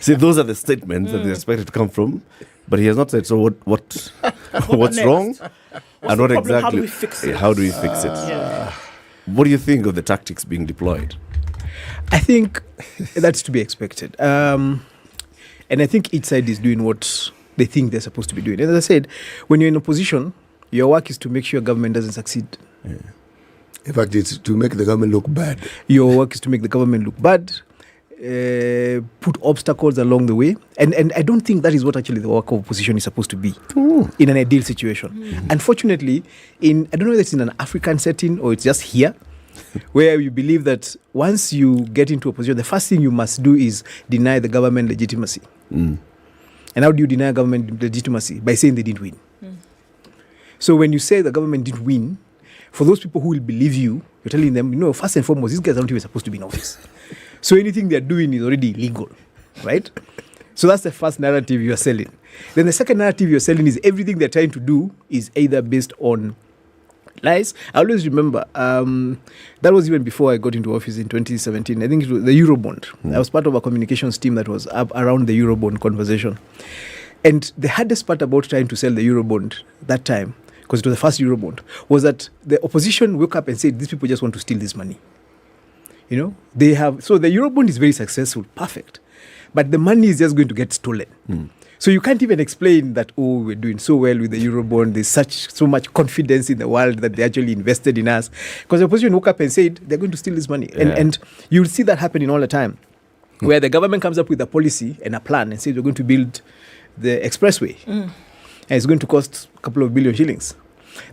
See, those are the statements that they're expected to come from. But he has not said, so what's wrong? And what exactly? How do we fix it? How do we fix it? Yeah. What do you think of the tactics being deployed? I think that's to be expected. And I think each side is doing what they think they're supposed to be doing. And as I said, when you're in opposition, your work is to make sure government doesn't succeed. Yeah. In fact, it's to make the government look bad. Your work is to make the government look bad, put obstacles along the way. And I don't think that is what actually the work of opposition is supposed to be in an ideal situation. Unfortunately, I don't know if it's in an African setting or it's just here, where you believe that once you get into opposition, the first thing you must do is deny the government legitimacy. And how do you deny government legitimacy? By saying they didn't win. So when you say the government didn't win, for those people who will believe you, you're telling them, first and foremost, these guys aren't even supposed to be in office. So anything they're doing is already illegal, right? So that's the first narrative you're selling. Then the second narrative you're selling is everything they're trying to do is either based on lies. I always remember, that was even before I got into office in 2017. I think it was the Eurobond. I was part of a communications team that was up around the Eurobond conversation. And the hardest part about trying to sell the Eurobond that time, because it was the first Eurobond, was that the opposition woke up and said, these people just want to steal this money. So the Eurobond is very successful, perfect. But the money is just going to get stolen. So you can't even explain that, we're doing so well with the Eurobond. There's so much confidence in the world that they actually invested in us. Because the opposition woke up and said, they're going to steal this money. Yeah. And you'll see that happening all the time, where the government comes up with a policy and a plan and says, we're going to build the expressway. And it's going to cost a couple of billion shillings.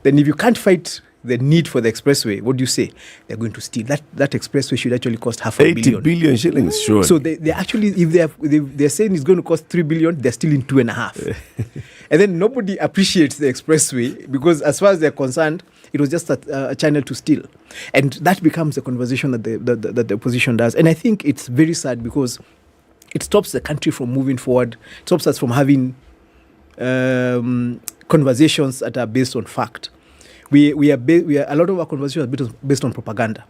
Then if you can't fight the need for the expressway, what do you say? They're going to steal. That expressway should actually cost half a billion. 80 billion shillings, sure. So they actually, if they're saying it's going to cost 3 billion, they're stealing 2.5. And then nobody appreciates the expressway because as far as they're concerned, it was just a channel to steal. And that becomes a conversation that the opposition does. And I think it's very sad because it stops the country from moving forward. It stops us from having conversations that are based on fact. We are a lot of our conversations are based on propaganda.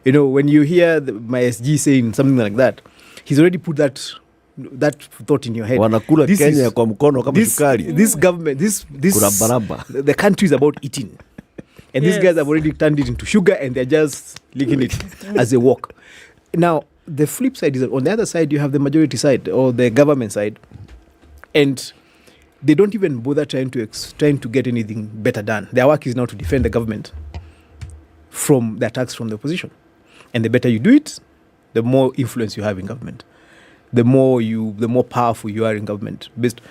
When you hear my SG saying something like that, he's already put that thought in your head. Wanakula Kenya kwa mkono kama sukari. This government, the country is about eating. And these guys have already turned it into sugar and they're just licking it as they walk. Now, the flip side is that on the other side, you have the majority side or the government side. And they don't even bother trying to get anything better done. Their work is now to defend the government from the attacks from the opposition. And the better you do it, the more influence you have in government. The more powerful you are in government, based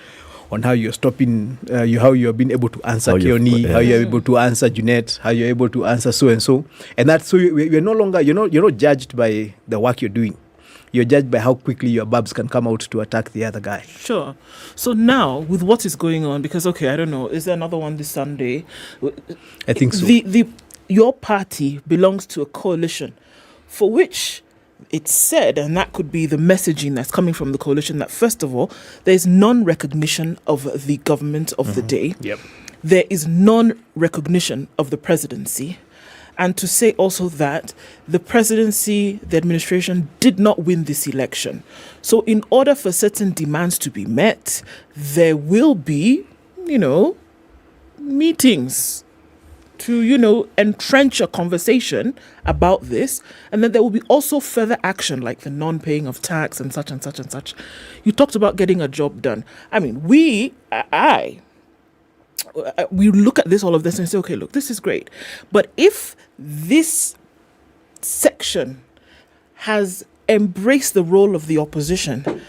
on how you're stopping, how you're being able to answer Keoni, how you're able to answer Jeanette, how you're able to answer so and so. And that's so you're no longer you're not judged by the work you're doing. You're judged by how quickly your babs can come out to attack the other guy. Sure. So now, with what is going on, because, I don't know, is there another one this Sunday? I think so. Your party belongs to a coalition for which it's said, and that could be the messaging that's coming from the coalition, that first of all, there's non-recognition of the government of the day. Yep. There is non-recognition of the presidency. And to say also that the presidency, the administration did not win this election. So in order for certain demands to be met, there will be, meetings to, entrench a conversation about this. And then there will be also further action like the non-paying of tax and such and such and such. You talked about getting a job done. I mean, we look at all of this and say, okay, look, this is great. But if this section has embraced the role of the opposition,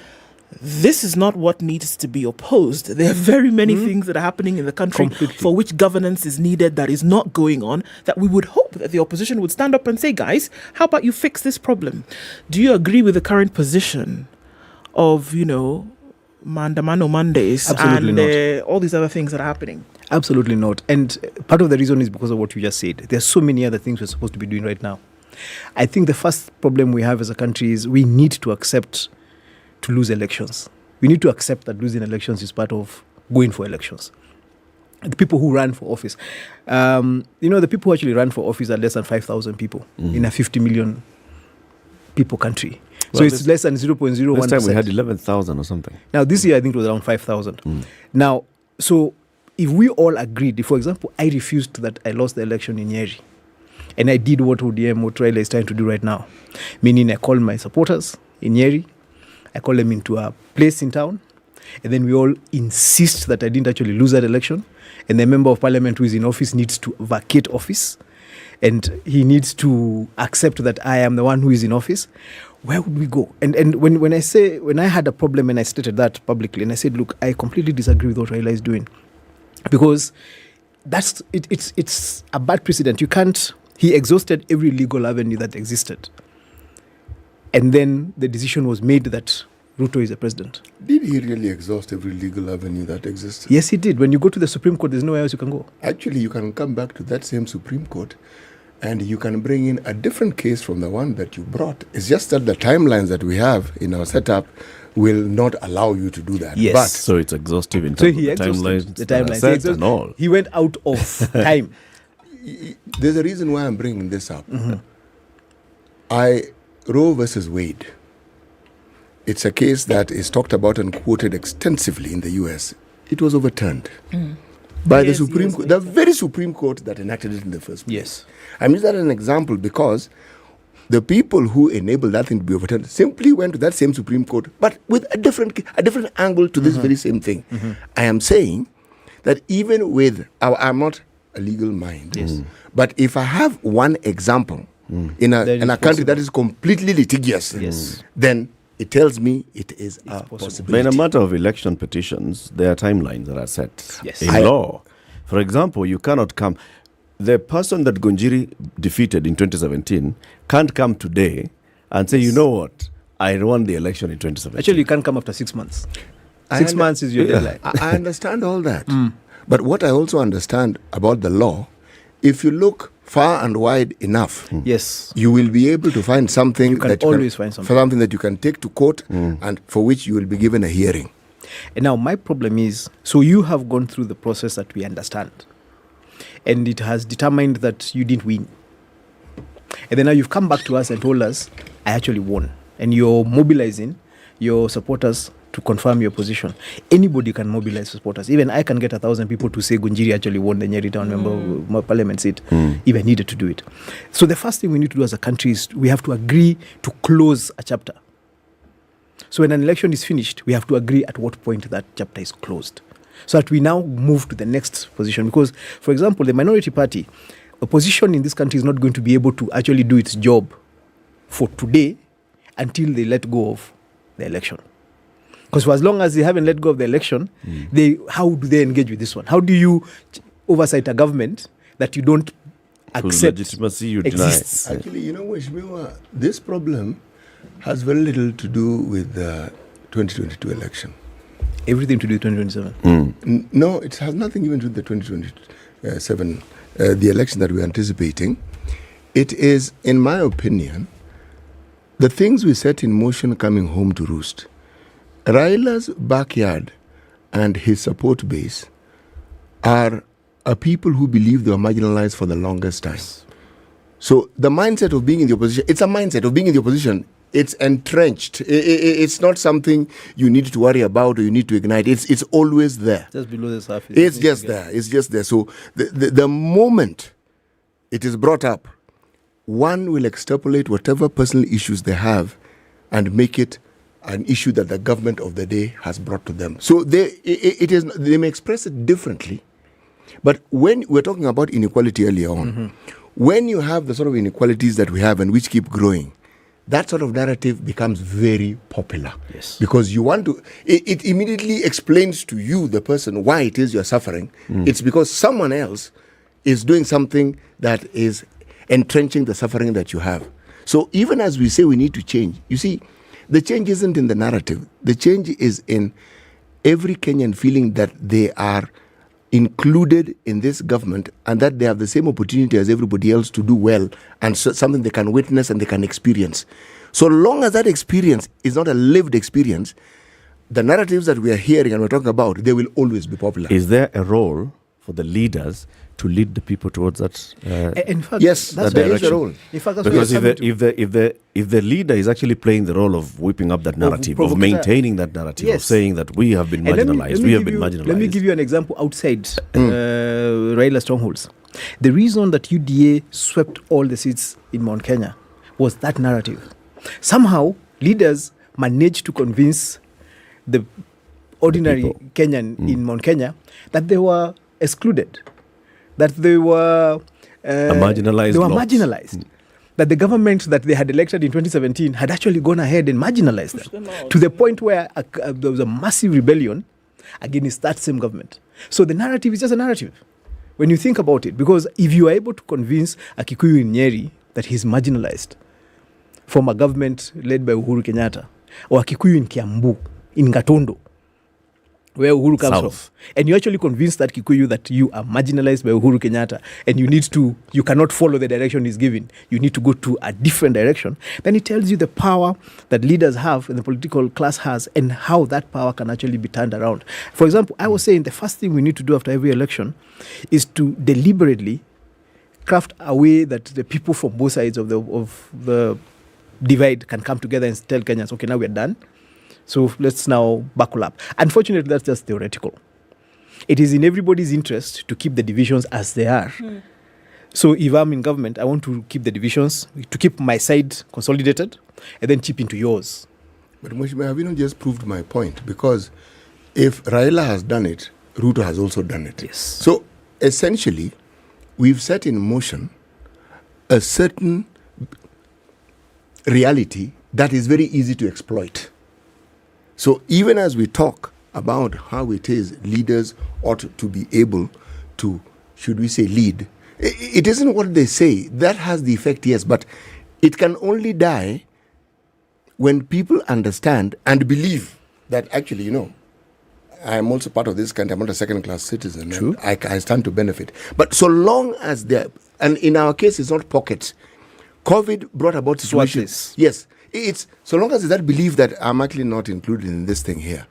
this is not what needs to be opposed. There are very many things that are happening in the country for which governance is needed that is not going on, that we would hope that the opposition would stand up and say, guys, how about you fix this problem? Do you agree with the current position of, Mandamano Mondays and all these other things that are happening? Absolutely not. And part of the reason is because of what you just said. There's so many other things we're supposed to be doing right now. I think the first problem we have as a country is we need to accept to lose elections. We need to accept that losing elections is part of going for elections. The people who run for office, the people who actually run for office are less than 5,000 people in a 50 million people country. So it's less than 0.01%. Last time we had 11,000 or something. Now this year I think it was around 5,000. Now, so if we all agreed, for example, I refused that I lost the election in Nyeri, and I did what Raila is trying to do right now, meaning I called my supporters in Nyeri, I call them into a place in town, and then we all insist that I didn't actually lose that election, and the member of parliament who is in office needs to vacate office, and he needs to accept that I am the one who is in office. Where would we go? And when I had a problem and I stated that publicly, and I said, look, I completely disagree with what Raila is doing, because it's a bad precedent. He exhausted every legal avenue that existed. And then the decision was made that Ruto is the president. Did he really exhaust every legal avenue that existed? Yes, he did. When you go to the Supreme Court, there's nowhere else you can go. Actually, you can come back to that same Supreme Court and you can bring in a different case from the one that you brought. It's just that the timelines that we have in our setup will not allow you to do that. Yes. But so it's exhaustive in terms of the timelines. And all. He went out of time. There's a reason why I'm bringing this up. Roe versus Wade. It's a case that is talked about and quoted extensively in the US. It was overturned by the Supreme Court, the very Supreme Court that enacted it in the first place. Yes. I use that as an example because the people who enabled that thing to be overturned simply went to that same Supreme Court, but with a different angle to this very same thing. I am saying that even with I'm not a legal mind, but if I have one example in a country that is completely litigious, then it tells me it is a possibility. But in a matter of election petitions, there are timelines that are set in law. For example, you cannot come. The person that Gonjiri defeated in 2017 can't come today and say, you know what, I won the election in 2017. Actually, you can't come after 6 months. 6 months is your deadline. I understand all that. But what I also understand about the law, if you look far and wide enough, yes, you will be able to find something that you can take to court and for which you will be given a hearing. And now my problem is, so you have gone through the process that we understand, and it has determined that you didn't win. And then now you've come back to us and told us, I actually won. And you're mobilizing your supporters to confirm your position. Anybody can mobilize supporters. Even I can get 1,000 people to say Gunjiri actually won the Nyeri town member of parliament seat, if I needed to do it. So the first thing we need to do as a country is we have to agree to close a chapter. So when an election is finished, we have to agree at what point that chapter is closed, so that we now move to the next position. Because, for example, the minority party, opposition in this country is not going to be able to actually do its job for today until they let go of the election. Because for as long as they haven't let go of the election, how do they engage with this one? How do you oversight a government that you don't accept legitimacy you exists? deny? Actually, you know, Mheshimiwa, this problem has very little to do with the 2022 election. Everything to do with 2027? No, it has nothing even to do with the 2027, the election that we're anticipating. It is, in my opinion, the things we set in motion coming home to roost. Raila's backyard and his support base are people who believe they were marginalized for the longest time. So the mindset of being in the opposition, it's a mindset of being in the opposition. It's entrenched. It's not something you need to worry about or you need to ignite. It's always there. Just below the surface. It's just there. It's just there. So the moment it is brought up, one will extrapolate whatever personal issues they have and make it an issue that the government of the day has brought to them. So they may express it differently, But when we're talking about inequality earlier on, when you have the sort of inequalities that we have and which keep growing, that sort of narrative becomes very popular. Yes. Because you want to, it immediately explains to you, the person, why it is you're suffering. It's because someone else is doing something that is entrenching the suffering that you have. So even as we say we need to change, you see, the change isn't in the narrative. The change is in every Kenyan feeling that they are included in this government and that they have the same opportunity as everybody else to do well, and so something they can witness and they can experience. So long as that experience is not a lived experience, the narratives that we are hearing and we're talking about, they will always be popular. Is there a role for the leaders to lead the people towards that? In fact, yes, that's there is a role. In fact, that's Because what if the leader is actually playing the role of whipping up that narrative, of maintaining that narrative, of Yes. saying that we have been marginalized, we have been marginalized. Let me give you an example outside Raila strongholds. The reason that UDA swept all the seats in Mount Kenya was that narrative. Somehow, leaders managed to convince the ordinary Kenyan in Mount Kenya that they were excluded, that they were marginalized. They were lots. marginalized. That the government that they had elected in 2017 had actually gone ahead and marginalized them to the point where there was a massive rebellion against that same government. So the narrative is just a narrative when you think about it, because if you are able to convince a Kikuyu in Nyeri that he's marginalized from a government led by Uhuru Kenyatta, or a Kikuyu in Kiambu, in Gatondo, where Uhuru comes from, and you actually convince that Kikuyu that you are marginalized by Uhuru Kenyatta and you cannot follow the direction he's given, you need to go to a different direction, then it tells you the power that leaders have and the political class has and how that power can actually be turned around. For example, I was saying the first thing we need to do after every election is to deliberately craft a way that the people from both sides of the divide can come together and tell Kenyans, okay, now we're done. So let's now buckle up. Unfortunately, that's just theoretical. It is in everybody's interest to keep the divisions as they are. So if I'm in government, I want to keep the divisions, to keep my side consolidated, and then chip into yours. But Mheshimiwa, have you not just proved my point? Because if Raila has done it, Ruto has also done it. Yes. So essentially, we've set in motion a certain reality that is very easy to exploit. So even as we talk about how it is leaders ought to be able to, should we say, lead, it isn't what they say. That has the effect, yes, but it can only die when people understand and believe that actually, I am also part of this country. I'm not a second-class citizen. True. And I stand to benefit. But so long as and in our case, it's not pockets. COVID brought about situations. Yes. It's so long as that belief that I'm actually not included in this thing here,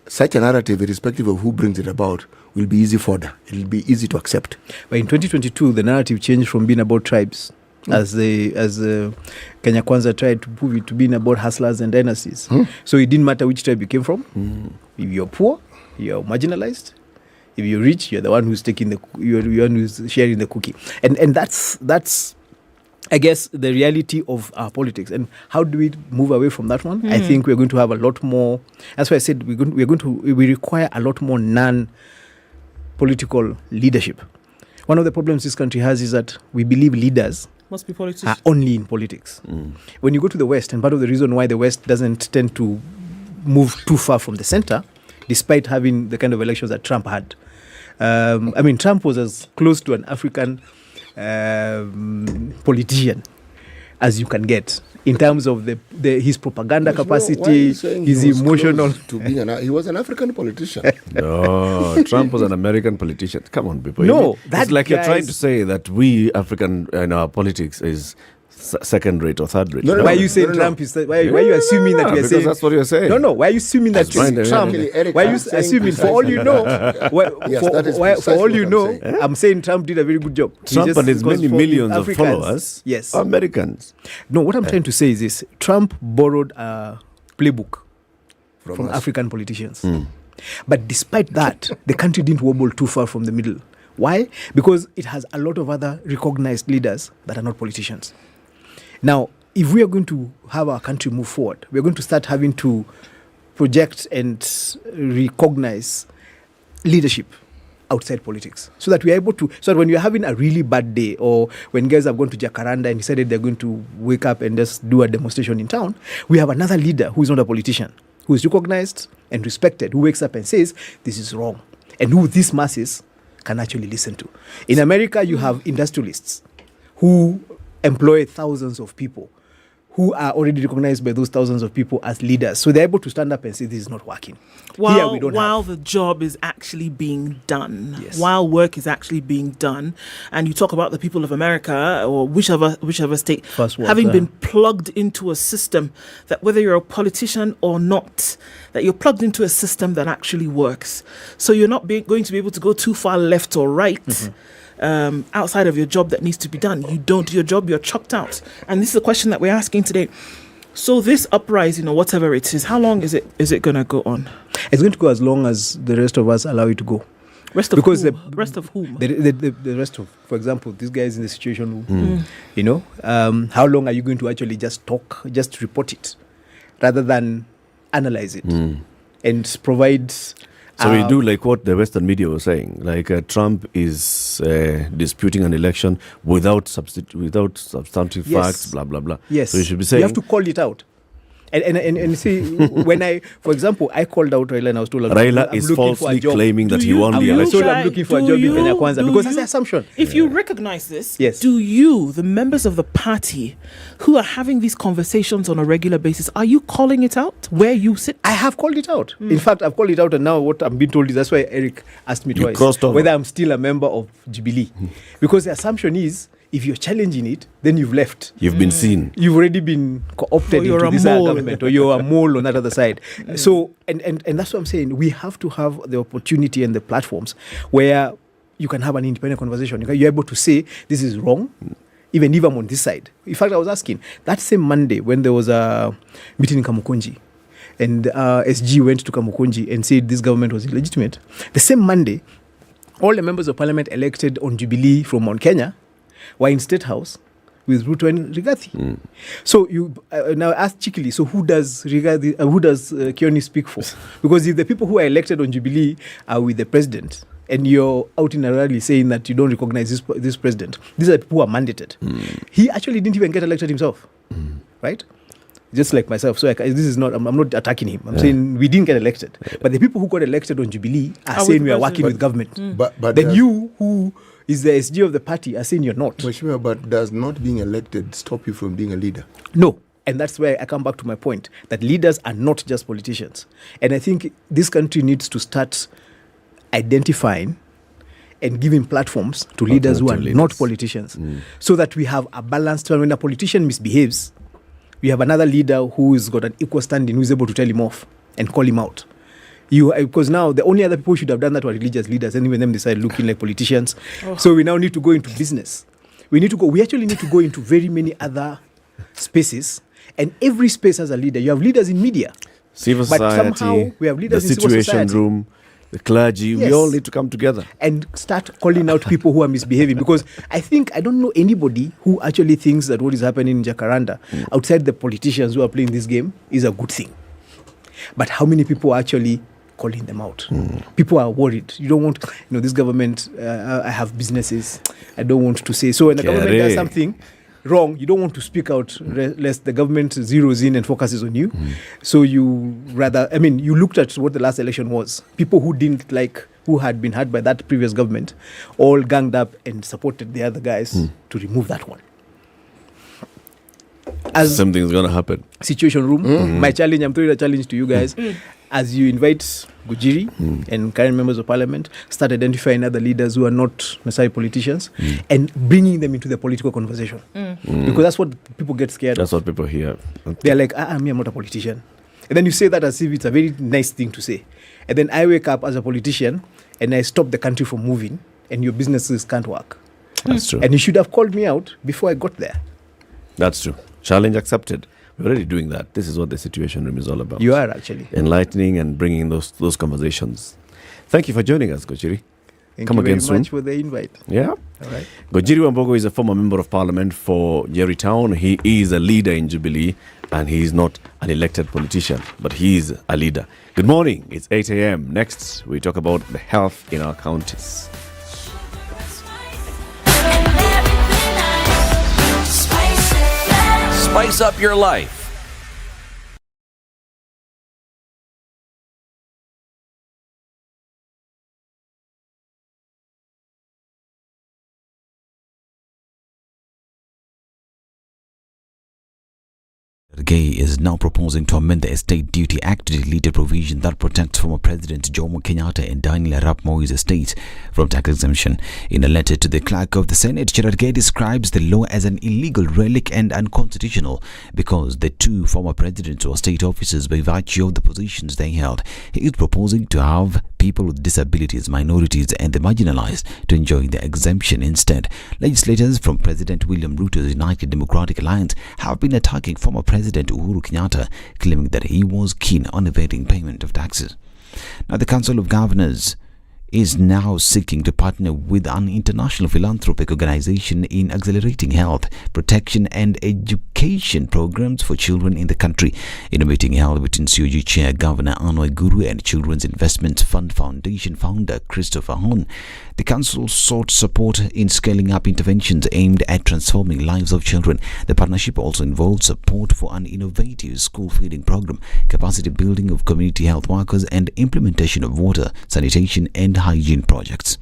such a narrative, irrespective of who brings it about, will be easy for them. It'll be easy to accept. But in 2022, the narrative changed from being about tribes, as Kenya Kwanza tried to prove it, to being about hustlers and dynasties. So it didn't matter which tribe you came from. If you're poor, you're marginalized. If you're rich, you're the one who's you're the one who's sharing the cookie. And that's I guess, the reality of our politics. And how do we move away from that one? I think we're going to have a lot more. That's why I said we require a lot more non-political leadership. One of the problems this country has is that we believe leaders must be politics. Are only in politics. When you go to the West, and part of the reason why the West doesn't tend to move too far from the center, despite having the kind of elections that Trump had. Trump was as close to an African politician as you can get in terms of his propaganda capacity, his emotional. He was an African politician. No, Trump was an American politician. Come on, people. No, it's like you're trying to say that we African in our politics is second rate or third rate. Why are you saying Trump is? Why are you assuming that we are saying? That's what you're saying. No. Why are you assuming that Trump? Why are you assuming? For all you know, for all you know, I'm saying Trump did a very good job. Trump and his many millions of followers, yes, are Americans. No, what I'm trying to say is this: Trump borrowed a playbook from African politicians. But despite that, the country didn't wobble too far from the middle. Why? Because it has a lot of other recognized leaders that are not politicians. Now, if we are going to have our country move forward, we're going to start having to project and recognize leadership outside politics, so that we are able to, so that when you're having a really bad day, or when guys have gone to Jacaranda and decided they're going to wake up and just do a demonstration in town, we have another leader who is not a politician, who is recognized and respected, who wakes up and says, this is wrong, and who these masses can actually listen to. In America, you have industrialists who employ thousands of people, who are already recognized by those thousands of people as leaders. So they're able to stand up and say, this is not working. While the job is actually being done, while work is actually being done, and you talk about the people of America or whichever state having been plugged into a system that, whether you're a politician or not, that you're plugged into a system that actually works. So you're not going to be able to go too far left or right. Outside of your job that needs to be done. You don't do your job, you're chucked out. And this is a question that we're asking today. So this uprising, or whatever it is, how long is it going to go on? It's going to go as long as the rest of us allow it to go. Rest of who? Rest of whom? The rest of, for example, these guys in the situation room, you know, how long are you going to actually just talk, just report it, rather than analyze it and provide... So we do like what the Western media was saying, like Trump is disputing an election without substantive facts, blah, blah, blah. Yes. So you should be saying... You have to call it out. And see, when for example, I called out Raila and I was told... Raila is falsely claiming that he won the election. I'm looking for a job in Kenya Kwanza, because that's the assumption. If you recognize this, do you, the members of the party who are having these conversations on a regular basis, are you calling it out where you sit? I have called it out. In fact, I've called it out, and now what I'm being told is, that's why Eric asked me twice whether I'm still a member of Jubilee. Because the assumption is, if you're challenging it, then you've left. You've been seen. You've already been co-opted into this government, or you're a mole on that other side. So, and that's what I'm saying. We have to have the opportunity and the platforms where you can have an independent conversation. You're able to say, this is wrong, even if I'm on this side. In fact, I was asking, that same Monday when there was a meeting in Kamukunji, and SG went to Kamukunji and said this government was illegitimate, the same Monday, all the members of parliament elected on Jubilee from Mount Kenya were in State House with Ruto and Rigathi. So you now ask cheekily, so who does Kioni speak for? Because if the people who are elected on Jubilee are with the president, and you're out in a rally saying that you don't recognize this president, these are the people who are mandated. He actually didn't even get elected himself, right? Just like myself. So this is not, I'm not attacking him. I'm saying we didn't get elected. But the people who got elected on Jubilee are saying we are working with government. But then you, who is the SG of the party, are saying you're not. But does not being elected stop you from being a leader? No. And that's where I come back to my point, that leaders are not just politicians. And I think this country needs to start identifying and giving platforms to leaders who are not politicians, so that we have a balanced, when a politician misbehaves, we have another leader who has got an equal standing, who is able to tell him off and call him out. Because now the only other people who should have done that were religious leaders, and even them decided looking like politicians. So we now need to go into business. We actually need to go into very many other spaces, and every space has a leader. You have leaders in media, civil but society, somehow we have leaders the in civil situation society. room, the clergy. We all need to come together and start calling out people who are misbehaving. Because I don't know anybody who actually thinks that what is happening in Jacaranda, outside the politicians who are playing this game, is a good thing. But how many people are actually calling them out? People are worried. You don't want, this government, I have businesses, I don't want to say. So when the government does something wrong, you don't want to speak out lest the government zeroes in and focuses on you. So you you looked at what the last election was. People who had been hurt by that previous government, all ganged up and supported the other guys to remove that one. As something's going to happen. Situation room. My challenge, I'm throwing a challenge to you guys. As you invite Gujiri and current members of parliament, start identifying other leaders who are not necessarily politicians and bringing them into the political conversation. Because that's what people get scared That's of. what people hear. They're like, I'm not a politician. And then you say that as if it's a very nice thing to say. And then I wake up as a politician and I stop the country from moving, and your businesses can't work. That's true. And you should have called me out before I got there. That's true. Challenge accepted. We're already doing that. This is what the Situation Room is all about. You are actually enlightening and bringing those conversations. Thank you for joining us, Kochiri. Thank you very much for the invite. Yeah. All right. Gojiri Wambogo is a former member of parliament for Nyeri Town. He is a leader in Jubilee, and he is not an elected politician, but he is a leader. Good morning. It's 8 a.m. Next, we talk about the health in our counties. Spice up your life. Gay is now proposing to amend the Estate Duty Act to delete a provision that protects former President Jomo Kenyatta and Daniel Arap Moi's estate from tax exemption. In a letter to the clerk of the Senate, Gay describes the law as an illegal relic and unconstitutional because the two former presidents were state officers by virtue of the positions they held. He is proposing to have people with disabilities, minorities and the marginalized to enjoy the exemption instead. Legislators from President William Ruto's United Democratic Alliance have been attacking former President Uhuru Kenyatta, claiming that he was keen on evading payment of taxes. Now, the Council of Governors is now seeking to partner with an international philanthropic organization in accelerating health, protection and education programs for children in the country. In a meeting held between COG Chair Governor Anwar Guru and Children's Investment Fund Foundation founder Christopher Hon, the council sought support in scaling up interventions aimed at transforming lives of children. The partnership also involved support for an innovative school feeding program, capacity building of community health workers and implementation of water, sanitation and hygiene projects.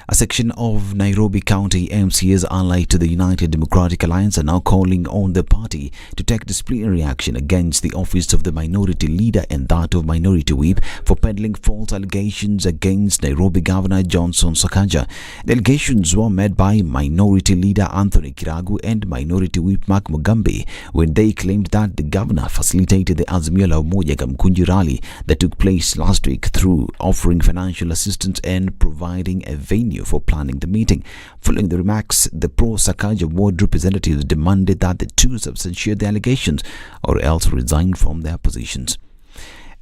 A section of Nairobi County MCAs allied to the United Democratic Alliance are now calling on the party to take disciplinary action against the office of the minority leader and that of minority whip for peddling false allegations against Nairobi Governor Johnson Sakaja. The allegations were made by minority leader Anthony Kiragu and minority whip Mark Mugambi when they claimed that the governor facilitated the Azimio la Umoja Kamkunji rally that took place last week through offering financial assistance and providing a venue for planning the meeting. Following the remarks, the pro-Sakaja ward representatives demanded that the two substantiate the allegations or else resign from their positions.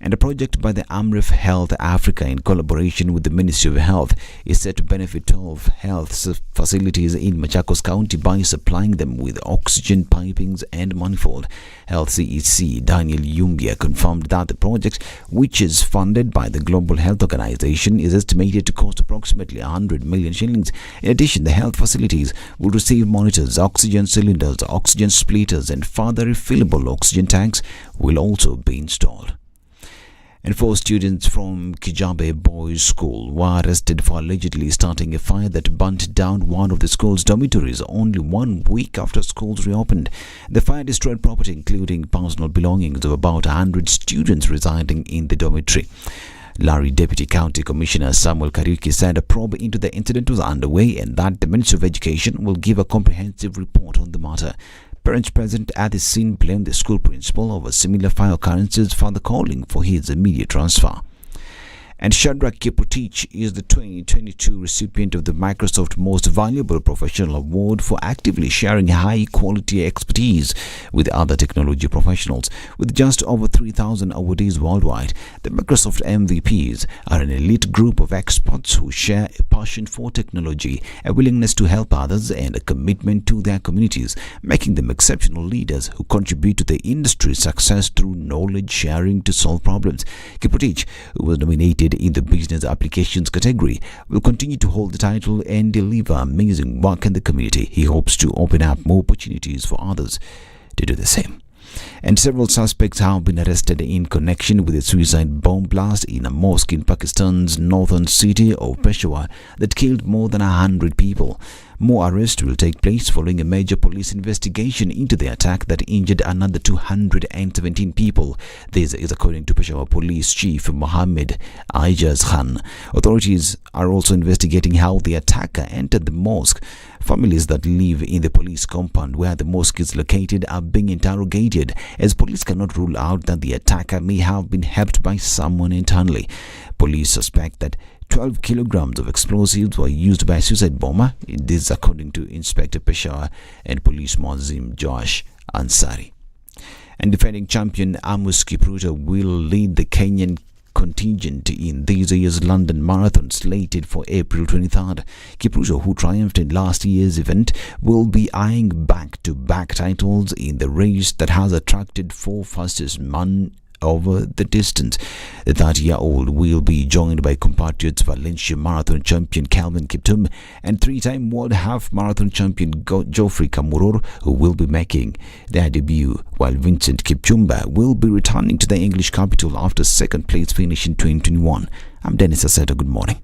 And a project by the AMREF Health Africa in collaboration with the Ministry of Health is set to benefit 12 health facilities in Machakos County by supplying them with oxygen pipings and manifold. Health CEC Daniel Yumbia confirmed that the project, which is funded by the Global Health Organization, is estimated to cost approximately 100 million shillings. In addition, the health facilities will receive monitors, oxygen cylinders, oxygen splitters and further refillable oxygen tanks will also be installed. And 4 students from Kijabe Boys School were arrested for allegedly starting a fire that burnt down one of the school's dormitories only 1 week after schools reopened. The fire destroyed property including personal belongings of about 100 students residing in the dormitory. Larry Deputy County Commissioner Samuel Kariuki said a probe into the incident was underway and that the Ministry of Education will give a comprehensive report on the matter. Parents present at the scene blamed the school principal over similar fire occurrences for the calling for his immediate transfer. And Shadrach Kiputich is the 2022 recipient of the Microsoft Most Valuable Professional Award for actively sharing high-quality expertise with other technology professionals. With just over 3,000 awardees worldwide, the Microsoft MVPs are an elite group of experts who share a passion for technology, a willingness to help others, and a commitment to their communities, making them exceptional leaders who contribute to the industry's success through knowledge sharing to solve problems. Kiputich, who was nominated in the business applications category, will continue to hold the title and deliver amazing work in the community. He hopes to open up more opportunities for others to do the same. And several suspects have been arrested in connection with a suicide bomb blast in a mosque in Pakistan's northern city of Peshawar that killed more than 100 people. More arrests will take place following a major police investigation into the attack that injured another 217 people. This is according to Peshawar Police Chief Mohammed Aijaz Khan. Authorities are also investigating how the attacker entered the mosque. Families that live in the police compound where the mosque is located are being interrogated, as police cannot rule out that the attacker may have been helped by someone internally. Police suspect that 12 kilograms of explosives were used by a suicide bomber. This according to Inspector Peshawar and Police Muazzim Josh Ansari. And defending champion Amos Kipruto will lead the Kenyan contingent in this year's London Marathon slated for April 23rd. Kipruto, who triumphed in last year's event, will be eyeing back-to-back titles in the race that has attracted 4 fastest men over the distance. The 30-year-old will be joined by compatriots Valencia Marathon champion Calvin Kiptum and 3-time World Half Marathon champion Geoffrey Kamworor, who will be making their debut, while Vincent Kipchumba will be returning to the English capital after second place finish in 2021. I'm Dennis Aseta. Good morning.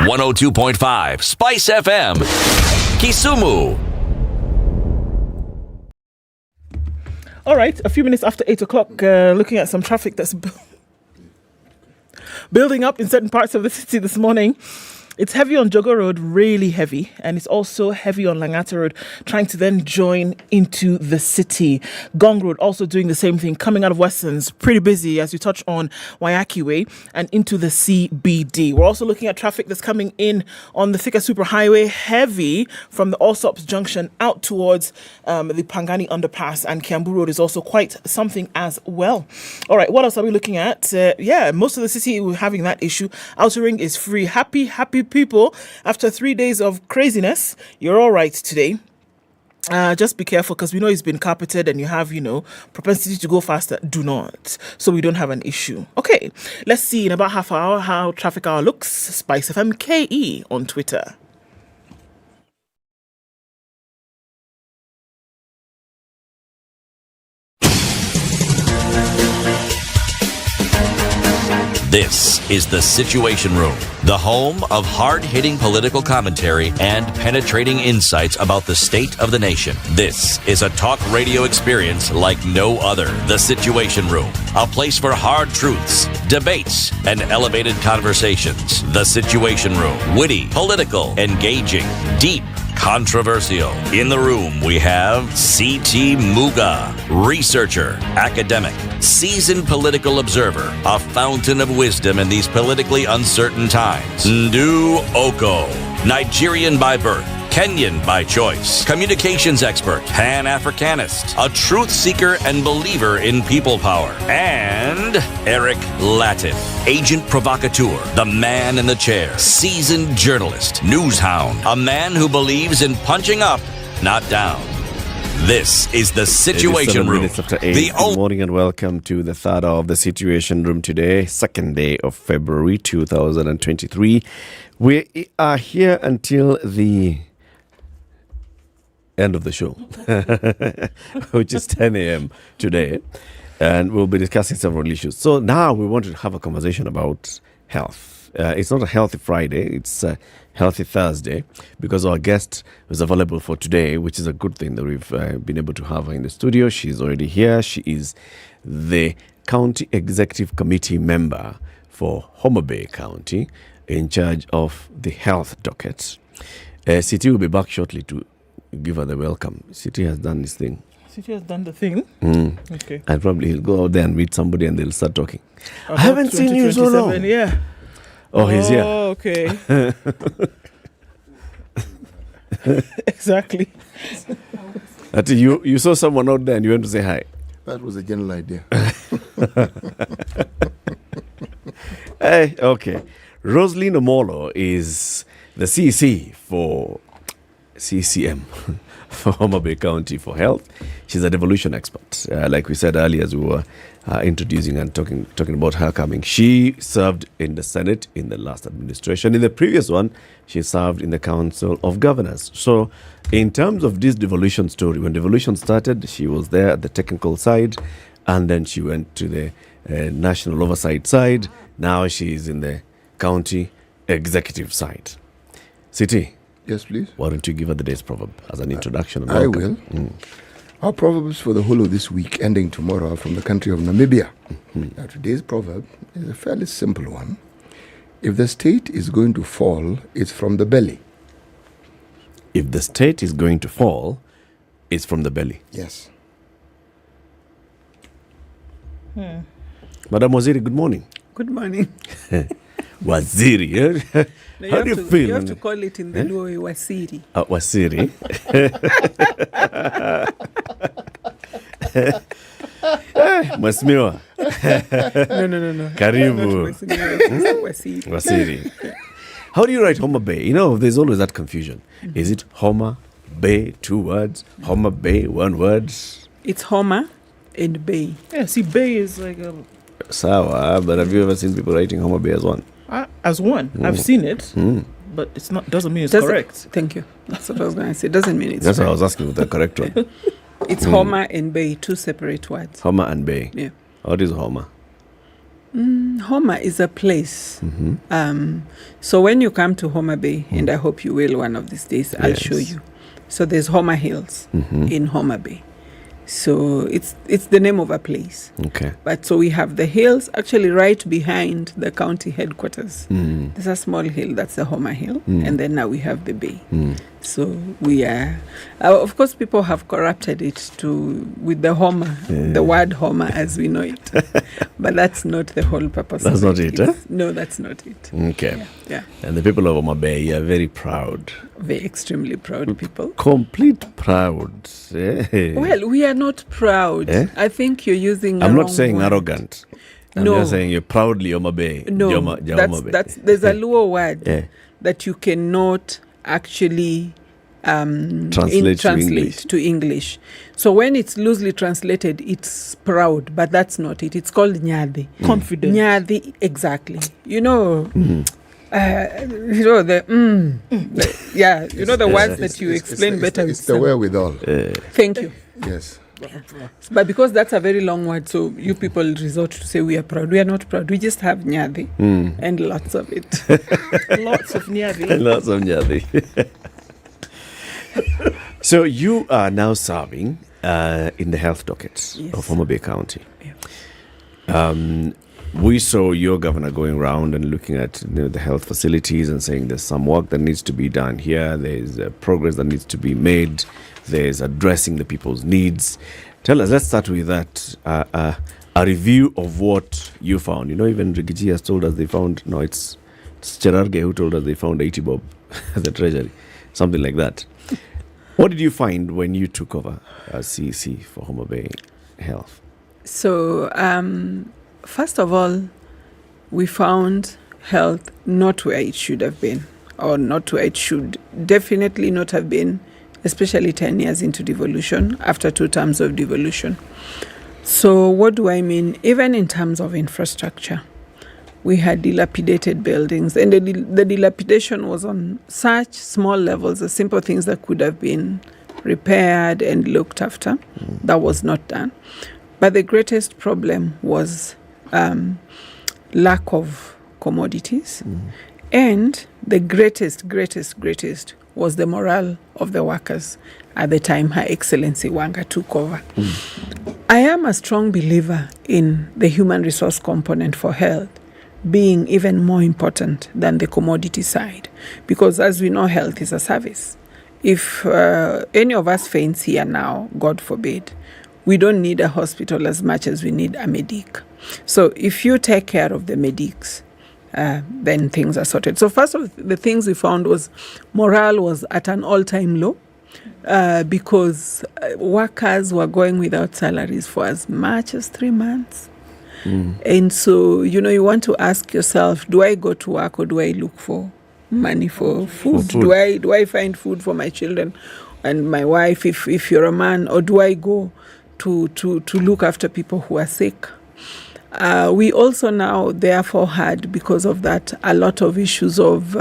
.5 Spice FM, Kisumu. All right, a few minutes after 8 o'clock, looking at some traffic that's building up in certain parts of the city this morning. It's heavy on Jogo Road, really heavy, and it's also heavy on Langata Road, trying to then join into the city. Gong Road also doing the same thing, coming out of Westlands, pretty busy as you touch on Wayaki Way and into the CBD. We're also looking at traffic that's coming in on the Thika Superhighway, heavy from the Allsops Junction out towards the Pangani Underpass, and Kiambu Road is also quite something as well. All right, what else are we looking at? Most of the city we're having that issue. Outer Ring is free. Happy people, after 3 days of craziness, you're all right today. Just be careful, because we know it's been carpeted and you have, propensity to go faster. Do not. So we don't have an issue. Okay, let's see in about half an hour how traffic hour looks. SpiceFM KE on Twitter. This is The Situation Room, the home of hard-hitting political commentary and penetrating insights about the state of the nation. This is a talk radio experience like no other. The Situation Room, a place for hard truths, debates, and elevated conversations. The Situation Room, witty, political, engaging, deep, controversial. In the room, we have C.T. Muga, researcher, academic, seasoned political observer, a fountain of wisdom in these politically uncertain times. Ndu Oko, Nigerian by birth, Kenyan by choice, communications expert, Pan-Africanist, a truth seeker and believer in people power, and Eric Latif, agent provocateur, the man in the chair, seasoned journalist, news hound, a man who believes in punching up, not down. This is The Situation Room. After 8. Good morning and welcome to the third hour of The Situation Room today, second day of February 2023. We are here until the end of the show, which is 10 a.m. today, and we'll be discussing several issues. So now we want to have a conversation about health. It's not a healthy Friday, it's a healthy Thursday, because our guest is available for today, which is a good thing that we've been able to have her in the studio. She's already here. She is the County Executive Committee member for Homa Bay County, in charge of the health docket. CT will be back shortly to give her the welcome. CT has done this thing. CT has done the thing? Okay. And probably he'll go out there and meet somebody and they'll start talking. I haven't seen you so long. Yeah. Oh, he's here. Oh, okay. Exactly. You saw someone out there and you went to say hi. That was a general idea. Hey, okay. Rosaline Omolo is the CC for CCM for Homa Bay County for Health. She's a devolution expert. Like we said earlier, as we were introducing and talking about her coming. She served in the Senate in the last administration. In the previous one, she served in the Council of Governors. So in terms of this devolution story, when devolution started, she was there at the technical side, and then she went to the national oversight side. Now she is in the county executive side. City. Yes, please. Why don't you give her the day's proverb as an introduction? And I welcome. will. Our proverbs for the whole of this week, ending tomorrow, are from the country of Namibia. Now, today's proverb is a fairly simple one. If the state is going to fall, it's from the belly. If the state is going to fall, it's from the belly. Yes. Madam Waziri, good morning. Good morning. Waziri. No, How do you feel? You have to call it in the Luo Wasiri. Wasiri. Mheshimiwa. No. Karibu. Wasiri. Wasiri. How do you write Homa Bay? You know, there's always that confusion. Is it Homa Bay, 2 words? Homa Bay, 1 word? It's Homa and Bay. Yeah, see, Bay is like Sawa, but have you ever seen people writing Homa Bay as one? as one. I've seen it, but it's not. Doesn't mean it's correct. Thank you. That's what I was going to say. Doesn't mean it's That's correct. what I was asking with the correct one. It's Homa and Bay, 2 separate words. Homa and Bay. Yeah. What is Homa? Homa is a place. So when you come to Homa Bay, and I hope you will one of these days, I'll show you. So there's Homa Hills in Homa Bay. So it's the name of a place. Okay. But so we have the hills actually right behind the county headquarters. There's a small hill, that's the Homa Hill. And then now we have the Bay. So we are, of course, people have corrupted it with the Homa, the word Homa as we know it. But that's not the whole purpose That's of not it, huh? No, that's not it. Okay. Yeah. And the people of Homa Bay are very proud. Very extremely proud people. Complete proud. Eh. Well, we are not proud. Eh? I think you're using I'm the not wrong saying word. arrogant. I'm No. just saying you're proudly Homa Bay. No, Homa Bay. there's a Luo word Yeah. that you cannot actually Translate to English. So when it's loosely translated, it's proud, but that's not it. It's called Nyadi. Confident. Nyadi, exactly. You know, you know the you know the words that you explain better. It's the wherewithal. Thank you. Yes. But because that's a very long word, so you people resort to say we are proud. We are not proud. We just have Nyadi and lots of it. Lots of Nyeri. Lots of Nyeri. So you are now serving in the health dockets of Homa Bay County. We saw your governor going around and looking at the health facilities and saying there's some work that needs to be done here. There's progress that needs to be made. There's addressing the people's needs. Tell us, let's start with that. A review of what you found. You know, even Rigiji has told us they found, no, it's Cherarge who told us they found 80 bob at the treasury. Something like that. What did you find when you took over as CEC for Homa Bay Health? So, first of all, we found health not where it should have been, or not where it should definitely not have been, especially 10 years into devolution, after 2 terms of devolution. So what do I mean? Even in terms of infrastructure, we had dilapidated buildings, and the dilapidation was on such small levels, the simple things that could have been repaired and looked after. That was not done. But the greatest problem was lack of commodities. And the greatest was the morale of the workers at the time Her Excellency Wanga took over. I am a strong believer in the human resource component for health being even more important than the commodity side. Because as we know, health is a service. If any of us faints here now, God forbid, we don't need a hospital as much as we need a medic. So if you take care of the medics, then things are sorted. So first of the things we found was morale was at an all-time low because workers were going without salaries for as much as 3 months. And so, you want to ask yourself, do I go to work or do I look for money for food? Do I find food for my children and my wife if you're a man, or do I go to look after people who are sick? We also now therefore had, because of that, a lot of issues of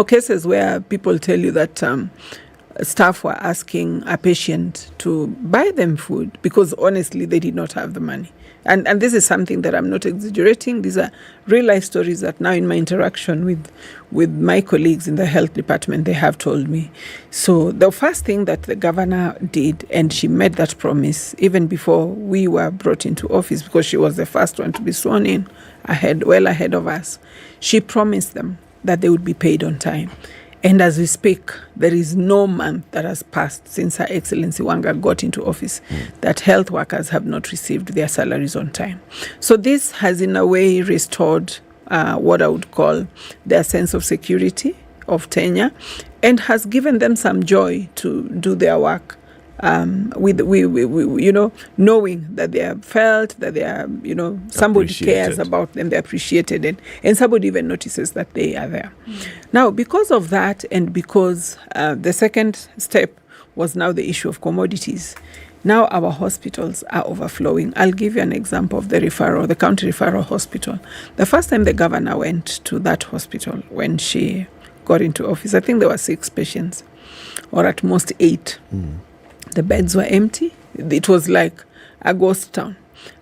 cases where people tell you that staff were asking a patient to buy them food because honestly they did not have the money. And this is something that I'm not exaggerating. These are real life stories that now in my interaction with my colleagues in the health department, they have told me. So the first thing that the governor did, and she made that promise even before we were brought into office, because she was the first one to be sworn in well ahead of us, she promised them that they would be paid on time. And as we speak, there is no month that has passed since Her Excellency Wanga got into office that health workers have not received their salaries on time. So this has in a way restored what I would call their sense of security, of tenure, and has given them some joy to do their work. With knowing that they are felt, that they are, somebody cares about them, they're appreciated, and somebody even notices that they are there. Now, because of that, and because the second step was now the issue of commodities, now our hospitals are overflowing. I'll give you an example of the county referral hospital. The first time the governor went to that hospital when she got into office, I think there were 6 patients, or at most 8. The beds were empty. It was like a ghost town.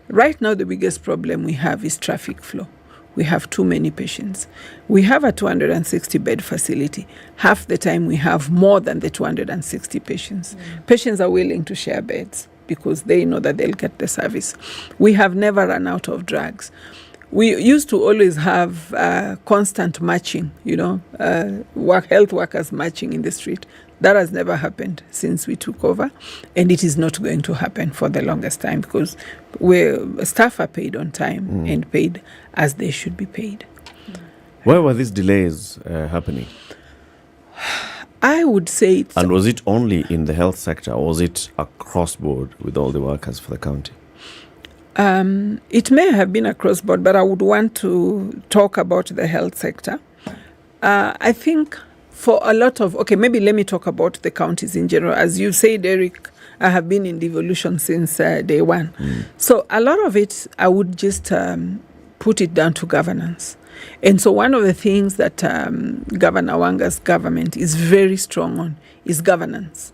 Right now, the biggest problem we have is traffic flow. We have too many patients. We have a 260-bed facility. Half the time, we have more than the 260 patients. Patients are willing to share beds because they know that they'll get the service. We have never run out of drugs. We used to always have constant matching, health workers matching in the street. That has never happened since we took over, and it is not going to happen for the longest time because staff are paid on time and paid as they should be paid. Where were these delays happening? I would say it's... And was it only in the health sector, or was it across board with all the workers for the county? It may have been across board, but I would want to talk about the health sector. I think... for a lot of, maybe let me talk about the counties in general. As you said, Eric, I have been in devolution since day one. So a lot of it, I would just put it down to governance. And so one of the things that Governor Wanga's government is very strong on is governance,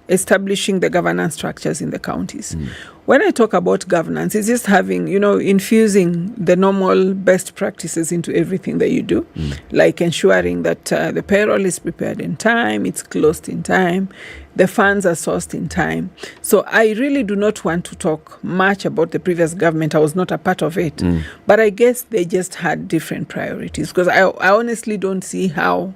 establishing the governance structures in the counties. When I talk about governance, it's just having, infusing the normal best practices into everything that you do, like ensuring that the payroll is prepared in time, it's closed in time, the funds are sourced in time. So I really do not want to talk much about the previous government. I was not a part of it. But I guess they just had different priorities, because I honestly don't see how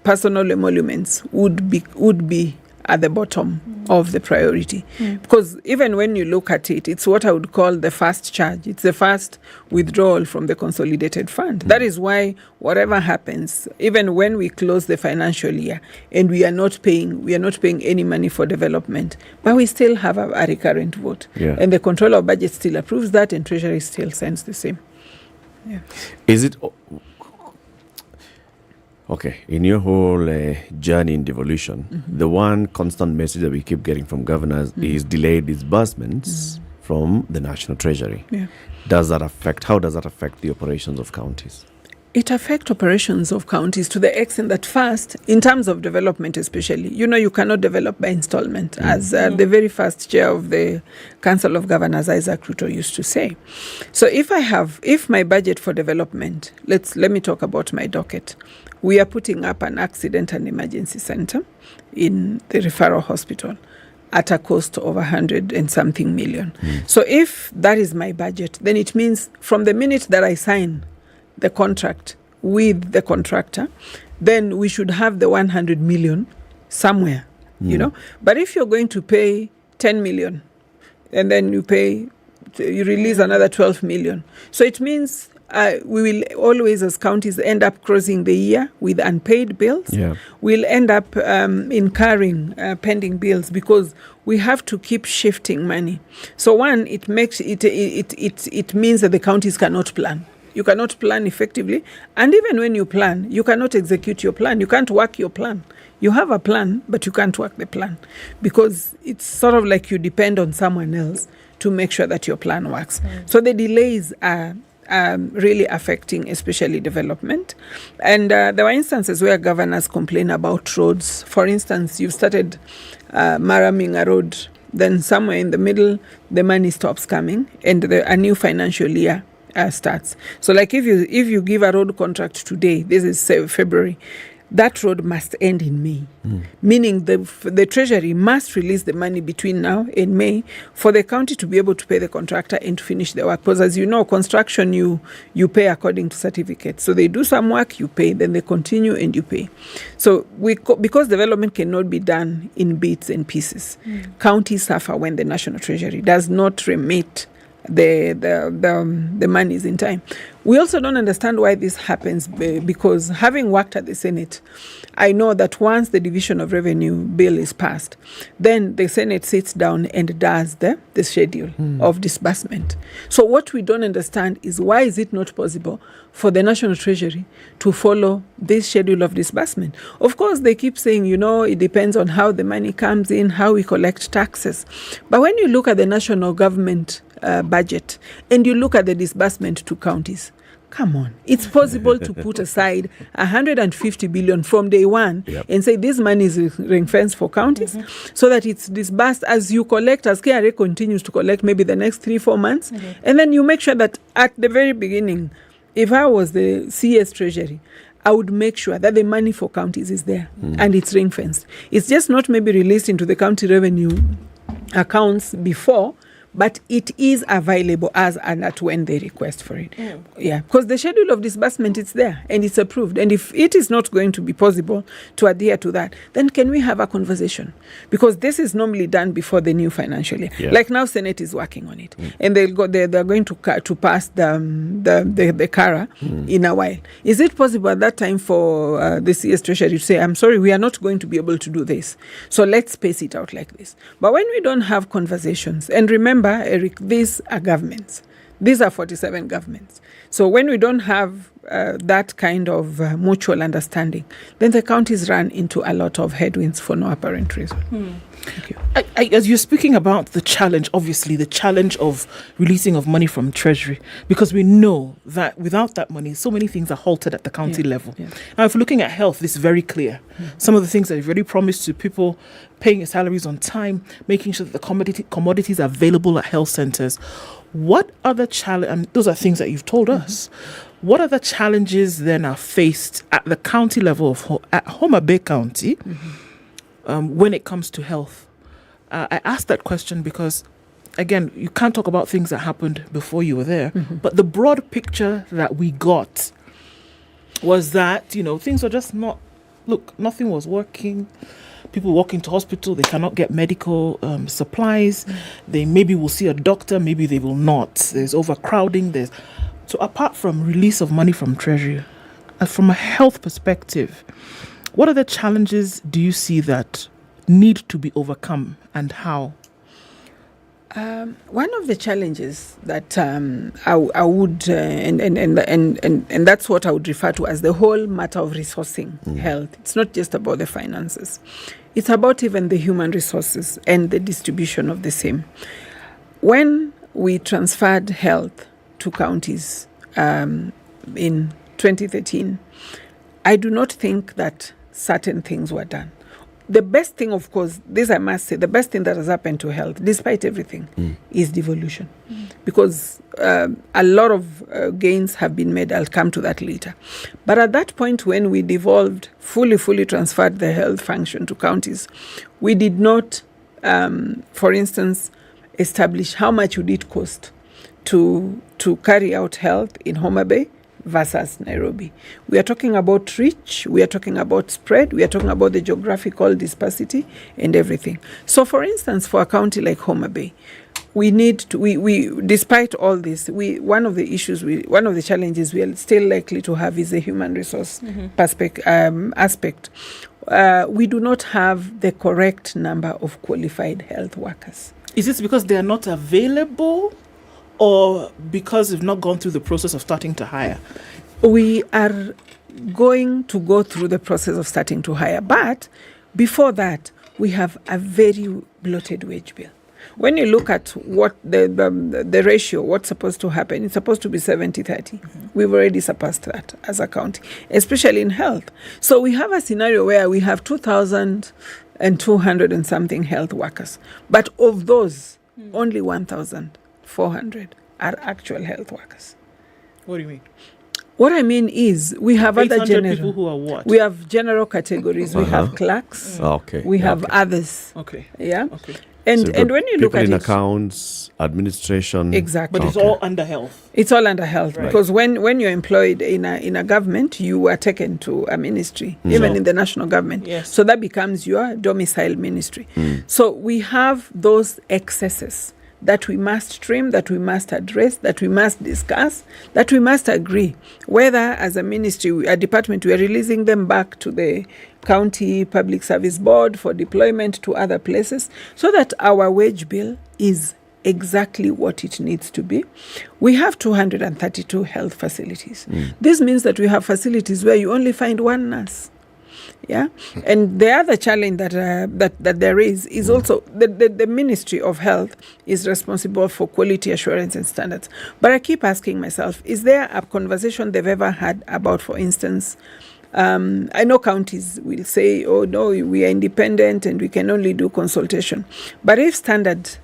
personal emoluments would be at the bottom of the priority. Because even when you look at it, it's what I would call the first charge. It's the first withdrawal from the consolidated fund. That is why whatever happens, even when we close the financial year and we are not paying any money for development, but we still have a recurrent vote. And the Controller of Budget still approves that, and Treasury still sends the same. Is it... Okay, in your whole journey in devolution, the one constant message that we keep getting from governors is delayed disbursements from the National Treasury. How does that affect the operations of counties? It affects operations of counties to the extent that first, in terms of development especially, you cannot develop by installment, as the very first chair of the Council of Governors, Isaac Ruto, used to say. So if my budget for development, let me talk about my docket. We are putting up an accident and emergency center in the referral hospital at a cost of 100 and something million. So if that is my budget, then it means from the minute that I sign the contract with the contractor, then we should have the 100 million somewhere, But if you're going to pay 10 million and then you release another 12 million. So it means we will always, as counties, end up crossing the year with unpaid bills. We'll end up incurring pending bills because we have to keep shifting money. So one, it makes it means that the counties cannot plan. You cannot plan effectively, and even when you plan, you cannot execute your plan. You can't work your plan. You have a plan, but you can't work the plan because it's sort of like you depend on someone else to make sure that your plan works. So the delays are really affecting especially development. And there were instances where governors complain about roads. For instance, you've started Maraming a road, then somewhere in the middle, the money stops coming and a new financial year starts. So like if you give a road contract today, this is February, that road must end in May, meaning the Treasury must release the money between now and May for the county to be able to pay the contractor and to finish the work. Because as you know, construction, you pay according to certificates. So they do some work, you pay, then they continue and you pay. So because development cannot be done in bits and pieces, counties suffer when the National Treasury does not remit the monies in time. We also don't understand why this happens because having worked at the Senate, I know that once the Division of Revenue bill is passed, then the Senate sits down and does the schedule of disbursement. So what we don't understand is why is it not possible for the National Treasury to follow this schedule of disbursement? Of course, they keep saying, it depends on how the money comes in, how we collect taxes. But when you look at the national government budget and you look at the disbursement to counties, come on, it's possible to put aside 150 billion from day one and say this money is ring-fenced for counties so that it's disbursed as you collect, as KRA continues to collect maybe the next 3-4 months. And then you make sure that at the very beginning, if I was the CS Treasury, I would make sure that the money for counties is there and it's ring-fenced. It's just not maybe released into the county revenue accounts before, but it is available as and at when they request for it. Yeah, because the schedule of disbursement is there and it's approved. And if it is not going to be possible to adhere to that, then can we have a conversation? Because this is normally done before the new financial year. Yeah. Like now, Senate is working on it, and they're going to pass the CARA in a while. Is it possible at that time for the CS Treasury to say, I'm sorry, we are not going to be able to do this, so let's space it out like this? But when we don't have conversations, and remember, Eric, these are governments. These are 47 governments. So when we don't have that kind of mutual understanding, then the counties run into a lot of headwinds for no apparent reason. Thank you. As you're speaking about the challenge, obviously the challenge of releasing of money from Treasury, because we know that without that money, so many things are halted at the county level. Now, if we're looking at health, this is very clear. Some of the things that you've already promised to people, paying your salaries on time, making sure that the commodities are available at health centers. What other challenge? Those are things that you've told us. What other challenges then are faced at the county level at Homa Bay County when it comes to health? I asked that question because, again, you can't talk about things that happened before you were there, but the broad picture that we got was that, things were just not, nothing was working. People walk into hospital, they cannot get medical supplies. They maybe will see a doctor, maybe they will not. There's overcrowding. So apart from release of money from Treasury, from a health perspective, what other challenges do you see that need to be overcome and how? One of the challenges that I would, and that's what I would refer to as the whole matter of resourcing health. It's not just about the finances. It's about even the human resources and the distribution of the same. When we transferred health to counties in 2013, I do not think that certain things were done. The best thing, of course, this I must say, the best thing that has happened to health, despite everything, is devolution. Because a lot of gains have been made. I'll come to that later. But at that point, when we devolved, fully transferred the health function to counties, we did not, for instance, establish how much would it cost to carry out health in Homa Bay versus Nairobi. We are talking about reach, we are talking about spread, we are talking about the geographical dispersity and everything. So for instance, for a county like Homa Bay, we need to, we despite all this, one of the challenges we are still likely to have is the human resource aspect. We do not have the correct number of qualified health workers. Is this because they are not available, or because we've not gone through the process of starting to hire? We are going to go through the process of starting to hire. But before that, we have a very bloated wage bill. When you look at what the ratio, what's supposed to happen, it's supposed to be 70-30. We've already surpassed that as a county, especially in health. So we have a scenario where we have 2,200 and something health workers. But of those, only 1,400 are actual health workers. What do you mean? What I mean is we have other general people who are what? We have general categories. We have clerks. We have others. Yeah. And when you look at in it, accounts, administration. Exactly. But it's all under health. It's all under health, because when you're employed in a government, you are taken to a ministry, even in the national government. Yes. So that becomes your domicile ministry. So we have those excesses that we must trim, that we must address, that we must discuss, that we must agree, whether as a ministry, a department, we are releasing them back to the County Public Service Board for deployment to other places, so that our wage bill is exactly what it needs to be. We have 232 health facilities. This means that we have facilities where you only find one nurse. Yeah, and the other challenge that there is also the Ministry of Health is responsible for quality assurance and standards. But I keep asking myself, is there a conversation they've ever had about, for instance, I know counties will say, oh no, we are independent and we can only do consultation. But if standards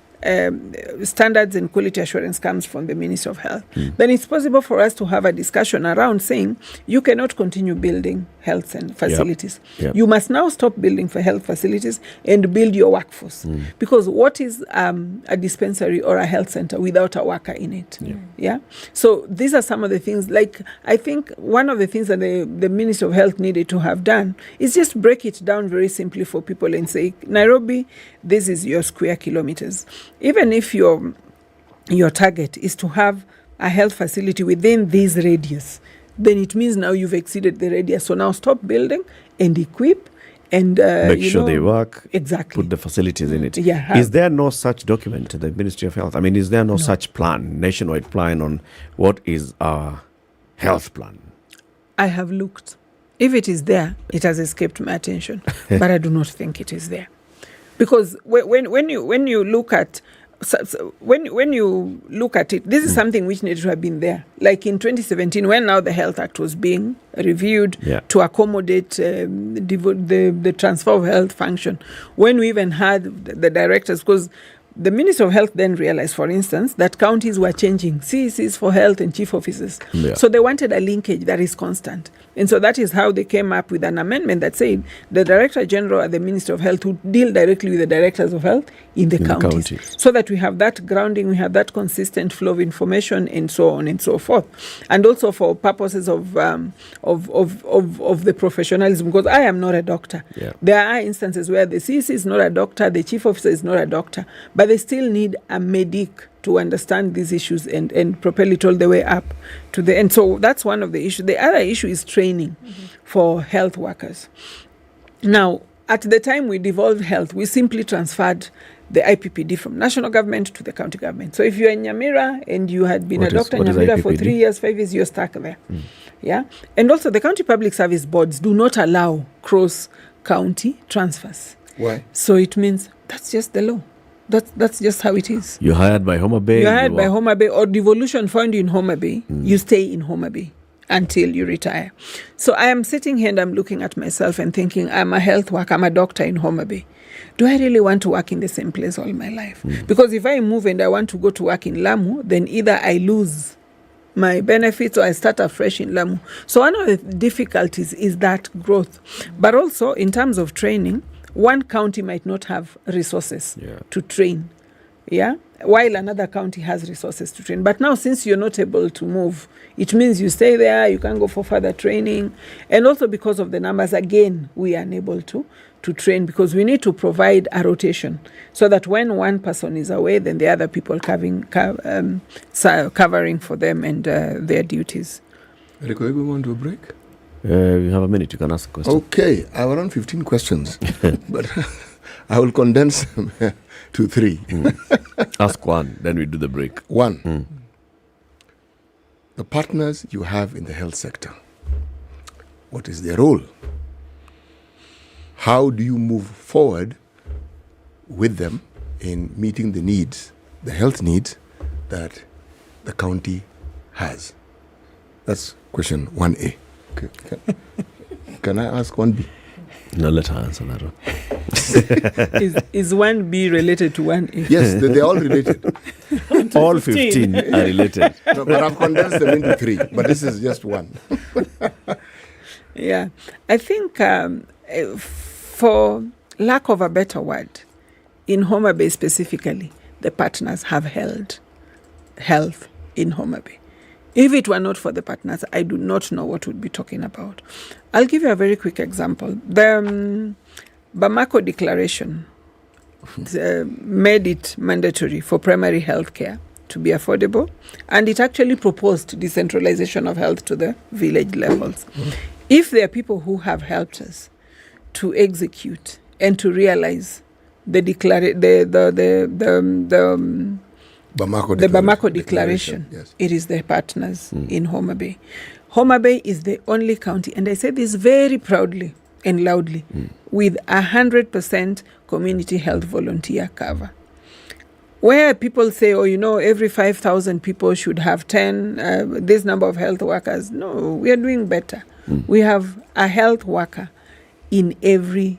and quality assurance comes from the Ministry of Health, then it's possible for us to have a discussion around saying you cannot continue building health and facilities. Yep. You must now stop building for health facilities and build your workforce. Because what is a dispensary or a health center without a worker in it? Yeah. So these are some of the things, like I think one of the things that the Ministry of Health needed to have done is just break it down very simply for people and say, Nairobi, this is your square kilometers. Even if your target is to have a health facility within this radius, then it means now you've exceeded the radius. So now stop building and equip and make sure they work. Exactly. Put the facilities in it. Yeah. Is there no such document to the Ministry of Health? I mean, is there no such plan, nationwide plan on what is our health plan? I have looked. If it is there, it has escaped my attention. But I do not think it is there. Because when you look at when you look at it, this is something which needed to have been there. Like in 2017, when now the Health Act was being reviewed to accommodate the transfer of health function, when we even had the directors, because the Minister of Health then realized, for instance, that counties were changing CECs for health and chief officers. So they wanted a linkage that is constant. And so that is how they came up with an amendment that said the Director General and the Minister of Health would deal directly with the Directors of Health in the counties. So that we have that grounding, we have that consistent flow of information and so on and so forth. And also for purposes of the professionalism, because I am not a doctor. There are instances where the CEC is not a doctor, the chief officer is not a doctor, but they still need a medic to understand these issues and propel it all the way up to the end. So that's one of the issues. The other issue is training for health workers. Now, at the time we devolved health, we simply transferred the IPPD from national government to the county government. So if you're in Nyamira and you had been a doctor in Nyamira for 3 years, 5 years, you're stuck there. Yeah. And also the county public service boards do not allow cross-county transfers. Why? So it means that's just the law. That's just how it is. You're hired by Homa Bay. You're hired by Homa Bay, or Devolution found you in Homa Bay. You stay in Homa Bay until you retire. So I am sitting here and I'm looking at myself and thinking, I'm a health worker, I'm a doctor in Homa Bay. Do I really want to work in the same place all my life? Because if I move and I want to go to work in Lamu, then either I lose my benefits or I start afresh in Lamu. So one of the difficulties is that growth. But also in terms of training, one county might not have resources to train, while another county has resources to train. But now, since you're not able to move, it means you stay there, you can't go for further training. And also because of the numbers, again, we are unable to train, because we need to provide a rotation so that when one person is away, then the other people covering for them and their duties. Eric, we want to a break? You have a minute, you can ask a question. Okay, I have around 15 questions, but I will condense them to 3. Ask one, then we do the break. 1. The partners you have in the health sector, what is their role? How do you move forward with them in meeting the needs, the health needs that the county has? That's question 1A. Okay. Can I ask 1B? No, let her answer that one. Is 1B related to 1A? Yes, they're all related. All 15 are related. No, but I've condensed them into 3, but this is just 1. Yeah, I think for lack of a better word, in Homa Bay specifically, the partners have held health in Homa Bay. If it were not for the partners, I do not know what we'd be talking about. I'll give you a very quick example. The Bamako Declaration made it mandatory for primary health care to be affordable, and it actually proposed decentralization of health to the village levels. If there are people who have helped us to execute and to realize the Bamako Declaration, yes. It is the partners in Homa Bay. Homa Bay is the only county, and I say this very proudly and loudly, with 100% community health volunteer cover. Where people say, every 5,000 people should have 10, this number of health workers. No, we are doing better. We have a health worker in every,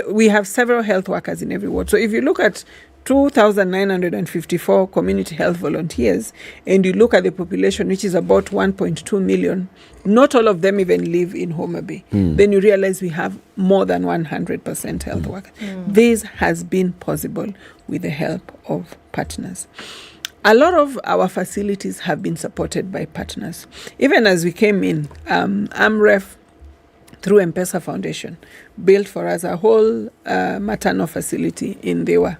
we have several health workers in every ward. So if you look at 2,954 community health volunteers, and you look at the population, which is about 1.2 million, not all of them even live in Homa Bay. Then you realize we have more than 100% health workers. This has been possible with the help of partners. A lot of our facilities have been supported by partners. Even as we came in, AMREF, through M-Pesa Foundation, built for us a whole maternal facility in Dewa.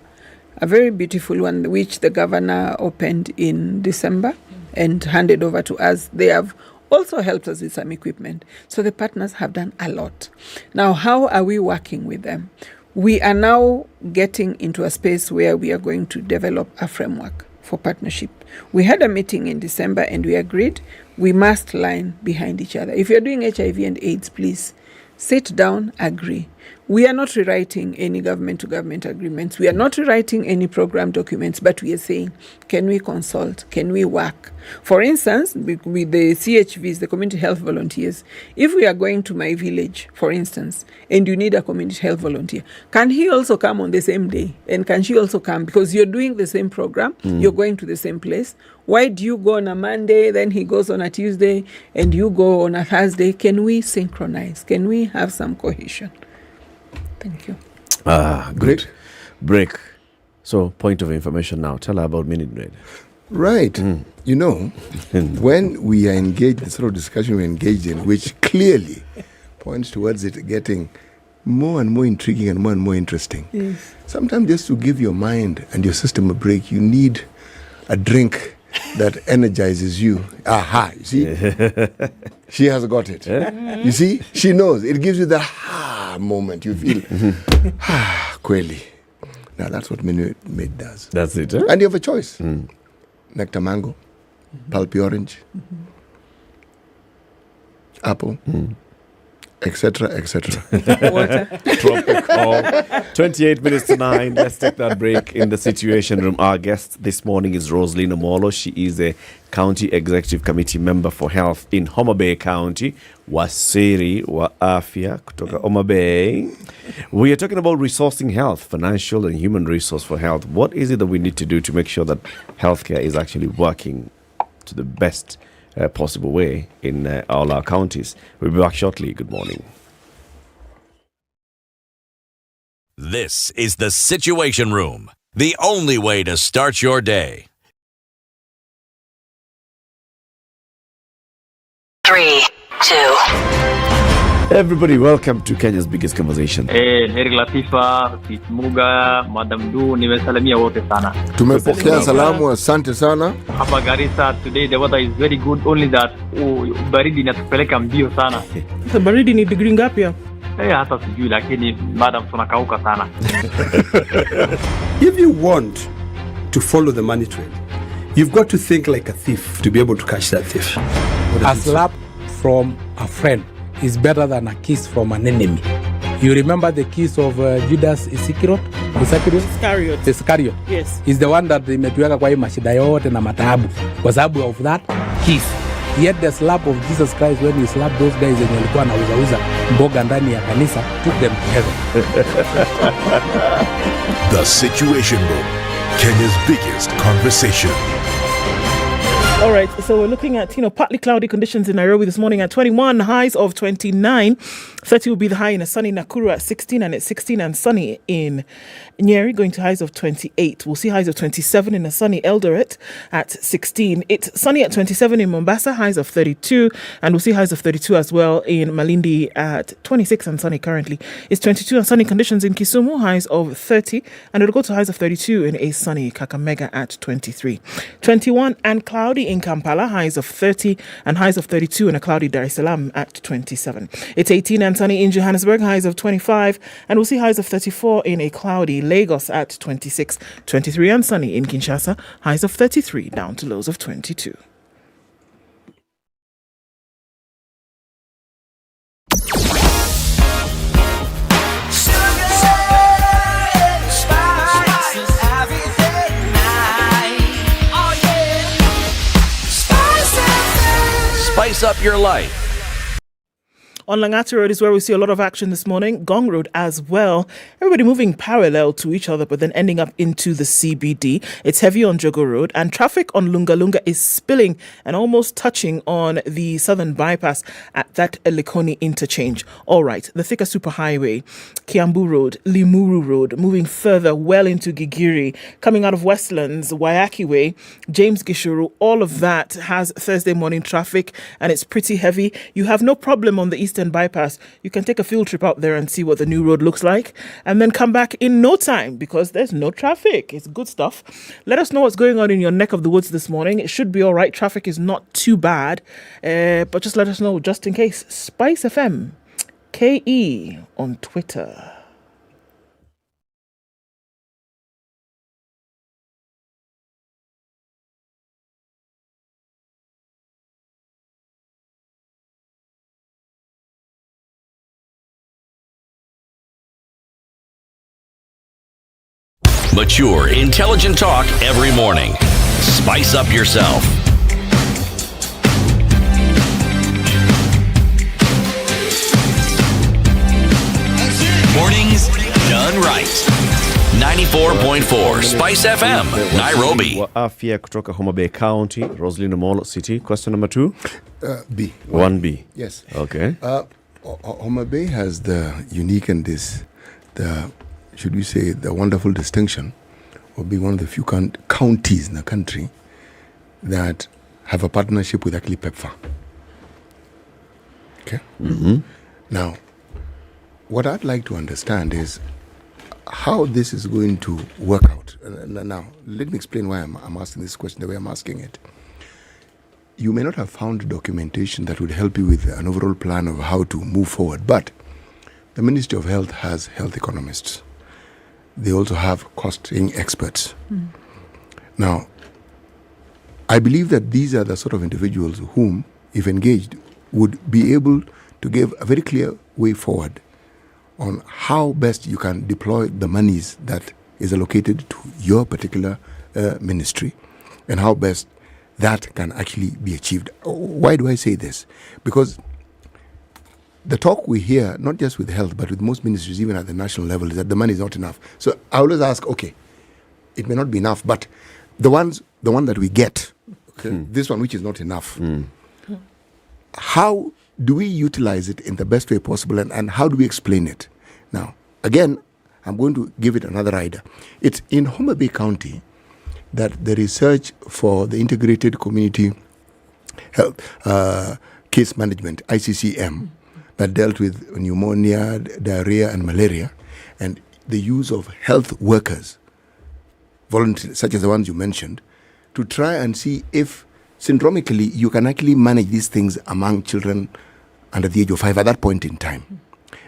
A very beautiful one, which the governor opened in December and handed over to us. They have also helped us with some equipment. So the partners have done a lot. Now, how are we working with them? We are now getting into a space where we are going to develop a framework for partnership. We had a meeting in December and we agreed we must line behind each other. If you're doing HIV and AIDS, please sit down, agree. We are not rewriting any government-to-government agreements. We are not rewriting any program documents, but we are saying, can we consult? Can we work? For instance, with the CHVs, the community health volunteers, if we are going to my village, for instance, and you need a community health volunteer, can he also come on the same day? And can she also come? Because you're doing the same program, you're going to the same place. Why do you go on a Monday, then he goes on a Tuesday, and you go on a Thursday? Can we synchronize? Can we have some cohesion? Thank you. Good. Break. So, point of information now. Tell her about Minute Maid. Right. When we are engaged, the sort of discussion we're engaged in, which clearly points towards it getting more and more intriguing and more interesting. Yes. Sometimes just to give your mind and your system a break, you need a drink that energizes you. Aha, you see? She has got it. You see? She knows. It gives you the moment. You feel, kweli. Now that's what Minute Maid does. That's it. And you have a choice. Nectar mango, pulpy orange, apple, etc., etc. Water. Tropical. 28 minutes to 9. Let's take that break in the Situation Room. Our guest this morning is Rosaline Omolo. She is a County Executive Committee member for Health in Homa Bay County. Wasiri wa afya kutoka Homa Bay. We are talking about resourcing health, financial and human resource for health. What is it that we need to do to make sure that healthcare is actually working to the best possible way in all our counties? We'll be back shortly. Good morning. This is the Situation Room, the only way to start your day. 3, 2. Everybody, welcome to Kenya's biggest conversation. Heri Latifa, Muga, Madam Du, nimesalamia wote sana. Tumepokea salamu, asante sana. Hapa Garissa today the weather is very good, only that baridi inatupeleka mbio sana. Sasa baridi ni degree ngapi hapo? Hata sijui lakini madam tunakauka sana. If you want to follow the money trail, you've got to think like a thief to be able to catch that thief. A slap from a friend is better than a kiss from an enemy. You remember the kiss of Judas Iscariot? Iscariot. Yes. Is the one that imetuweka kwa hii mashida yote na mataabu kwa sababu of that kiss. Yet the slap of Jesus Christ, when he slapped those guys and walikuwa wanauza mboga ndani ya kanisa, took them to heaven. The Situation Room, Kenya's biggest conversation. All right, so we're looking at, partly cloudy conditions in Nairobi this morning at 21, highs of 29. 30 will be the high in a sunny Nakuru at 16, and it's 16 and sunny in Nyeri, going to highs of 28. We'll see highs of 27 in a sunny Eldoret at 16. It's sunny at 27 in Mombasa, highs of 32, and we'll see highs of 32 as well in Malindi at 26 and sunny currently. It's 22 and sunny conditions in Kisumu, highs of 30, and it'll go to highs of 32 in a sunny Kakamega at 23. 21 and cloudy in Kampala, highs of 30, and highs of 32 in a cloudy Dar es Salaam at 27. It's 18 and sunny in Johannesburg, highs of 25, and we'll see highs of 34 in a cloudy Lagos at 26. 23 and sunny in Kinshasa, highs of 33 down to lows of 22. Spice up your life. On Langata Road is where we see a lot of action this morning. Gong Road as well. Everybody moving parallel to each other, but then ending up into the CBD. It's heavy on Jogo Road, and traffic on Lunga Lunga is spilling and almost touching on the southern bypass at that Likoni interchange. All right, the Thika Superhighway, Kiambu Road, Limuru Road, moving further well into Gigiri, coming out of Westlands, Wayaki Way, James Gishuru, all of that has Thursday morning traffic, and it's pretty heavy. You have no problem on the Eastern Bypass. You can take a field trip out there and see what the new road looks like, and then come back in no time because there's no traffic. It's good stuff. Let us know what's going on in your neck of the woods this morning. It should be all right. Traffic is not too bad, but just let us know just in case. SpiceFM KE on Twitter. Mature, intelligent talk every morning. Spice up yourself. Mornings done right. 94.4 Spice FM, Nairobi. Wa afya kutoka Homa Bay County, Roslyn Omolo City. Question number 2? B. 1B. Yes. Okay. Homa Bay has the unique and should we say, the wonderful distinction of being one of the few counties in the country that have a partnership with actually PEPFAR. Okay? Mm-hmm. Now, what I'd like to understand is how this is going to work out. Now, let me explain why I'm asking this question the way I'm asking it. You may not have found documentation that would help you with an overall plan of how to move forward, but the Ministry of Health has health economists. They also have costing experts. Mm. Now, I believe that these are the sort of individuals whom, if engaged, would be able to give a very clear way forward on how best you can deploy the monies that is allocated to your particular ministry and how best that can actually be achieved. Why do I say this? Because the talk we hear, not just with health, but with most ministries, even at the national level, is that the money is not enough. So I always ask, okay, it may not be enough, but the one that we get, okay, this one which is not enough, how do we utilize it in the best way possible, and how do we explain it? Now, again, I'm going to give it another rider. It's in Homa Bay County that the research for the Integrated Community Health Case Management, ICCM, that dealt with pneumonia, diarrhea, and malaria, and the use of health workers, volunteers, such as the ones you mentioned, to try and see if syndromically you can actually manage these things among children under the age of 5 at that point in time.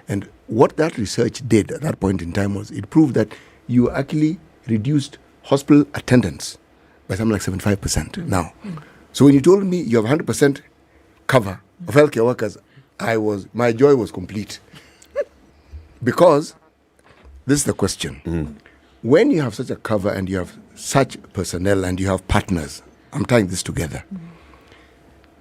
And what that research did at that point in time was it proved that you actually reduced hospital attendance by something like 75%. Now, so when you told me you have 100% cover of healthcare workers, my joy was complete. Because this is the question. When you have such a cover and you have such personnel and you have partners, I'm tying this together,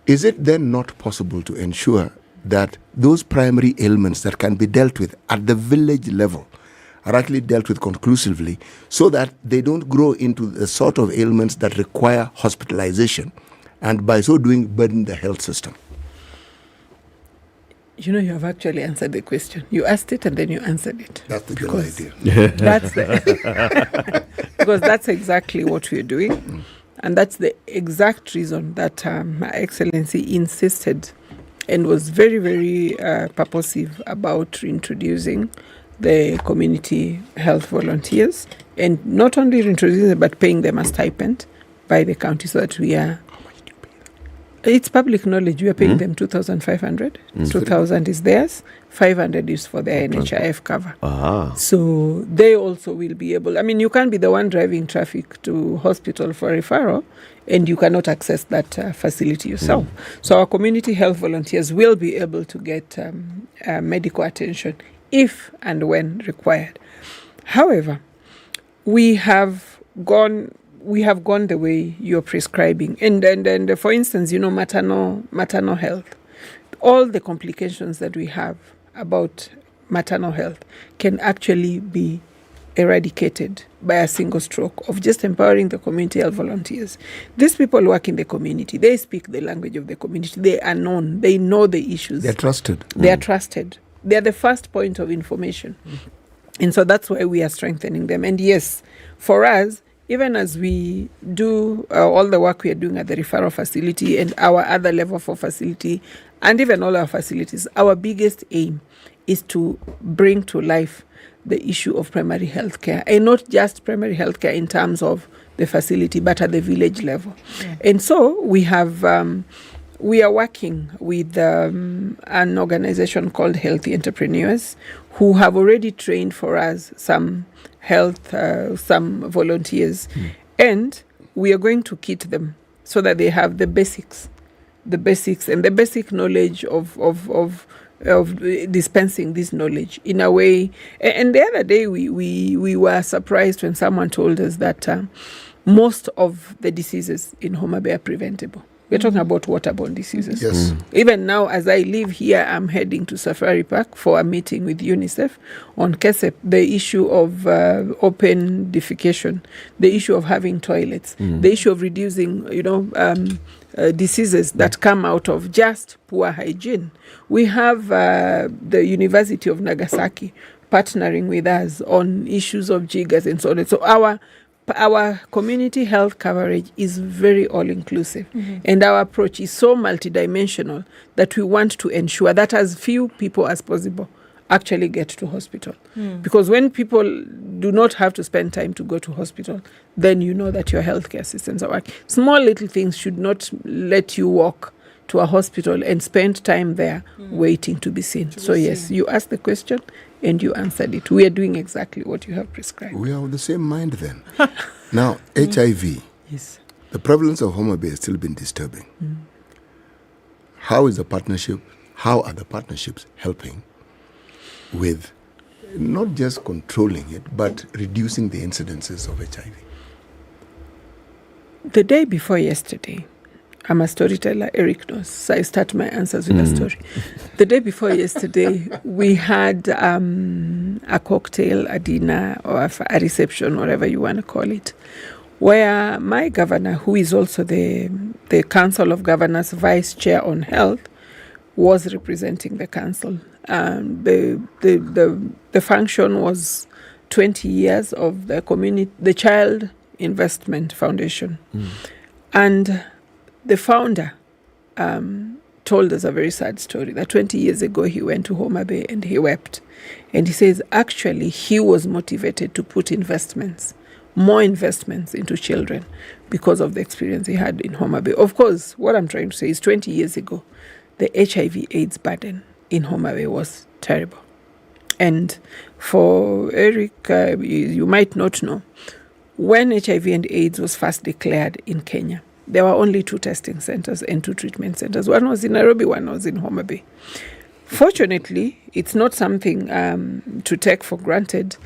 is it then not possible to ensure that those primary ailments that can be dealt with at the village level are actually dealt with conclusively so that they don't grow into the sort of ailments that require hospitalization and by so doing burden the health system? You know, you have actually answered the question. You asked it and then you answered it. That's the general idea. Because that's exactly what we're doing. And that's the exact reason that Her Excellency insisted and was very, very purposive about introducing the community health volunteers, and not only introducing them, but paying them a stipend by the county so that we are... It's public knowledge. We are paying them 2,500. 2,000 is theirs. 500 is for their NHIF cover. So they also will be able... I mean, you can't be the one driving traffic to hospital for referral and you cannot access that facility yourself. So our community health volunteers will be able to get medical attention if and when required. However, we have gone the way you're prescribing. And for instance, you know, maternal health, all the complications that we have about maternal health can actually be eradicated by a single stroke of just empowering the community health volunteers. These people work in the community. They speak the language of the community. They are known. They know the issues. They're trusted. They are trusted. They're the first point of information. And so that's why we are strengthening them. And yes, for us, even as we do all the work we are doing at the referral facility and our other level 4 facility, and even all our facilities, our biggest aim is to bring to life the issue of primary health care, and not just primary health care in terms of the facility, but at the village level. And so we have... we are working with an organization called Healthy Entrepreneurs, who have already trained for us some volunteers. And we are going to kit them so that they have the basics and the basic knowledge of dispensing this knowledge in a way. And the other day we were surprised when someone told us that most of the diseases in Homa Bay are preventable. We're talking about waterborne diseases. Yes. Even now, as I live here, I'm heading to Safari Park for a meeting with UNICEF on KESEP, the issue of open defecation, the issue of having toilets, the issue of reducing, diseases that come out of just poor hygiene. We have the University of Nagasaki partnering with us on issues of jiggers and so on. So our community health coverage is very all-inclusive, and our approach is so multidimensional that we want to ensure that as few people as possible actually get to hospital. Because when people do not have to spend time to go to hospital, then you know that your healthcare systems are working. Small little things should not let you walk to a hospital and spend time there waiting to be seen. Yes, you asked the question and you answered it. We are doing exactly what you have prescribed. We are of the same mind then. Now, HIV. Yes. The prevalence of Homa Bay has still been disturbing. How are the partnerships helping with not just controlling it, but reducing the incidences of HIV? The day before yesterday, I'm a storyteller, Eric knows, so I start my answers with a story. The day before yesterday, we had a cocktail, a dinner, or a reception, whatever you want to call it, where my governor, who is also the Council of Governors Vice Chair on Health, was representing the council. The function was 20 years of the Child Investment Foundation. And the founder told us a very sad story that 20 years ago he went to Homa Bay and he wept. And he says actually he was motivated to put more investments into children because of the experience he had in Homa Bay. Of course, what I'm trying to say is 20 years ago, the HIV/AIDS burden in Homa Bay was terrible. And for Eric, you might not know, when HIV and AIDS was first declared in Kenya, there were only 2 testing centers and 2 treatment centers. One was in Nairobi, one was in Homa Bay. Fortunately, it's not something to take for granted.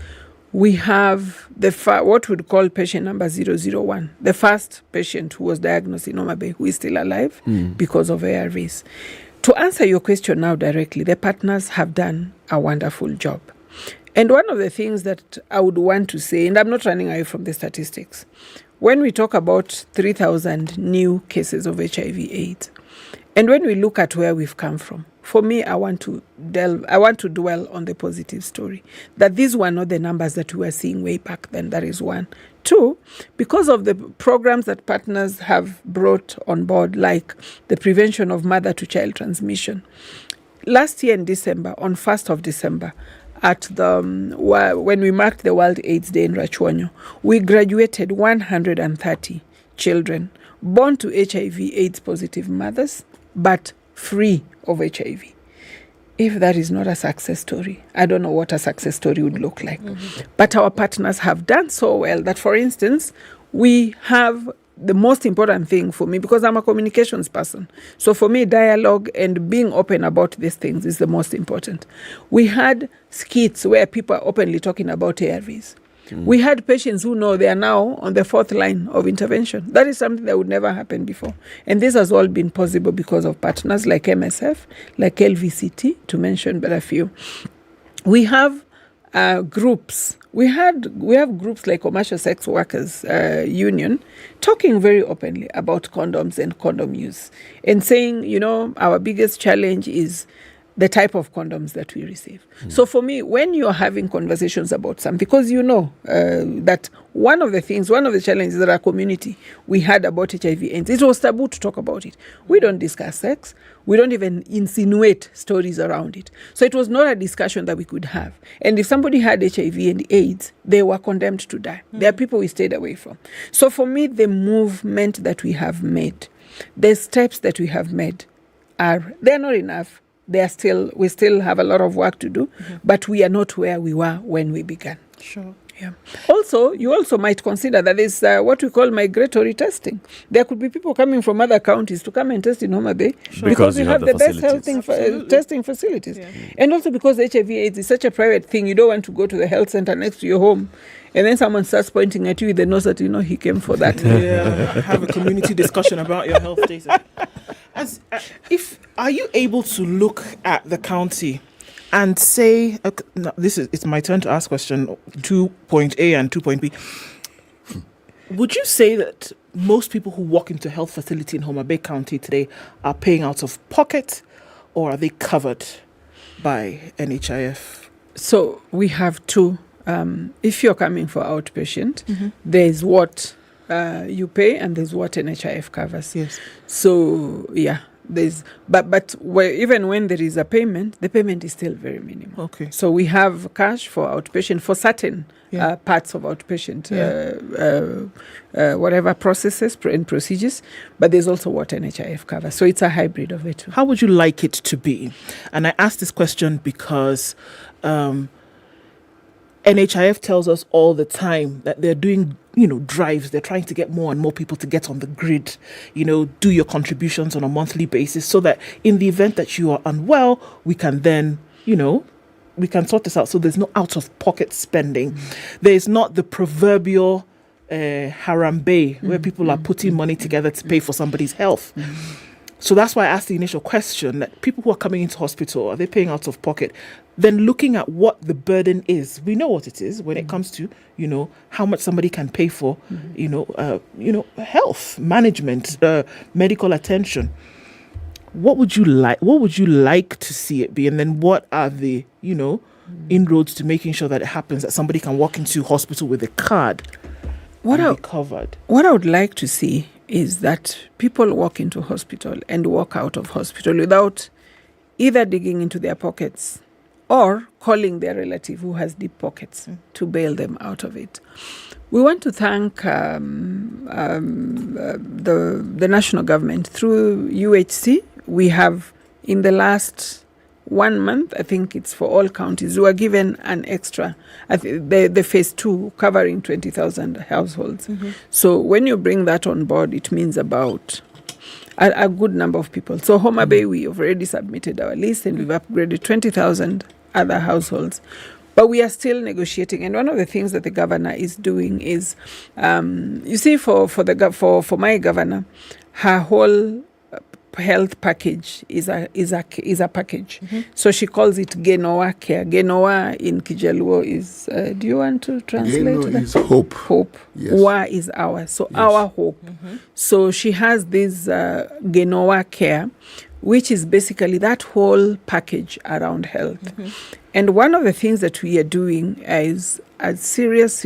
We have what we'd call patient number 001, the first patient who was diagnosed in Homa Bay who is still alive because of ARVs. To answer your question now directly, the partners have done a wonderful job. And one of the things that I would want to say, and I'm not running away from the statistics, when we talk about 3,000 new cases of HIV/AIDS, and when we look at where we've come from, for me, I want to dwell on the positive story, that these were not the numbers that we were seeing way back then. That is one. Two, because of the programs that partners have brought on board, like the prevention of mother-to-child transmission. Last year in December, on 1st of December, at the when we marked the World AIDS Day in Rachuonyo, we graduated 130 children born to HIV/AIDS positive mothers, but free of HIV. If that is not a success story, I don't know what a success story would look like. But our partners have done so well that, for instance, we have the most important thing for me, because I'm a communications person. So for me, dialogue and being open about these things is the most important. We had skits where people are openly talking about ARVs. We had patients who know they are now on the 4th line of intervention. That is something that would never happen before. And this has all been possible because of partners like MSF, like LVCT, to mention but a few. We have groups. We have groups like Commercial Sex Workers Union talking very openly about condoms and condom use and saying, our biggest challenge is the type of condoms that we receive. So for me, when you're having conversations about something, because that one of the challenges that our community we had about HIV/AIDS, it was taboo to talk about it. We don't discuss sex. We don't even insinuate stories around it. So it was not a discussion that we could have. And if somebody had HIV and AIDS, they were condemned to die. There are people we stayed away from. So for me, the movement that we have made, the steps that we have made, they're not enough. We still have a lot of work to do, but we are not where we were when we began. Sure. Yeah. Also, you also might consider that there's what we call migratory testing. There could be people coming from other counties to come and test in Homa Bay because we have the best testing facilities. Yeah. And also because HIV/AIDS is such a private thing, you don't want to go to the health center next to your home and then someone starts pointing at you with the nose that he came for that. Have a community discussion about your health data. Are you able to look at the county and say, it's my turn to ask question 2.A and 2.B. Would you say that most people who walk into a health facility in Homa Bay County today are paying out of pocket, or are they covered by NHIF? So we have two. If you're coming for outpatient, there's what you pay and there's what NHIF covers. Yes. So there's but even when there is a payment, the payment is still very minimal. Okay. So we have cash for outpatient for certain parts of outpatient, whatever processes and procedures, but there's also what NHIF covers. So it's a hybrid of it. How would you like it to be? And I ask this question because NHIF tells us all the time that they're doing, drives. They're trying to get more and more people to get on the grid, do your contributions on a monthly basis so that in the event that you are unwell, we can then, we can sort this out. So there's no out-of-pocket spending. There's not the proverbial harambe where people are putting money together to pay for somebody's health. So that's why I asked the initial question that people who are coming into hospital, are they paying out of pocket? Then looking at what the burden is, we know what it is when it comes to, how much somebody can pay for, health management, medical attention. What would you like? What would you like to see it be? And then what are the, inroads to making sure that it happens, that somebody can walk into hospital with a card and be covered? What I would like to see is that people walk into hospital and walk out of hospital without either digging into their pockets or calling their relative who has deep pockets to bail them out of it. We want to thank the national government through UHC. We have, in the last 1 month, I think it's for all counties, we were given an extra, the phase 2 covering 20,000 households. So when you bring that on board, it means about a good number of people. So Homa Bay, we have already submitted our list and we've upgraded 20,000 other households. But we are still negotiating. And one of the things that the governor is doing is, you see, for my governor, her whole health package is a package. So she calls it Genoa Care. Genoa in Kijaluo is, do you want to translate Geno that? is hope. Hope. Yes. Wa is our. So our hope. So she has this Genoa Care, which is basically that whole package around health. And one of the things that we are doing is a serious,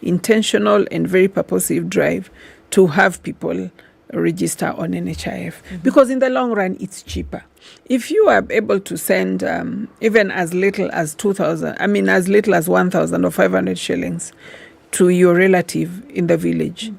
intentional and very purposive drive to have people register on NHIF, because in the long run it's cheaper. If you are able to send even as little as 1,000 or 500 shillings to your relative in the village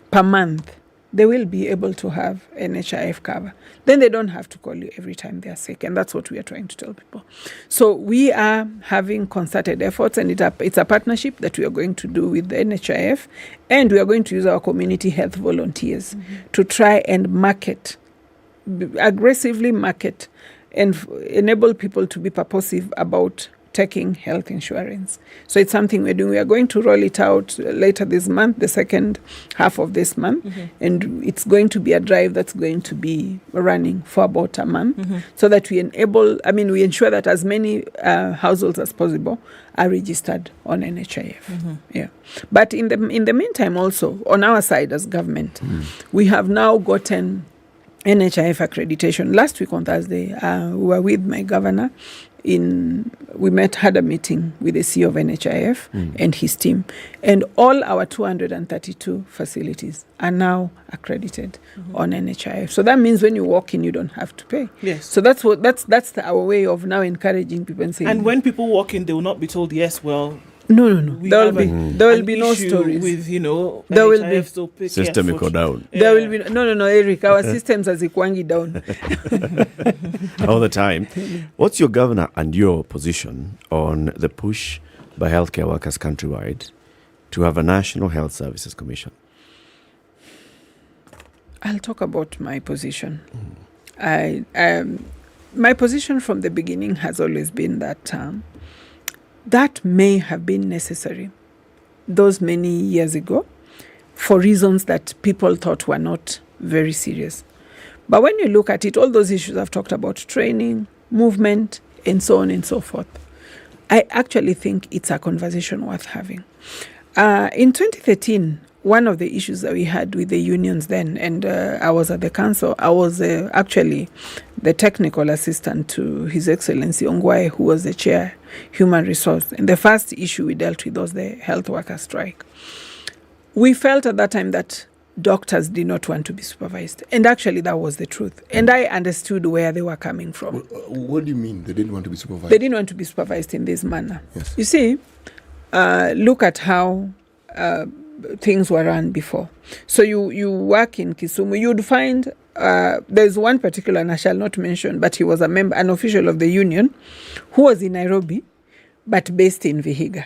per month, they will be able to have NHIF cover. Then they don't have to call you every time they are sick, and that's what we are trying to tell people. So we are having concerted efforts, and it's a partnership that we are going to do with the NHIF, and we are going to use our community health volunteers to try and aggressively market, and enable people to be purposive about taking health insurance. So it's something we're doing. We are going to roll it out later this month, the second half of this month, and it's going to be a drive that's going to be running for about a month, so that we ensure that as many households as possible are registered on NHIF. Yeah. But in the meantime, also on our side as government, we have now gotten NHIF accreditation. Last week on Thursday, we were with my governor. Had a meeting with the CEO of NHIF and his team, and all our 232 facilities are now accredited on NHIF. So that means when you walk in, you don't have to pay. Yes. So that's our way of now encouraging people and saying. And when people walk in, they will not be told, yes, well. No. There will be no stories. With there will be systemic or down. There will be no, Eric. Our systems are zikwangi down all the time. What's your governor and your position on the push by healthcare workers countrywide to have a National Health Services Commission? I'll talk about my position. My position from the beginning has always been that. That may have been necessary those many years ago for reasons that people thought were not very serious. But when you look at it, all those issues I've talked about, training, movement, and so on and so forth, I actually think it's a conversation worth having. In 2013, one of the issues that we had with the unions then, and I was at the council, I was actually the technical assistant to His Excellency Ongwae, who was the chair, Human Resource. And the first issue we dealt with was the health worker strike. We felt at that time that doctors did not want to be supervised. And actually that was the truth. And I understood where they were coming from. What do you mean they didn't want to be supervised? They didn't want to be supervised in this manner. Yes. You see, look at how things were run before. So you work in Kisumu, you'd find there's one particular, and I shall not mention, but he was an official of the union who was in Nairobi, but based in Vihiga.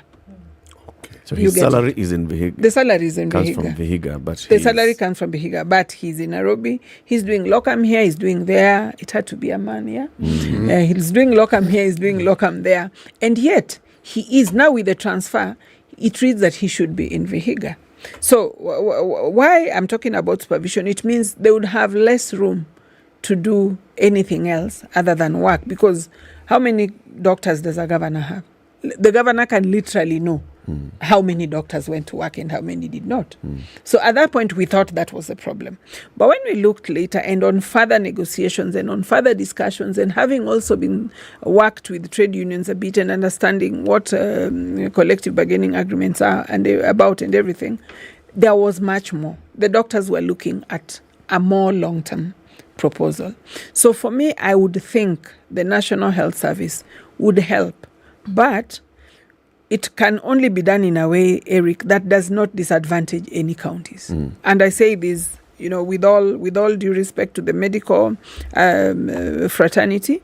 Okay. So his salary is in Vihiga. The salary is in comes Vihiga. From Vihiga, but the salary comes from Vihiga, but he's in Nairobi. He's doing locum here, he's doing there. It had to be a man, yeah? He's doing locum here, he's doing locum there. And yet, he is now with the transfer, it reads that he should be in Vihiga. So why I'm talking about supervision, it means they would have less room to do anything else other than work, because how many doctors does a governor have? The governor can literally know how many doctors went to work and how many did not. So at that point, we thought that was a problem. But when we looked later and on further negotiations and on further discussions, and having also been worked with trade unions a bit and understanding what collective bargaining agreements are and everything, there was much more. The doctors were looking at a more long-term proposal. So for me, I would think the National Health Service would help, but it can only be done in a way, Eric, that does not disadvantage any counties. And I say this, with all due respect to the medical fraternity,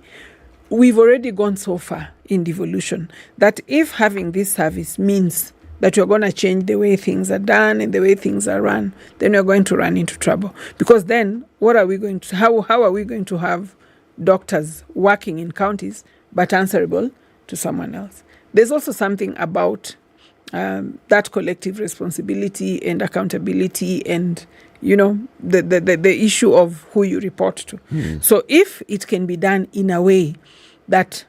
we've already gone so far in devolution that if having this service means that you're going to change the way things are done and the way things are run, then you're going to run into trouble. Because then, how are we going to have doctors working in counties but answerable to someone else? There's also something about that collective responsibility and accountability and, the issue of who you report to. So if it can be done in a way that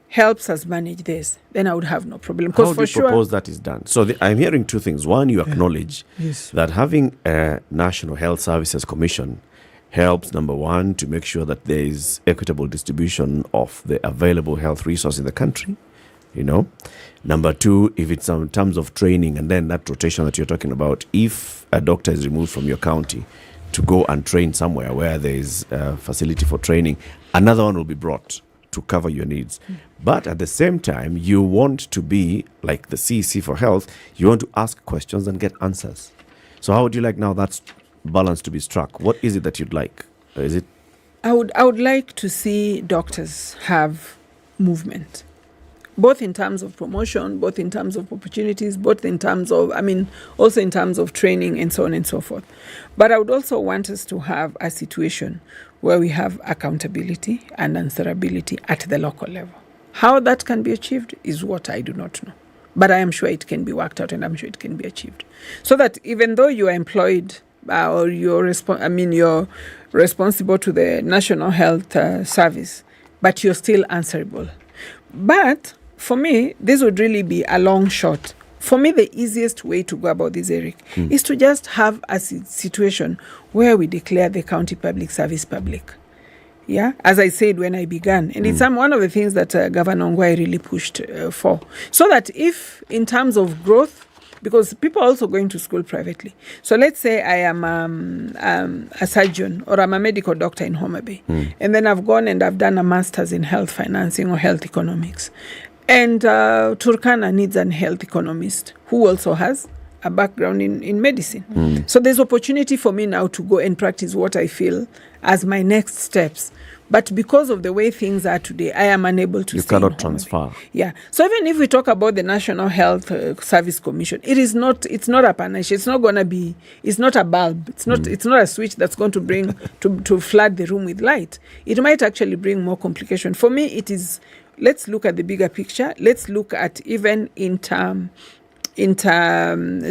helps us manage this, then I would have no problem. How do you propose that is done? So I'm hearing two things. One, you acknowledge that having a National Health Services Commission helps, number one, to make sure that there is equitable distribution of the available health resource in the country. Number two, if it's in terms of training and then that rotation that you're talking about, if a doctor is removed from your county to go and train somewhere where there is a facility for training, another one will be brought to cover your needs. But at the same time, you want to be like the CEC for health, you want to ask questions and get answers. So how would you like now that balance to be struck? What is it that you'd like? Is it? I would like to see doctors have movement, both in terms of promotion, both in terms of opportunities, both in terms of, also in terms of training and so on and so forth. But I would also want us to have a situation where we have accountability and answerability at the local level. How that can be achieved is what I do not know. But I am sure it can be worked out and I'm sure it can be achieved. So that even though you are employed or you're responsible to the National Health Service, but you're still answerable. But for me, this would really be a long shot. For me, the easiest way to go about this, Eric, is to just have a situation where we declare the county public service public. Yeah, as I said when I began. And it's one of the things that Governor Ongwae really pushed for. So that if, in terms of growth, because people are also going to school privately. So let's say I am a surgeon or I'm a medical doctor in Homa Bay. And then I've gone and I've done a master's in health financing or health economics. And Turkana needs an health economist who also has a background in medicine. So there's opportunity for me now to go and practice what I feel as my next steps. But because of the way things are today, I am unable to. You cannot transfer. Yeah. So even if we talk about the National Health Service Commission, it's not a panache. It's not going to be. It's not a bulb. It's not a switch that's going to bring to flood the room with light. It might actually bring more complication. For me, it is. Let's look at the bigger picture. Let's look at even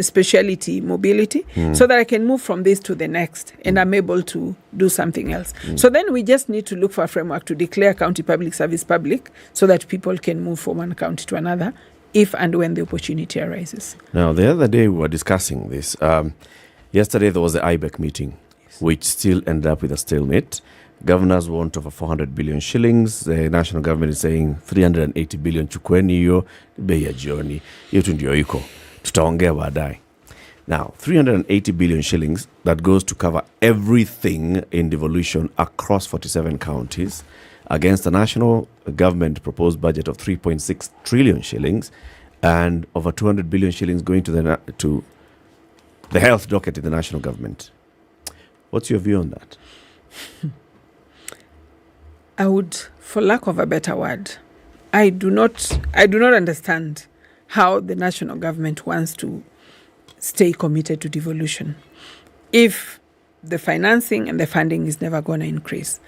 speciality mobility so that I can move from this to the next and I'm able to do something else. So then we just need to look for a framework to declare county public service public so that people can move from one county to another if and when the opportunity arises. Now, the other day we were discussing this. Yesterday there was the IBEC meeting, which still ended up with a stalemate. Governors want over 400 billion shillings. The national government is saying 380 billion. Chukweni hiyo bei ya jioni. Hiyo tu ndio iko. Tutaongea baadaye. Now, 380 billion shillings, that goes to cover everything in devolution across 47 counties against the national government proposed budget of 3.6 trillion shillings and over 200 billion shillings going to the health docket in the national government. What's your view on that? I would, for lack of a better word, I do not understand how the national government wants to stay committed to devolution if the financing and the funding is never going to increase.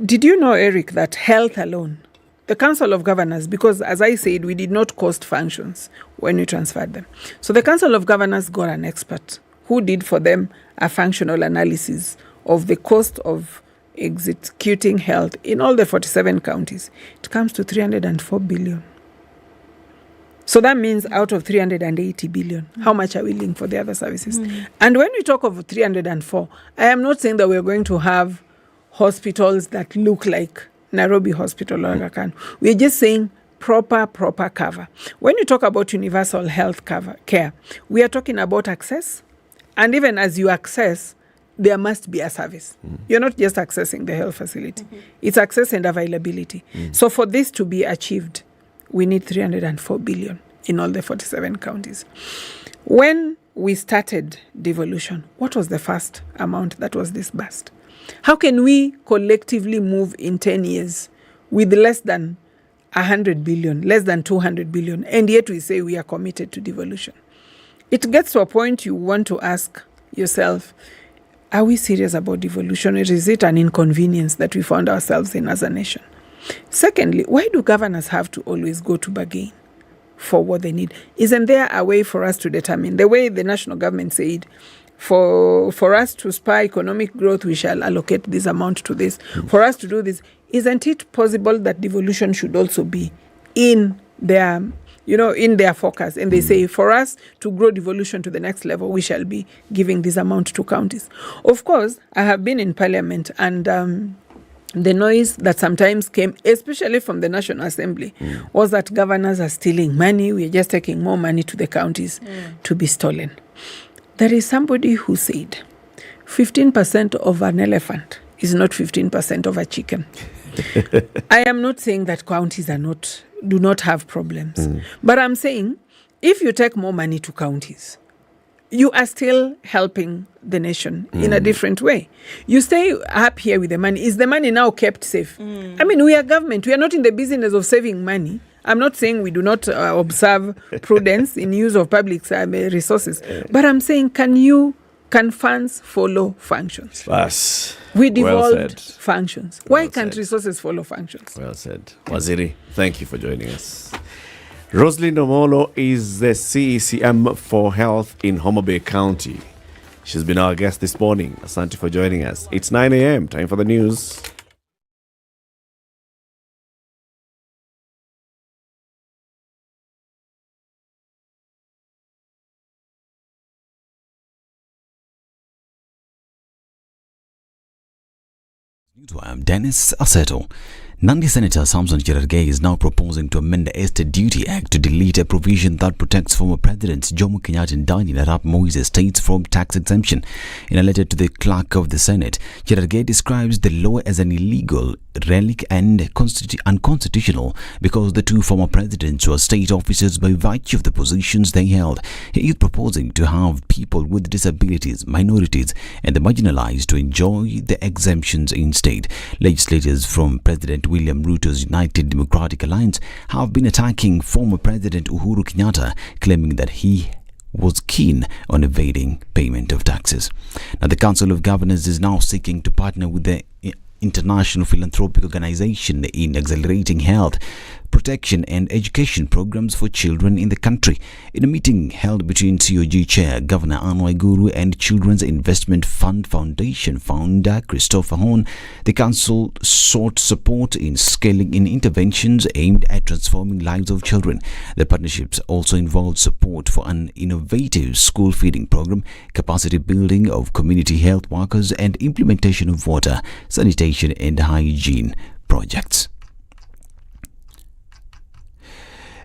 Did you know, Eric, that health alone, the Council of Governors, because as I said, we did not cost functions when we transferred them. So the Council of Governors got an expert who did for them a functional analysis of the cost of executing health in all the 47 counties. It comes to 304 billion. So that means out of 380 billion, how much are we linked for the other services? And when we talk of 304, I am not saying that we're going to have hospitals that look like Nairobi Hospital or Aga Khan. We're just saying proper cover. When you talk about universal health care, we are talking about access. And even as you access, there must be a service. You're not just accessing the health facility. It's access and availability. So for this to be achieved, we need 304 billion in all the 47 counties. When we started devolution, what was the first amount that was disbursed? How can we collectively move in 10 years with less than 100 billion, less than 200 billion, and yet we say we are committed to devolution? It gets to a point you want to ask yourself, are we serious about devolution, or is it an inconvenience that we found ourselves in as a nation? Secondly, why do governors have to always go to bargain? for what they need. Isn't there a way for us to determine, the way the national government said, for us to spur economic growth, we shall allocate this amount to this. For us to do this, isn't it possible that devolution should also be in their, in their focus? And they say, for us to grow devolution to the next level, we shall be giving this amount to counties. Of course, I have been in Parliament, and the noise that sometimes came, especially from the National Assembly, was that governors are stealing money. We are just taking more money to the counties to be stolen. There is somebody who said 15% of an elephant is not 15% of a chicken. I am not saying that counties do not have problems. But I'm saying if you take more money to counties, you are still helping the nation in a different way. You stay up here with the money. Is the money now kept safe? I mean, we are government. We are not in the business of saving money. I'm not saying we do not observe prudence in use of public resources. But I'm saying, can funds follow functions? Yes. We devolved said. functions. Why can't resources follow functions? Well said. Waziri, thank you for joining us. Rosalind Omolo is the CECM for Health in Homa Bay County. She's been our guest this morning. Asante for joining us. It's 9 a.m. Time for the news. I'm Dennis Aseto. Nandi Senator Samson Cherargei is now proposing to amend the Estate Duty Act to delete a provision that protects former Presidents Jomo Kenyatta and Daniel Arap Moi's estates from tax exemption. In a letter to the clerk of the Senate, Cherargei describes the law as an illegal, relic and unconstitutional because the two former presidents were state officers by virtue of the positions they held. He is proposing to have people with disabilities, minorities and the marginalized to enjoy the exemptions instead. Legislators from President William Ruto's United Democratic Alliance have been attacking former President Uhuru Kenyatta, claiming that he was keen on evading payment of taxes. Now, the Council of Governors is now seeking to partner with the international philanthropic organization in accelerating health, protection and education programs for children in the country. In a meeting held between COG Chair Governor Anne Waiguru and Children's Investment Fund Foundation founder Christopher Horn, the council sought support in scaling in interventions aimed at transforming lives of children. The partnerships also involved support for an innovative school feeding program, capacity building of community health workers and implementation of water, sanitation and hygiene projects.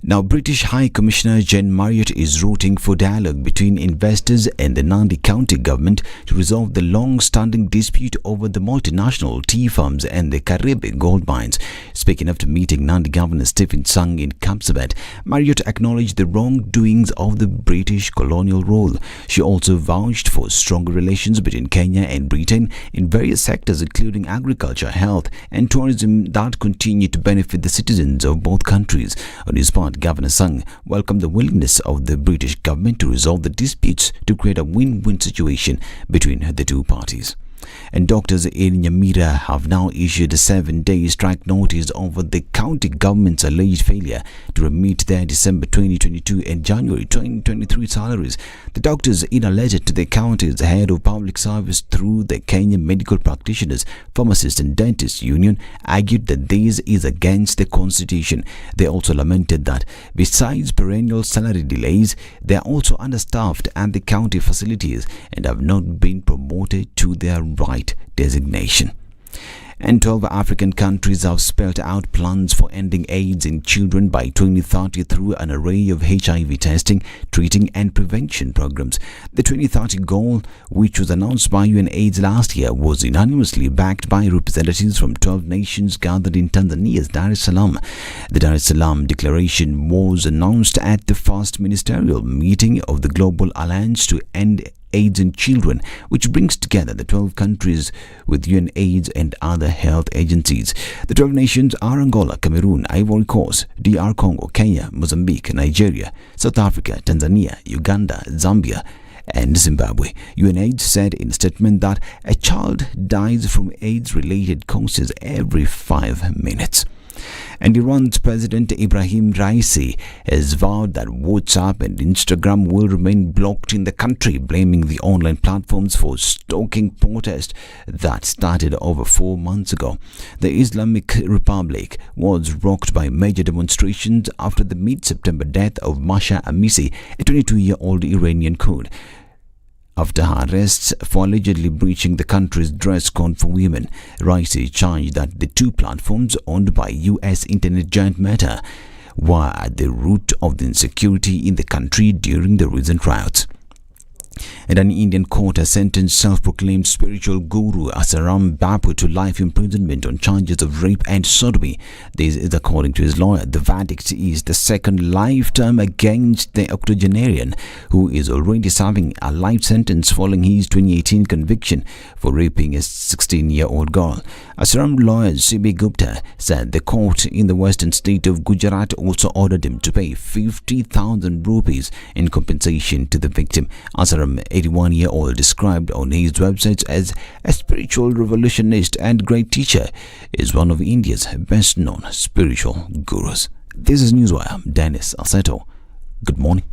Now, British High Commissioner Jen Marriott is rooting for dialogue between investors and the Nandi County government to resolve the long-standing dispute over the multinational tea farms and the Karibe gold mines. Speaking after meeting Nandi Governor Stephen Tsang in Kapsabet, Marriott acknowledged the wrongdoings of the British colonial rule. She also vouched for stronger relations between Kenya and Britain in various sectors including agriculture, health and tourism that continue to benefit the citizens of both countries. On his part, Governor Tsang welcomed the willingness of the British government to resolve the disputes to create a win-win situation between the two parties. And doctors in Nyamira have now issued a 7-day strike notice over the county government's alleged failure to remit their December 2022 and January 2023 salaries. The doctors, in a letter to the county's head of public service through the Kenya Medical Practitioners, Pharmacists and Dentists Union, argued that this is against the constitution. They also lamented that besides perennial salary delays, they are also understaffed at the county facilities and have not been promoted to their right designation. And 12 African countries have spelled out plans for ending AIDS in children by 2030 through an array of HIV testing, treating and prevention programs. The 2030 goal, which was announced by UNAIDS last year, was unanimously backed by representatives from 12 nations gathered in Tanzania's Dar es Salaam. The Dar es Salaam Declaration was announced at the first ministerial meeting of the Global Alliance to End AIDS in Children, which brings together the 12 countries with UNAIDS and other health agencies. The 12 nations are Angola, Cameroon, Ivory Coast, DR Congo, Kenya, Mozambique, Nigeria, South Africa, Tanzania, Uganda, Zambia, and Zimbabwe. UNAIDS said in a statement that a child dies from AIDS-related causes every 5 minutes. And Iran's President Ibrahim Raisi has vowed that WhatsApp and Instagram will remain blocked in the country, blaming the online platforms for stoking protests that started over 4 months ago. The Islamic Republic was rocked by major demonstrations after the mid-September death of Masha Amini, a 22-year-old Iranian Kurd, after her arrests for allegedly breaching the country's dress code for women. Raisi charged that the two platforms owned by U.S. internet giant Meta were at the root of the insecurity in the country during the recent riots. And an Indian court has sentenced self-proclaimed spiritual guru Asaram Bapu to life imprisonment on charges of rape and sodomy. This is according to his lawyer. The verdict is the second life term against the octogenarian, who is already serving a life sentence following his 2018 conviction for raping a 16-year-old girl. Asaram lawyer C.B. Gupta said the court in the western state of Gujarat also ordered him to pay 50,000 rupees in compensation to the victim. Asaram, 81-year-old, described on his website as a spiritual revolutionist and great teacher, is one of India's best-known spiritual gurus. This is Newswire. I'm Dennis Aseto. Good morning.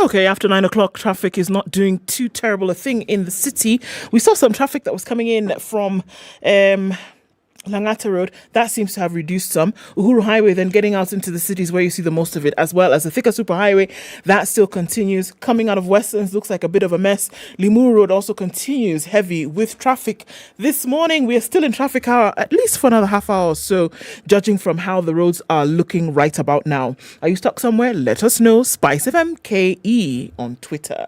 Okay, after 9 o'clock, traffic is not doing too terrible a thing in the city. We saw some traffic that was coming in from Langata Road. That seems to have reduced some. Uhuru Highway then getting out into the cities where you see the most of it, as well as the Thika Superhighway. That still continues. Coming out of Westlands looks like a bit of a mess. Limuru Road also continues heavy with traffic. This morning, we are still in traffic hour, at least for another half hour or so, judging from how the roads are looking right about now. Are you stuck somewhere? Let us know. SpiceFM KE on Twitter.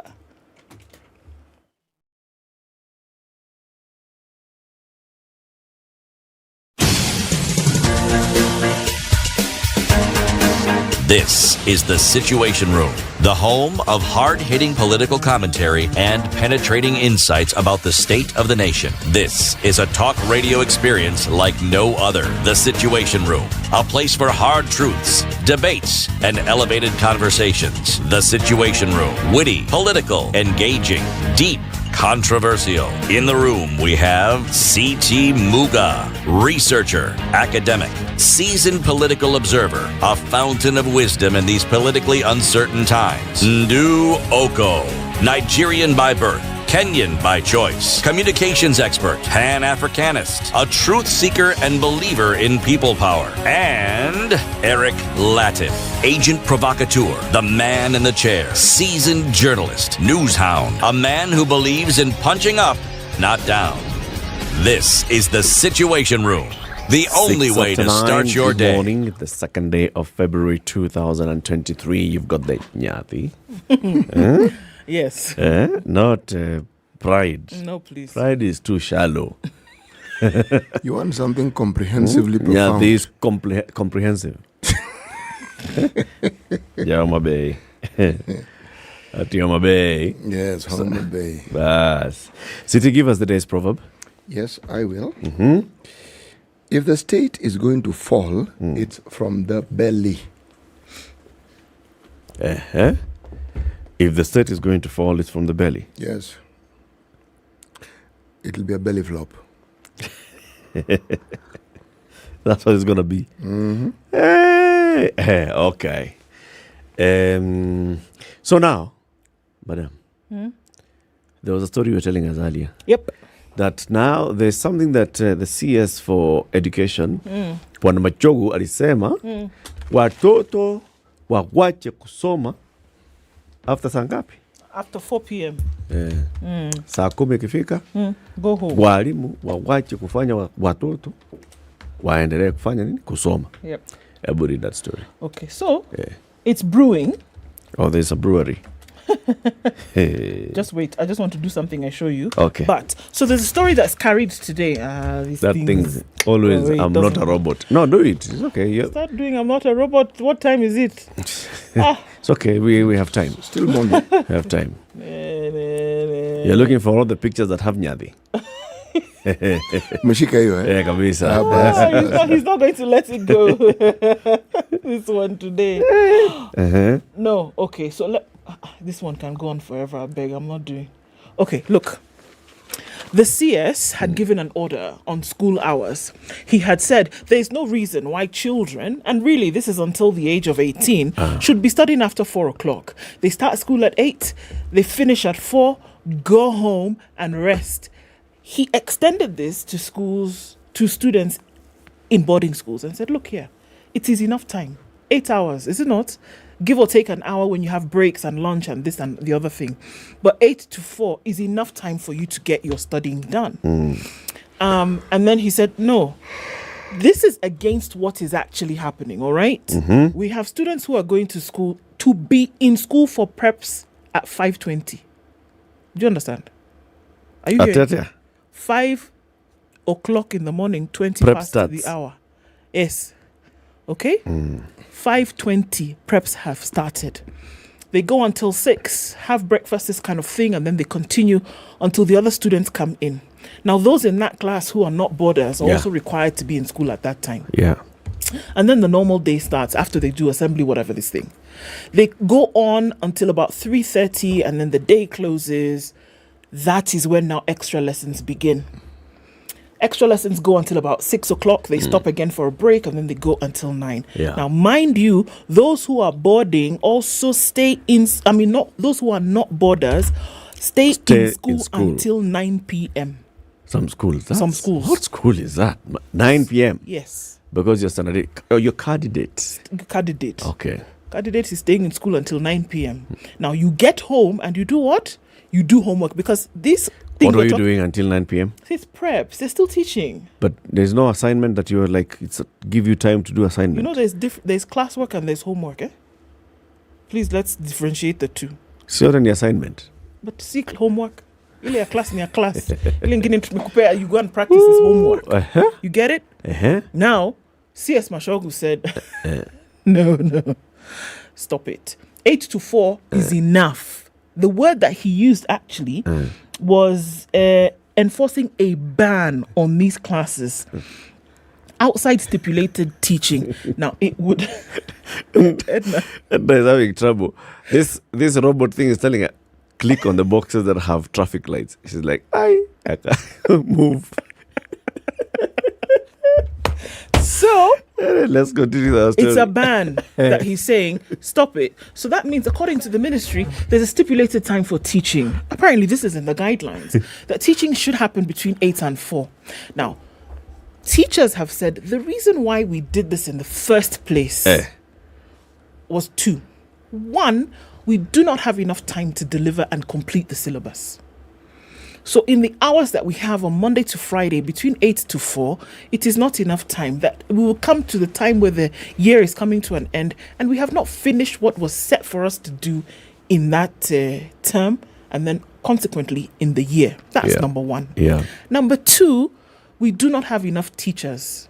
This is The Situation Room, the home of hard-hitting political commentary and penetrating insights about the state of the nation. This is a talk radio experience like no other. The Situation Room, a place for hard truths, debates, and elevated conversations. The Situation Room, witty, political, engaging, deep, controversial. In the room, we have C.T. Muga, researcher, academic, seasoned political observer, a fountain of wisdom in these politically uncertain times. Ndu Oko, Nigerian by birth, Kenyan by choice, communications expert, Pan-Africanist, a truth seeker and believer in people power, and Eric Latif, agent provocateur, the man in the chair, seasoned journalist, news hound, a man who believes in punching up, not down. This is The Situation Room, the only way to start your day. Good morning, the second day of February 2023. You've got the Nyati. Yes. Not pride. No, please. Pride is too shallow. You want something comprehensively profound. Yeah, this is comprehensive. Homa Bay. At Homa Bay. Yes, Homa Bay. Bas. City, give us the day's proverb. Yes, I will. If the state is going to fall, it's from the belly. If the state is going to fall, it's from the belly. Yes. It'll be a belly flop. That's what it's going to be. Okay. So now, madam, there was a story you were telling us earlier. Yep. That now there's something that the CS for Education, Bwana Machogu alisema, watoto wawache kusoma after saa ngapi? After 4 p.m. Saa 10 ikifika, go home. Walimu wawache kufanya watoto waendelee kufanya nini? Kusoma. Yep. I'll read that story. Okay, so it's brewing. Oh, there's a brewery. Just wait. I just want to do something and show you. Okay. But so there's a story that's carried today. That thing always. I'm not a robot. No, do it. It's okay. Start doing. I'm not a robot. What time is it? It's okay. We have time. Still morning. We have time. You're looking for all the pictures that have Nyadi. Meshika hiyo Eh, kabisa. He's not going to let it go. This one today. No, okay. So this one can go on forever. I beg. I'm not doing. Okay, look. The CS had given an order on school hours. He had said there is no reason why children, and really this is until the age of 18, should be studying after 4 o'clock. They start school at 8, they finish at 4, go home and rest. He extended this to students in boarding schools and said, look here, it is enough time. 8 hours, is it not? Give or take an hour when you have breaks and lunch and this and the other thing. But 8 to 4 is enough time for you to get your studying done. And then he said, no, this is against what is actually happening, all right? We have students who are going to school to be in school for preps at 5:20. Do you understand? Are you hearing? 5 o'clock in the morning, 20 Prep past starts. the hour. Yes. Okay? 5:20 preps have started. They go until 6, have breakfast, this kind of thing, and then they continue until the other students come in. Now, those in that class who are not boarders are also required to be in school at that time. Yeah. And then the normal day starts after they do assembly, whatever this thing. They go on until about 3:30, and then the day closes. That is when now extra lessons begin. Extra lessons go until about 6 o'clock. They stop again for a break, and then they go until 9. Yeah. Now, mind you, those who are boarding also stay in. I mean, not those who are not boarders stay in school until 9 p.m. Some schools. Some schools. What school is that? 9 p.m. Yes. Because you're standard. Oh, you're candidate. Candidate. Okay. Candidate is staying in school until 9 p.m. Now, you get home and you do what? You do homework, because this thing. What are you doing until 9 p.m.? It's preps. They're still teaching. But there's no assignment that you're like, give you time to do assignment. You know, there's classwork and there's homework, eh? Please, let's differentiate the two. So then the assignment. But see, homework. Ile class in your class. You go and practice this homework. You get it? Now, CS Mashogu said, no. Stop it. 8 to 4 is enough. The word that he used actually was enforcing a ban on these classes outside stipulated teaching. Now, it would... Edna is having trouble. This robot thing is telling her, click on the boxes that have traffic lights. She's like, I can't move. So... Let's continue that story. It's a ban that he's saying, stop it. So that means, according to the ministry, there's a stipulated time for teaching. Apparently, this is in the guidelines, that teaching should happen between 8 and 4. Now, teachers have said the reason why we did this in the first place was 2. 1, we do not have enough time to deliver and complete the syllabus. So in the hours that we have on Monday to Friday, between 8 to 4, it is not enough time. That we will come to the time where the year is coming to an end and we have not finished what was set for us to do in that term, and then consequently in the year. That's number 1. Yeah. Number 2, we do not have enough teachers.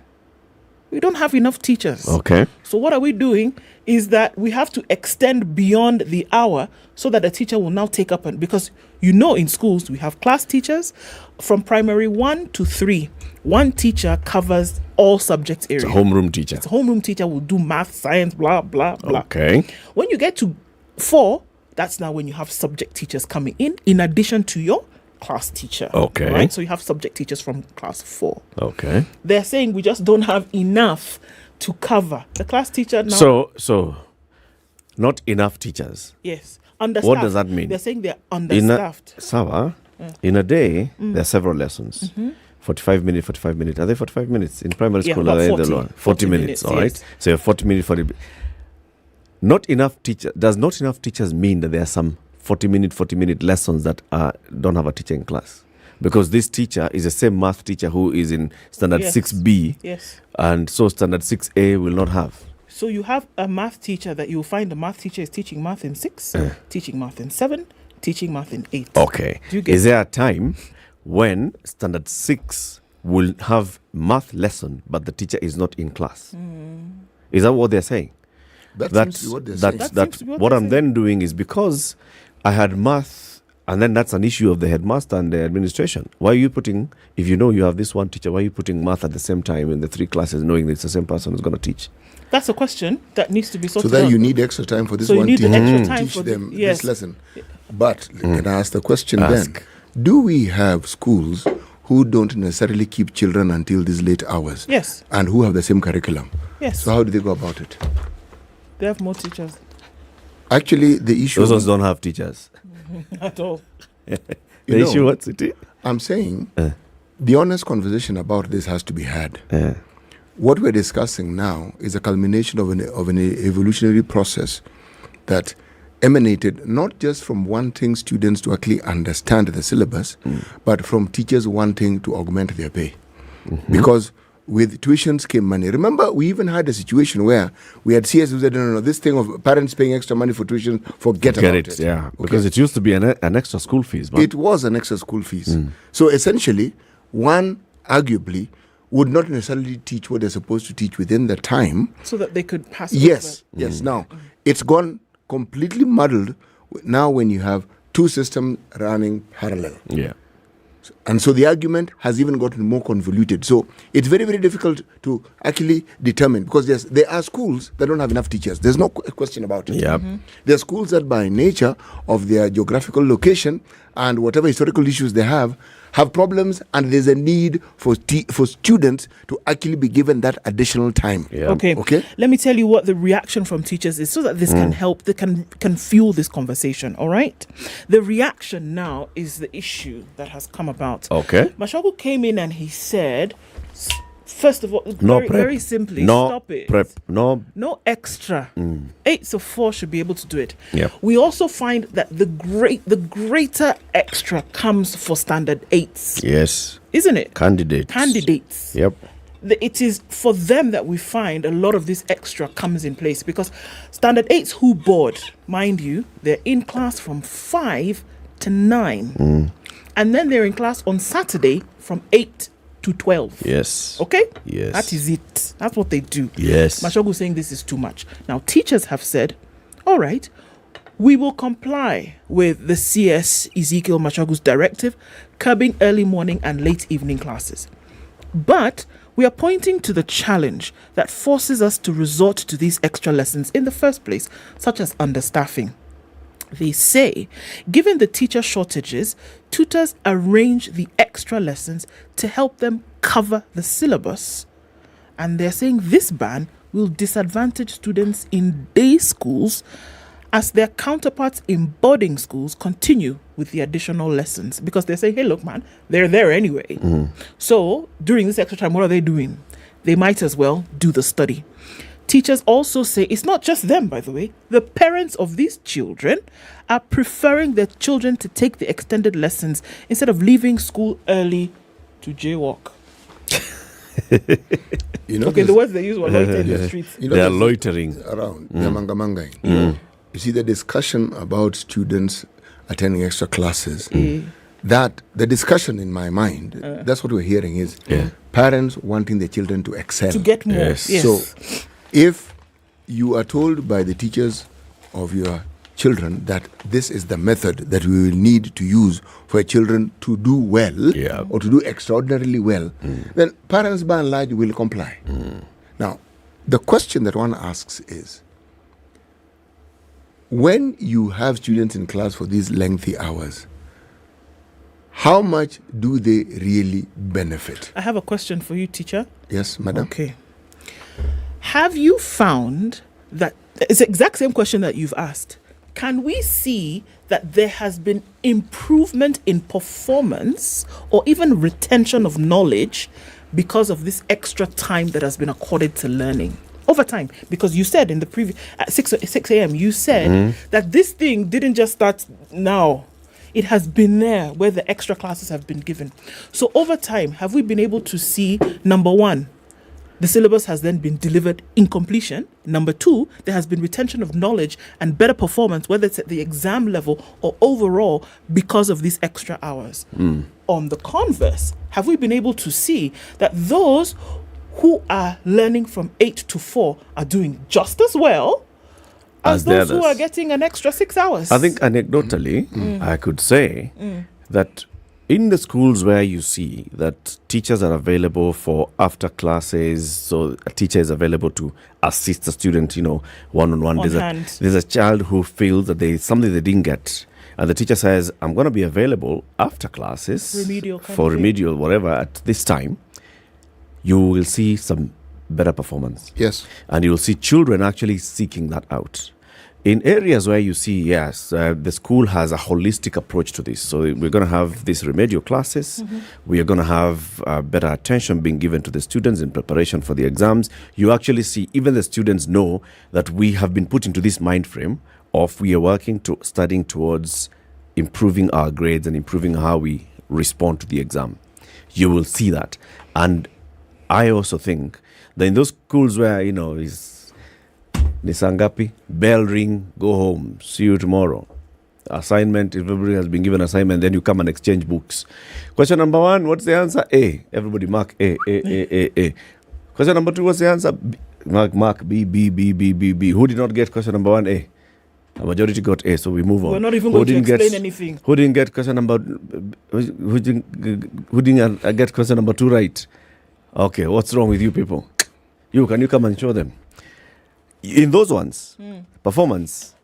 We don't have enough teachers. Okay. So what are we doing is that we have to extend beyond the hour so that the teacher will now take up, because you know in schools we have class teachers from primary 1 to 3. One teacher covers all subject areas. It's a homeroom teacher. It's a homeroom teacher will do math, science, blah, blah, blah. Okay. When you get to 4, that's now when you have subject teachers coming in addition to your class teacher. Okay. Right? So you have subject teachers from class 4. Okay. They're saying we just don't have enough to cover. The class teacher now... So not enough teachers. Yes. Understaffed. What does that mean? They're saying they're understaffed. In a day, there are several lessons. 45 minutes. Are they 45 minutes? In primary school, are they 40 minutes, all right? Yes. So you have 40 minutes for it. Not enough teachers. Does not enough teachers mean that there are some 40-minute lessons that don't have a teacher in class? Because this teacher is the same math teacher who is in standard 6B. Yes. And so standard 6A will not have. So you have a math teacher that you'll find the math teacher is teaching math in 6, teaching math in 7, teaching math in 8. Okay. Is there a time when standard 6 will have math lesson, but the teacher is not in class? Is that what they're saying? That seems to be what they're saying. What I'm then doing is, because I had math And then that's an issue of the headmaster and the administration. Why are you putting, if you know you have this one teacher, why are you putting math at the same time in the 3 classes, knowing that it's the same person who's going to teach? That's a question that needs to be So sorted then out. you need extra time for this So you one need the teacher extra to time teach for them yes. this lesson. But can I ask the question Ask. then? Do we have schools who don't necessarily keep children until these late hours? Yes. And who have the same curriculum? Yes. So how do they go about it? They have more teachers. Actually, the issue... Those ones don't have teachers. At all. The issue, what's it? I'm saying the honest conversation about this has to be had. What we're discussing now is a culmination of an evolutionary process that emanated not just from wanting students to actually understand the syllabus, but from teachers wanting to augment their pay. Because with tuitions came money. Remember, we even had a situation where we had CS who said, no, this thing of parents paying extra money for tuition, forget about it. Yeah, Okay. because it used to be an extra school fees. It was an extra school fees. So essentially, one arguably would not necessarily teach what they're supposed to teach within the time. So that they could pass Yes, yes. Now, it's gone completely muddled now when you have 2 systems running parallel. Yeah. And so the argument has even gotten more convoluted. So it's very, very difficult to actually determine, because yes, there are schools that don't have enough teachers. There's no question about it. Yep. There are schools that by nature of their geographical location and whatever historical issues they have problems, and there's a need for students to actually be given that additional time. Okay. Okay. Let me tell you what the reaction from teachers is, so that this can help, they can fuel this conversation. All right. The reaction now is the issue that has come about. Okay. Mashogu came in and he said, first of all, No very, prep. very simply, No stop it. prep. No. No extra. 8 of 4 should be able to do it. Yep. We also find that the greater extra comes for standard 8s. Yes. Isn't it? Candidates. Yep. It is for them that we find a lot of this extra comes in place, because standard 8s who board, mind you, they're in class from 5 to 9. And then they're in class on Saturday from 8 to 12. Yes. Okay? Yes. That is it. That's what they do. Yes. Mashogu is saying this is too much. Now, teachers have said, all right, we will comply with the CS Ezekiel Mashogu's directive curbing early morning and late evening classes. But we are pointing to the challenge that forces us to resort to these extra lessons in the first place, such as understaffing. They say, given the teacher shortages, tutors arrange the extra lessons to help them cover the syllabus. And they're saying this ban will disadvantage students in day schools as their counterparts in boarding schools continue with the additional lessons. Because they're saying, hey, look, man, they're there anyway. So during this extra time, what are they doing? They might as well do the study. Teachers also say it's not just them, by the way. The parents of these children are preferring their children to take the extended lessons instead of leaving school early to jaywalk. Okay, the words they use were loitering in the streets. They are loitering around. They're mangamangaing. You see, the discussion about students attending extra classes, that the discussion in my mind, that's what we're hearing is parents wanting their children to excel. To get more. Yes. So if you are told by the teachers of your children that this is the method that we will need to use for children to do well or to do extraordinarily well, then parents by and large will comply. Now, the question that one asks is, when you have students in class for these lengthy hours, how much do they really benefit? I have a question for you, teacher. Yes, madam. Okay. Have you found that it's the exact same question that you've asked? Can we see that there has been improvement in performance or even retention of knowledge because of this extra time that has been accorded to learning over time? Because you said in the previous at 6 a.m. you said that this thing didn't just start now. It has been there where the extra classes have been given. So over time, have we been able to see, number one, the syllabus has then been delivered in completion. Number two, there has been retention of knowledge and better performance, whether it's at the exam level or overall, because of these extra hours. On the converse, have we been able to see that those who are learning from 8 to 4 are doing just as well, as the those who others. are getting an extra 6 hours. I think anecdotally, I could say that in the schools where you see that teachers are available for after classes, so a teacher is available to assist a student, one-on-one. There's a child who feels that there is something they didn't get. And the teacher says, I'm going to be available after classes for remedial, whatever, at this time. You will see some better performance. Yes. And you'll see children actually seeking that out. In areas where you see, the school has a holistic approach to this. So we're going to have these remedial classes. We are going to have better attention being given to the students in preparation for the exams. You actually see, even the students know that we have been put into this mind frame of we are working to studying towards improving our grades and improving how we respond to the exam. You will see that. And I also think that in those schools where, is Nisangapi, bell ring, go home, see you tomorrow. Assignment, if everybody has been given assignment, then you come and exchange books. Question number 1, what's the answer? A. Everybody mark A. Question number 2, what's the answer? B. Mark B. Who did not get question number 1? A. A majority got A, so we move on. We're not even going to explain anything. Who didn't get question number? Who didn't get question number 2 right? Okay, what's wrong with you people? Can you come and show them? In those ones, performance,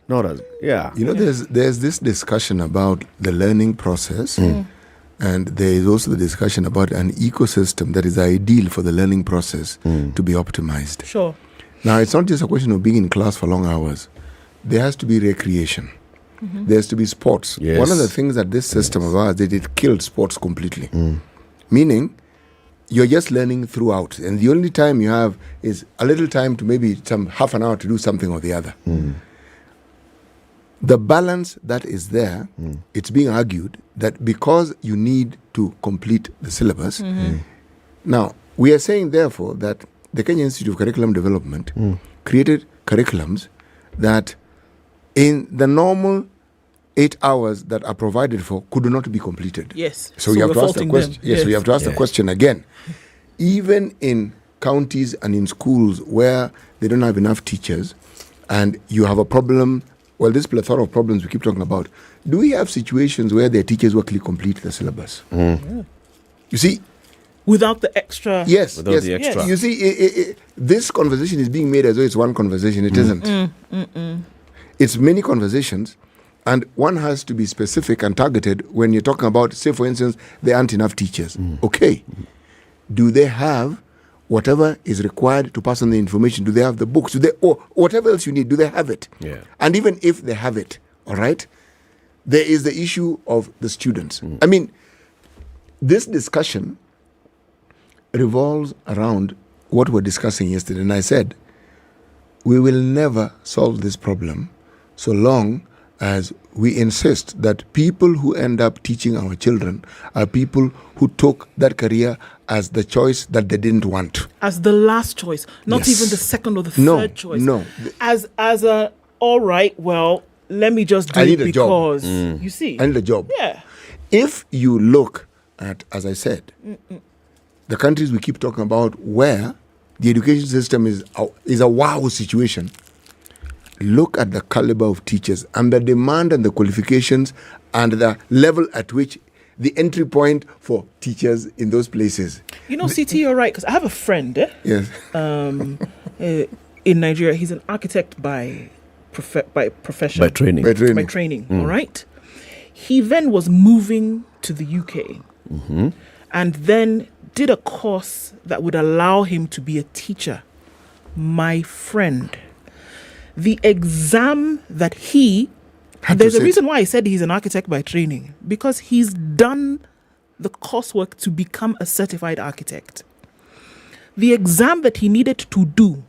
not as there's this discussion about the learning process, and there is also the discussion about an ecosystem that is ideal for the learning process to be optimized. Sure. Now, it's not just a question of being in class for long hours. There has to be recreation. There has to be sports. Yes. One of the things that this system of ours did, it killed sports completely. Meaning, you're just learning throughout, and the only time you have is a little time to maybe some half an hour to do something or the other. The balance that is there, it's being argued that because you need to complete the syllabus. Now, we are saying, therefore, that the Kenya Institute of Curriculum Development created curriculums that in the normal 8 hours that are provided for could not be completed. Yes. So you have to ask the question. Yes, we have to ask the question again. Even in counties and in schools where they don't have enough teachers, and you have a problem, this plethora of problems we keep talking about, do we have situations where their teachers will actually complete the syllabus? You see, without the extra. Yes, without the extra. You see, this conversation is being made as though it's one conversation. It isn't. It's many conversations. And one has to be specific and targeted when you're talking about, say, for instance, there aren't enough teachers. Okay. Do they have whatever is required to pass on the information? Do they have the books? Or whatever else you need, do they have it? Yeah. And even if they have it, all right, there is the issue of the students. I mean, this discussion revolves around what we're discussing yesterday. And I said, we will never solve this problem so long as we insist that people who end up teaching our children are people who took that career as the choice that they didn't want. As the last choice, not even the second or the third choice. No. As a, all right, well, let me just do I need it a job. because, you see. I need a job. Yeah. If you look at, as I said, the countries we keep talking about where the education system is a wow situation, look at the caliber of teachers and the demand and the qualifications and the level at which the entry point for teachers in those places. CT, you're right, because I have a friend Yes. in Nigeria. He's an architect by profession. By training. By training, all right? He then was moving to the UK and then did a course that would allow him to be a teacher. My friend. The exam that there's a reason why I said he's an architect by training, because he's done the coursework to become a certified architect. The exam that he needed to do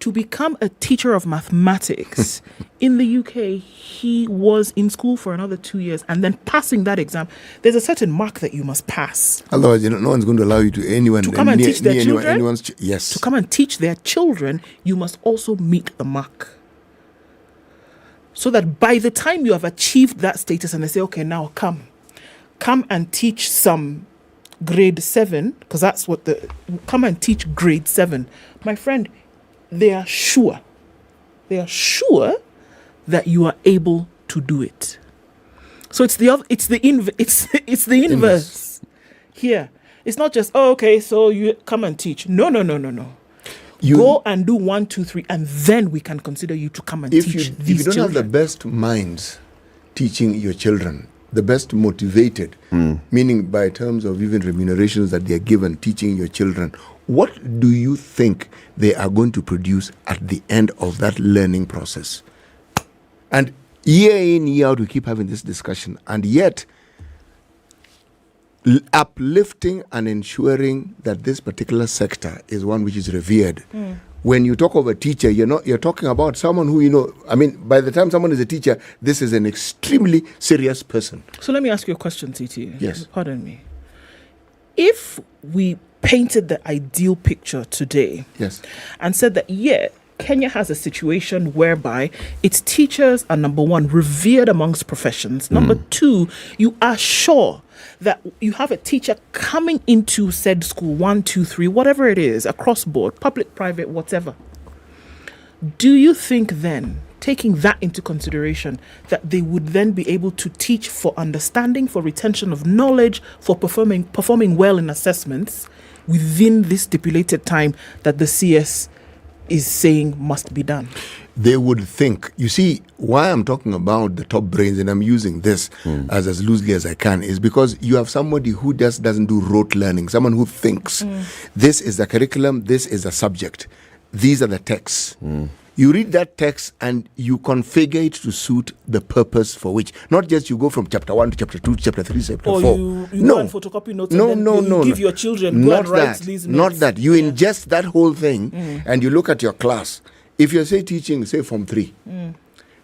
to become a teacher of mathematics in the UK, he was in school for another 2 years, and then passing that exam, there's a certain mark that you must pass. Otherwise, no one's going to allow you to come and teach their children. Yes. To come and teach their children, you must also meet the mark. So that by the time you have achieved that status and they say, okay, now come and teach some grade 7, because that's come and teach grade 7. My friend, they are sure They are sure that you are able to do it. So it's the inverse. Here, it's not just okay. So you come and teach. No. Go and do 1, 2, 3, and then we can consider you to come and teach these children. If you don't have the best minds teaching your children, the best motivated, meaning by terms of even remunerations that they are given teaching your children, what do you think they are going to produce at the end of that learning process? And year in, year out, we keep having this discussion, and yet uplifting and ensuring that this particular sector is one which is revered. When you talk of a teacher, you're talking about someone who, by the time someone is a teacher, this is an extremely serious person. So let me ask you a question, TT. Yes. Pardon me. If we painted the ideal picture today, yes, and said that, Kenya has a situation whereby its teachers are, number one, revered amongst professions. Number two, you are sure that you have a teacher coming into said school, 1, 2, 3, whatever it is, across board, public, private, whatever. Do you think then, taking that into consideration, that they would then be able to teach for understanding, for retention of knowledge, for performing well in assessments within this stipulated time that the CS is saying must be done? They would think. You see, why I'm talking about the top brains, and I'm using this as loosely as I can, is because you have somebody who just doesn't do rote learning, someone who thinks. This is the curriculum, this is the subject, these are the texts. You read that text and you configure it to suit the purpose for which. Not just you go from chapter 1 to chapter 2 to chapter 3 to chapter 4. You go and photocopy notes and then you give your children go and write these notes. Not that. You ingest that whole thing and you look at your class. If you're, teaching, Form 3,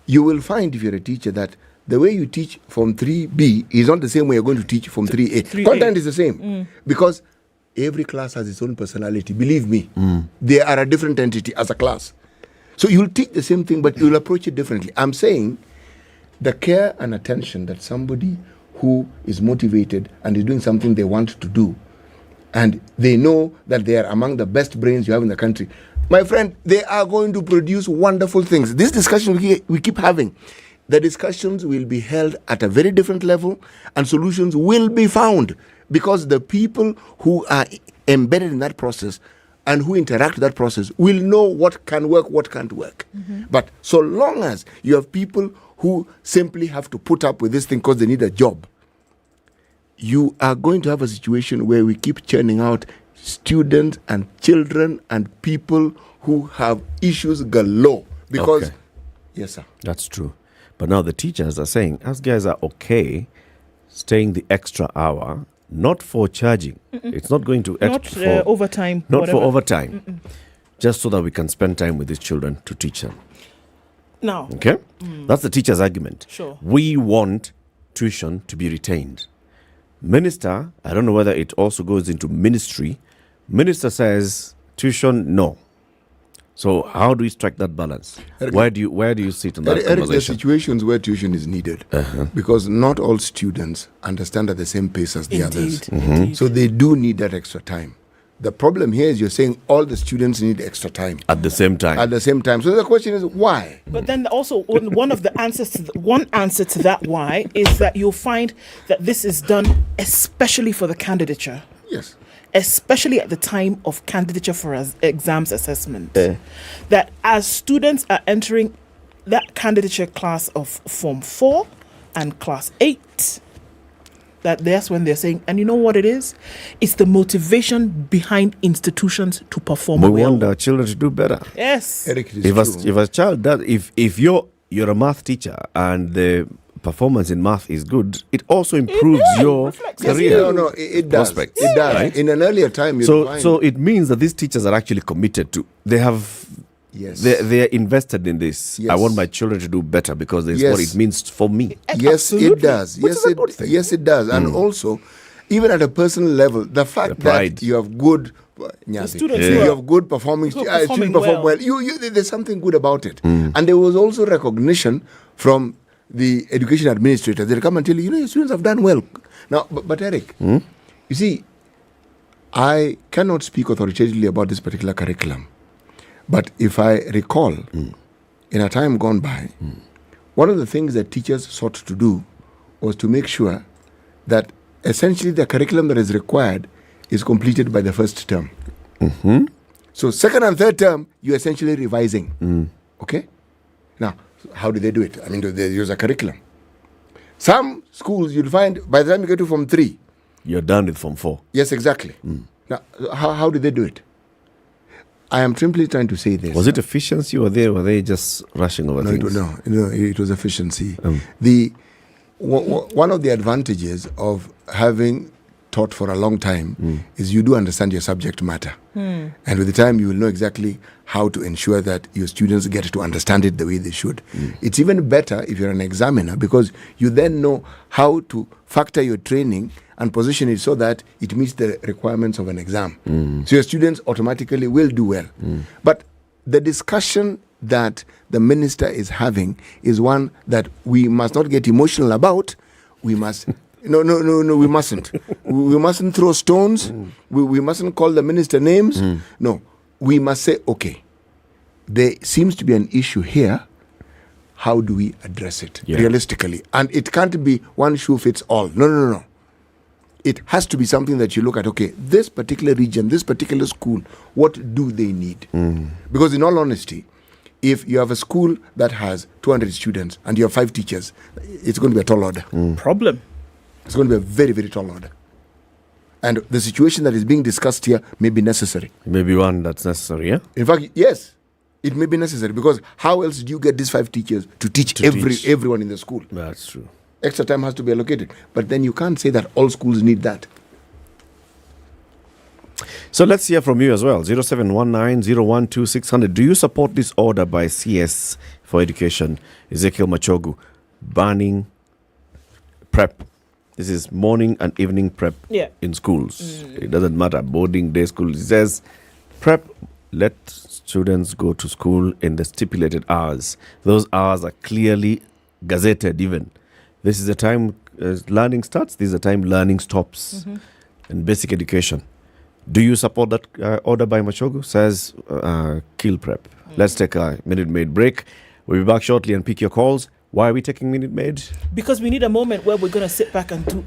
you will find, if you're a teacher, that the way you teach Form 3B is not the same way you're going to teach Form 3A. Content is the same. Because every class has its own personality. Believe me, they are a different entity as a class. So you'll teach the same thing, but you'll approach it differently. I'm saying the care and attention that somebody who is motivated and is doing something they want to do, and they know that they are among the best brains you have in the country, my friend, they are going to produce wonderful things. This discussion we keep having, the discussions will be held at a very different level, and solutions will be found, because the people who are embedded in that process and who interact with that process will know what can work, what can't work. But so long as you have people who simply have to put up with this thing because they need a job, you are going to have a situation where we keep churning out students and children and people who have issues galore. Because, yes, sir. That's true. But now the teachers are saying, us guys are okay staying the extra hour, not for charging. It's not going to for overtime. Not whatever. for overtime. Just so that we can spend time with these children to teach them. Now. Okay? That's the teacher's argument. Sure. We want tuition to be retained. Minister, I don't know whether it also goes into ministry. Minister says tuition, no. So how do we strike that balance? Eric, where do you sit on that Eric, there are conversation? situations where tuition is needed because not all students understand at the same pace as the others. So they do need that extra time. The problem here is you're saying all the students need extra time. At the same time. At the same time. So the question is why? But then also one of the answers to one answer to that why is that you'll find that this is done especially for the candidature. Yes. Especially at the time of candidature for exams assessment. That as students are entering that candidature class of Form 4 and Class 8, that's when they're saying, and you know what it is? It's the motivation behind institutions to perform well. We want our children to do better. Yes. Eric, If a child does, if you're a math teacher and the performance in math is good, it also improves your career. No, it does. Prospects. It does. Right? In an earlier time, so it means that these teachers are actually committed to. They have. Yes. They are invested in this. Yes. I want my children to do better because that's what it means for me. Yes, it does. Yes, it does. And also, even at a personal level, the fact that you have good you have good performing students perform well. There's something good about it. And there was also recognition from the education administrators. They'll come and tell you, your students have done well. Now, but Eric, you see, I cannot speak authoritatively about this particular curriculum. But if I recall, in in a time gone by, one of the things that teachers sought to do was to make sure that essentially the curriculum that is required is completed by the first term. So second and third term, you're essentially revising. Okay? Now, how do they do it? I mean, do they use a curriculum? Some schools, you'll find by the time you get to Form 3, you're done with Form 4. Yes, exactly. Now, how do they do it? I am simply trying to say this. Was it efficiency or were they just rushing over things? No, it was efficiency. One of the advantages of having taught for a long time is you do understand your subject matter. And with the time, you will know exactly how to ensure that your students get to understand it the way they should. It's even better if you're an examiner, because you then know how to factor your training and position it so that it meets the requirements of an exam. So your students automatically will do well. But the discussion that the minister is having is one that we must not get emotional about. We must... No, we mustn't. We mustn't throw stones. We mustn't call the minister names. No, we must say, okay, there seems to be an issue here. How do we address it realistically? And it can't be one shoe fits all. No. It has to be something that you look at, okay, this particular region, this particular school, what do they need? Because in all honesty, if you have a school that has 200 students and you have 5 teachers, it's going to be a tall order. Problem. It's going to be a very, very tall order. And the situation that is being discussed here may be necessary. Maybe one that's necessary, yeah? In fact, yes, it may be necessary, because how else do you get these 5 teachers to teach everyone in the school? That's true. Extra time has to be allocated. But then you can't say that all schools need that. So let's hear from you as well. 0719-012-600. Do you support this order by CS for Education, Ezekiel Machogu, banning prep? This is morning and evening prep in schools. It doesn't matter, boarding, day school. It says prep, let students go to school in the stipulated hours. Those hours are clearly gazetted even. This is the time learning starts. This is the time learning stops in basic education. Do you support that order by Machogu? Says kill prep. Let's take a Minute Maid break. We'll be back shortly and pick your calls. Why are we taking Minute Maid? Because we need a moment where we're going to sit back and do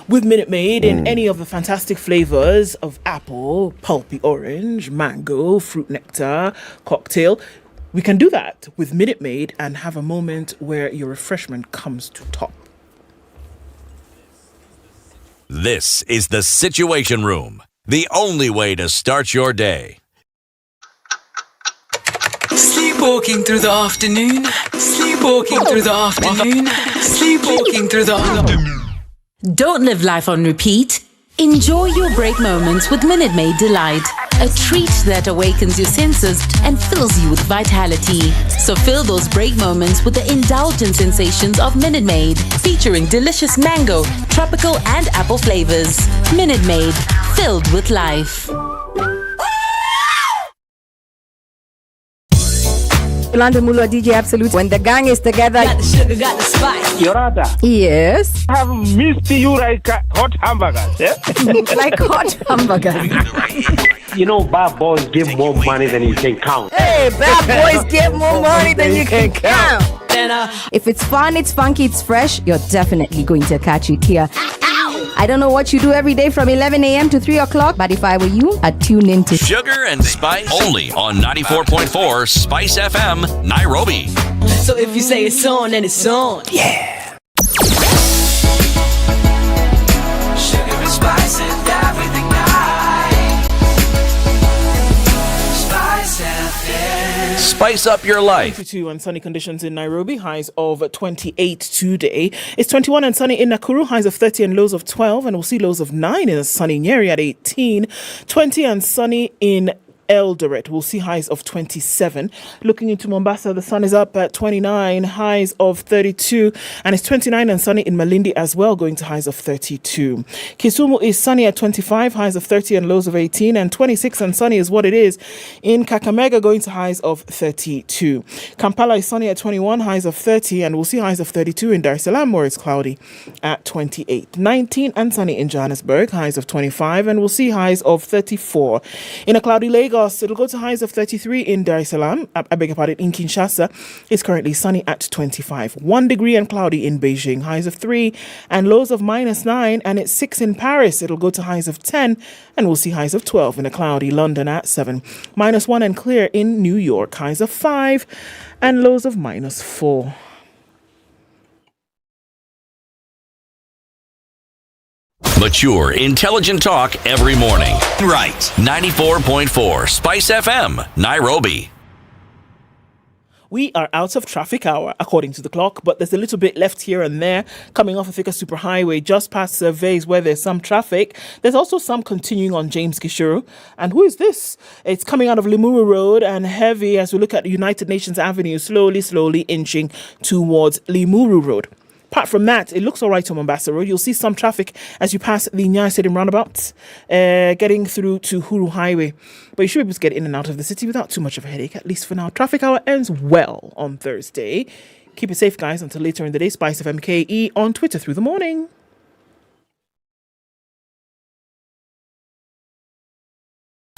with Minute Maid in any of the fantastic flavors of apple, pulpy orange, mango, fruit nectar, cocktail. We can do that with Minute Maid and have a moment where your refreshment comes to top. This is the Situation Room, the only way to start your day. Sleepwalking through the afternoon. Sleepwalking through the afternoon. Sleepwalking through the afternoon. Don't live life on repeat. Enjoy your break moments with Minute Maid Delight, a treat that awakens your senses and fills you with vitality. So fill those break moments with the indulgent sensations of Minute Maid, featuring delicious mango, tropical and apple flavors. Minute Maid, filled with life. Yolanda Mulwa, DJ Absolute. When the gang is together, got the sugar, got the spice. Yorada. Yes. I have missed you like hot hamburgers. Yeah? Like hot hamburgers. You know, bad boys give more money than you can count. Hey, bad boys give more money than you can count. If it's fun, it's funky, it's fresh, you're definitely going to catch it here. I don't know what you do every day from 11 a.m. to 3 o'clock, but if I were you, I'd tune in to Sugar and Spice only on 94.4 Spice FM, Nairobi. So if you say it's on, then it's on. Yeah. Sugar and spice and everything nice. Spice FM. Spice up your life. 22 and sunny conditions in Nairobi, highs of 28 today. It's 21 and sunny in Nakuru, highs of 30 and lows of 12, and we'll see lows of 9 in sunny Nyeri at 18. 20 and sunny in Eldoret, we'll see highs of 27. Looking into Mombasa, the sun is up at 29, highs of 32, and it's 29 and sunny in Malindi as well, going to highs of 32. Kisumu is sunny at 25, highs of 30 and lows of 18, and 26 and sunny is what it is in Kakamega, going to highs of 32. Kampala is sunny at 21, highs of 30, and we'll see highs of 32 in Dar es Salaam, where it's cloudy at 28. 19 and sunny in Johannesburg, highs of 25, and we'll see highs of 34. In a cloudy Lagos, Lagos, it'll go to highs of 33 in Dar es Salaam. I beg your pardon, in Kinshasa, it's currently sunny at 25. 1 degree and cloudy in Beijing, highs of 3 and lows of -9, and it's 6 in Paris. It'll go to highs of 10 and we'll see highs of 12 in a cloudy London at 7. -1 and clear in New York, highs of 5 and lows of -4. Mature, intelligent talk every morning. Right. 94.4 Spice FM, Nairobi. We are out of traffic hour, according to the clock, but there's a little bit left here and there. Coming off of Thika Superhighway, just past surveys where there's some traffic. There's also some continuing on James Gishuru. And who is this? It's coming out of Limuru Road and heavy as we look at United Nations Avenue, slowly inching towards Limuru Road. Apart from that, it looks all right on Mombasa Road. You'll see some traffic as you pass the Nyeri Stadium roundabout, getting through to Huru Highway. But you should be able to get in and out of the city without too much of a headache, at least for now. Traffic hour ends well on Thursday. Keep it safe, guys, until later in the day. SpiceFM KE on Twitter through the morning.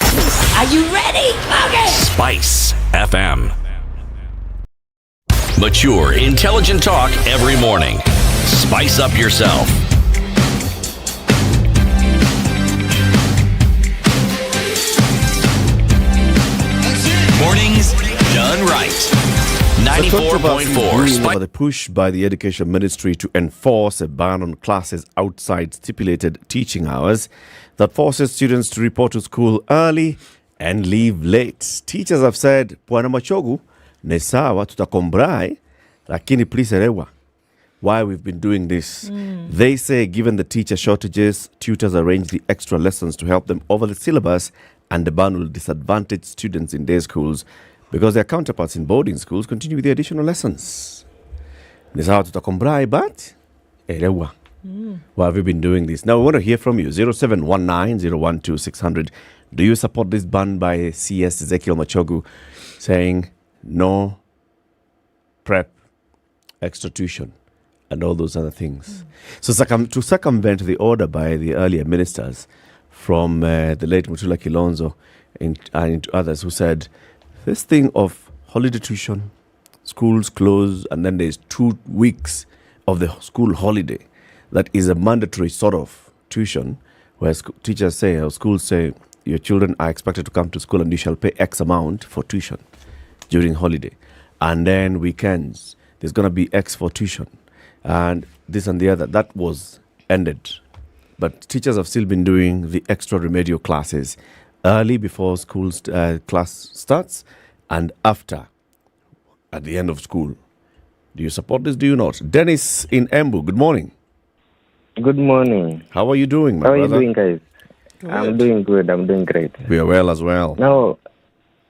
Are you ready? Okay. Spice FM. Mature, intelligent talk every morning. Spice up yourself. Mornings done right. 94.4 Spice. The push by the Education Ministry to enforce a ban on classes outside stipulated teaching hours that forces students to report to school early and leave late. Teachers have said, Bwana Machogu, ni sawa tutakombrai, lakini please elewa why we've been doing this. They say given the teacher shortages, tutors arrange the extra lessons to help them over the syllabus, and the ban will disadvantage students in day schools because their counterparts in boarding schools continue with the additional lessons. Ni sawa tutakombrai, but elewa. Why have you been doing this? Now we want to hear from you. 0719-012-600. Do you support this ban by CS Ezekiel Machogu saying no prep, extra tuition, and all those other things? So to circumvent the order by the earlier ministers from the late Mutula Kilonzo and others who said this thing of holiday tuition, schools close, and then there's 2 weeks of the school holiday that is a mandatory sort of tuition where teachers say or schools say your children are expected to come to school and you shall pay X amount for tuition during holiday. And then weekends, there's going to be X for tuition. And this and the other. That was ended. But teachers have still been doing the extra remedial classes early before school's class starts and after, at the end of school. Do you support this? Do you not? Dennis in Embu, good morning. Good morning. How are you doing, my brother? How are you doing, guys? Good. I'm doing good. I'm doing great. We are well as well. Now,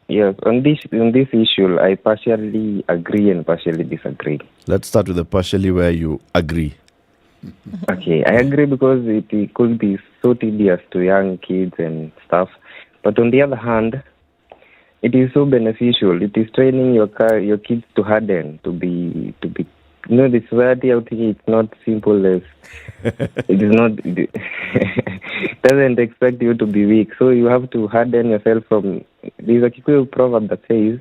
yes, on this issue, I partially agree and partially disagree. Let's start with the partially where you agree. Okay, I agree because it could be so tedious to young kids and stuff. But on the other hand, it is so beneficial. It is training your kids to harden, to be. You know, the society out here, it's not simple as it is not. It doesn't expect you to be weak, so you have to harden yourself from. There's a Kikuyu proverb that says,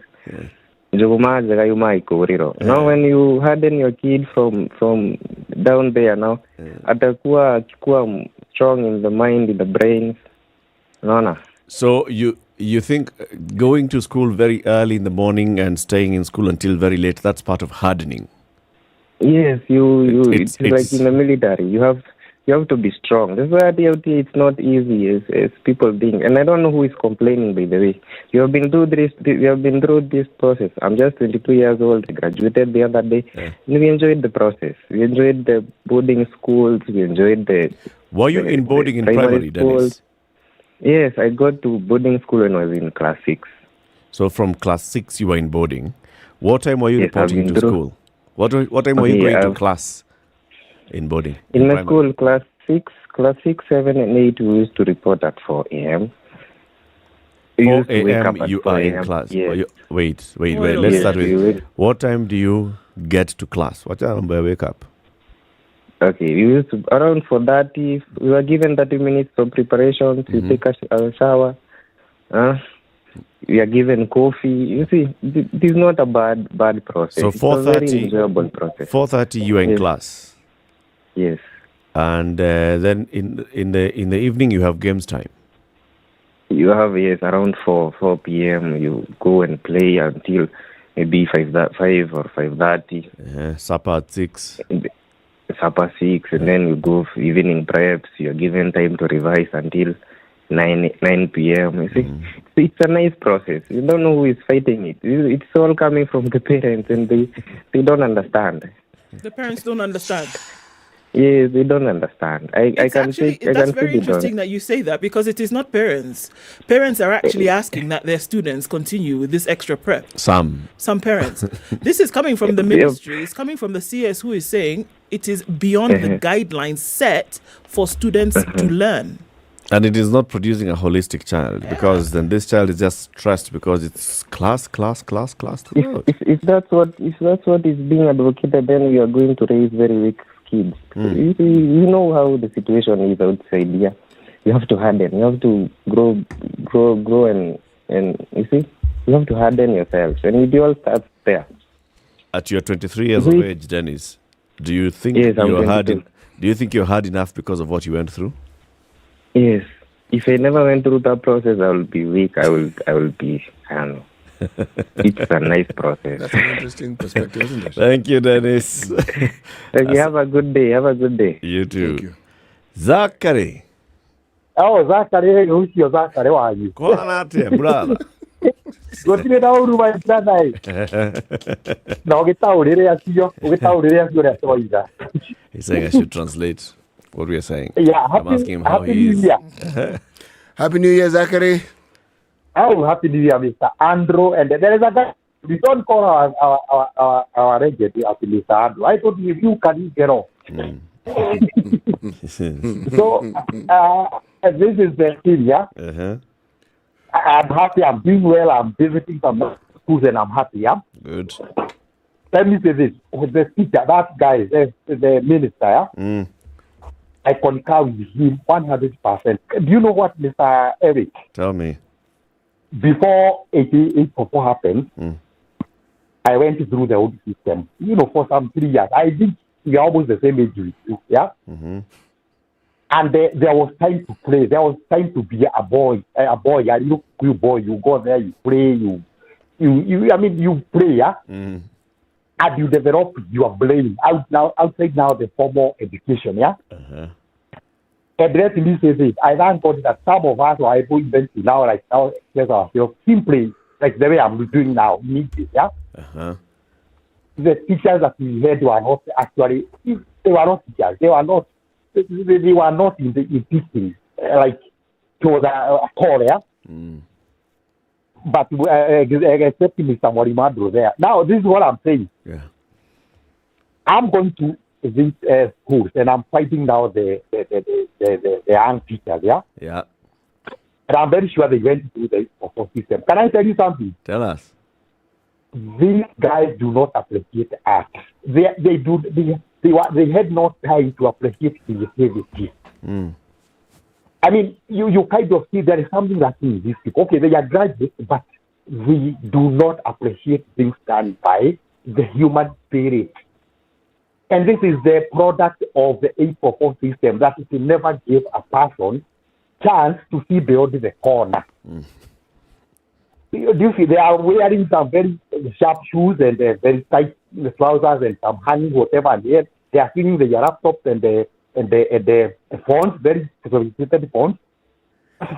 Now, when you harden your kid from down there, now, atakuwa strong in the mind, in the brain. No. So you think going to school very early in the morning and staying in school until very late, that's part of hardening? Yes, it's like in the military. You have to be strong. That's why it's not easy as people think. And I don't know who is complaining, by the way. You have been through this process. I'm just 22 years old. I graduated the other day. And we enjoyed the process. We enjoyed the boarding schools. We enjoyed the... Were you in boarding in primary, Dennis? Yes, I got to boarding school when I was in class 6. So from class 6 you were in boarding. What time were you reporting to school? What time were you going to class in boarding? In my school, class 6, 7, and 8, we used to report at 4 a.m. 4 a.m. you are in class. Yes. Wait. Let's start with what time do you get to class? What time do you wake up? Okay, we used to, around 4:30. We were given 30 minutes for preparation to take a shower. We are given coffee. You see, this is not a bad process. So it's a very enjoyable process. 4:30 you are in class. Yes. And then in the evening you have games time. You have around 4 p.m. You go and play until maybe 5 or 5:30. Supper at 6. Supper 6, and then you go for evening preps. You're given time to revise until 9 p.m. You see, it's a nice process. You don't know who is fighting it. It's all coming from the parents, and they don't understand. The parents don't understand. Yes, they don't understand. That's very interesting that you say that, because it is not parents. Parents are actually asking that their students continue with this extra prep. Some parents. This is coming from the ministry. It's coming from the CS, who is saying it is beyond the guidelines set for students to learn. And it is not producing a holistic child, because then this child is just stressed because it's class. If that's what is being advocated, then we are going to raise very weak kids. You know how the situation is outside here. You have to harden. You have to grow and you see, you have to harden yourself. And it all starts there. At your 23 years of age, Dennis, do you think you're hard enough because of what you went through? Yes. If I never went through that process, I will be weak. I will be, I don't know. It's a nice process. That's an interesting perspective, isn't it? Thank you, Dennis. Okay, have a good day. You too. Thank you. Zachary. Oh, Zachary, who's your Zachary? Why are you? Brother. Gotire na uru mai brother. No, gitaurire akio, toiga. He's saying I should translate what we are saying. Yeah, I'm asking him how he is. Happy New Year, Zachary. Oh, Happy New Year, Mr. Andrew. And there is a guy, we don't call our regent Happy Mr. Andrew. I thought if you can get off. So, this is the thing, yeah? I'm happy, I'm doing well, I'm visiting some schools and I'm happy, yeah? Good. Let me say this, with the teacher, that guy, the minister, yeah? I concur with him 100%. Do you know what, Mr. Eric? Tell me. Before 8844 happened, I went through the old system. You know, for some 3 years. I think we are almost the same age with you, yeah? And there was time to play. There was time to be a boy. And you boy, you go there, you play, you play, yeah? And you develop your brain outside now the formal education, yeah? And let me say this, I thank God that some of us are able even to now, like now, express ourselves simply like the way I'm doing now, yeah? The teachers that we had were not actually, they were not teachers, they were not in teaching, like, to the call, yeah? But except Mr. Morimadro there. Now, this is what I'm saying. Yeah. I'm going to these schools, and I'm fighting now the young teachers, yeah? Yeah. And I'm very sure they went through the system. Can I tell you something? Tell us. These guys do not appreciate us. They had no time to appreciate the activity. I mean, you kind of see there is something that in these people. Okay, they are graduates, but we do not appreciate things done by the human spirit. And this is the product of the 844 system, that it never gave a person chance to see beyond the corner. Do you see, they are wearing some very sharp shoes and very tight trousers and some hanging whatever, and they are seeing the laptops and the phones, very sophisticated phones.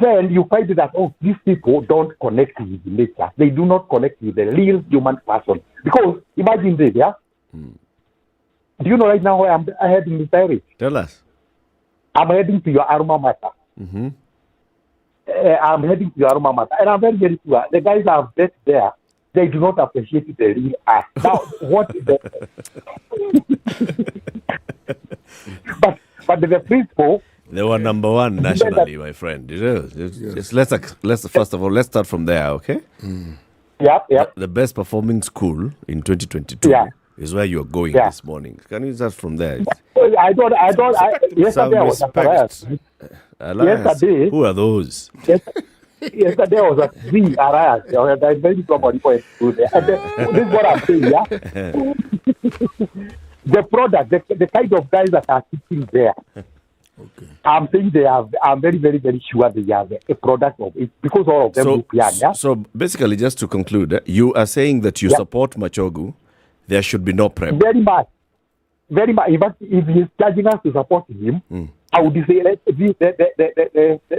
Then you find that, these people don't connect with nature. They do not connect with the real human person. Because imagine this, yeah? Do you know right now where I'm heading, Mr. Eric? Tell us. I'm heading to your alma mater. I'm heading to your alma mater. And I'm very, very sure the guys are best there. They do not appreciate the real art. Now, what is the... but the principle... They were number one nationally, my friend. Just let's first of all, let's start from there, okay? Yeah. The best performing school in 2022 is where you're going this morning. Can you start from there? Yesterday I was Alliance. Who are those? Yesterday was a 3 areas. There's very somebody for to there. And this is what I'm saying, yeah. The product, the kind of guys that are sitting there. Okay. I'm saying I'm very, very, very sure they are a product of it because all of them look young, yeah. So basically, just to conclude, you are saying that you support Machogu. There should be no prep. Very much. Very much. If he's charging us to support him, I would say that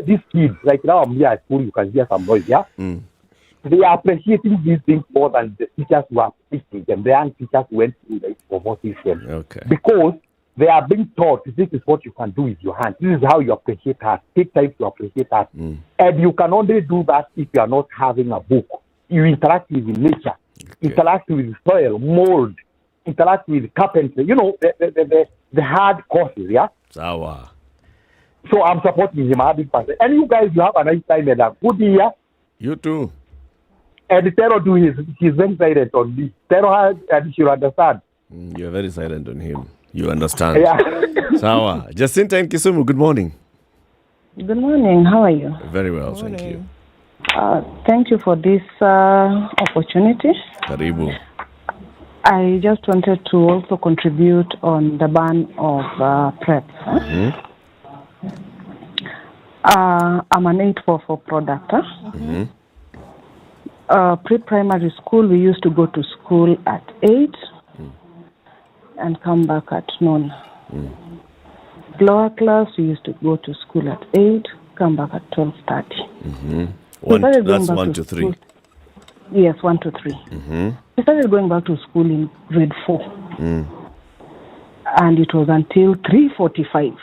these kids, like now I'm here at school, you can hear some noise, yeah? They are appreciating these things more than the teachers who are teaching them. The young teachers went through the information system. Okay. Because they are being taught this is what you can do with your hands. This is how you appreciate art. Take time to appreciate art. And you can only do that if you are not having a book. You interact with nature, interact with soil, mold, interact with carpentry. You know, the hard courses, yeah? Sawa. So I'm supporting him 100%. And you guys, you have a nice time and a good year. You too. And Tero do he's very silent on me. Tero and you understand. You're very silent on him. You understand. Yeah. Sawa. Jacinta in Kisumu, good morning. Good morning. How are you? Very well, thank you. Thank you for this opportunity. Karibu. I just wanted to also contribute on the ban of PrEP. I'm an 844 product. Pre-primary school, we used to go to school at 8 and come back at noon. Lower class, we used to go to school at 8, come back at 12:30. That's 1 to 3. Yes, 1 to 3. We started going back to school in grade 4. And it was until 3:45.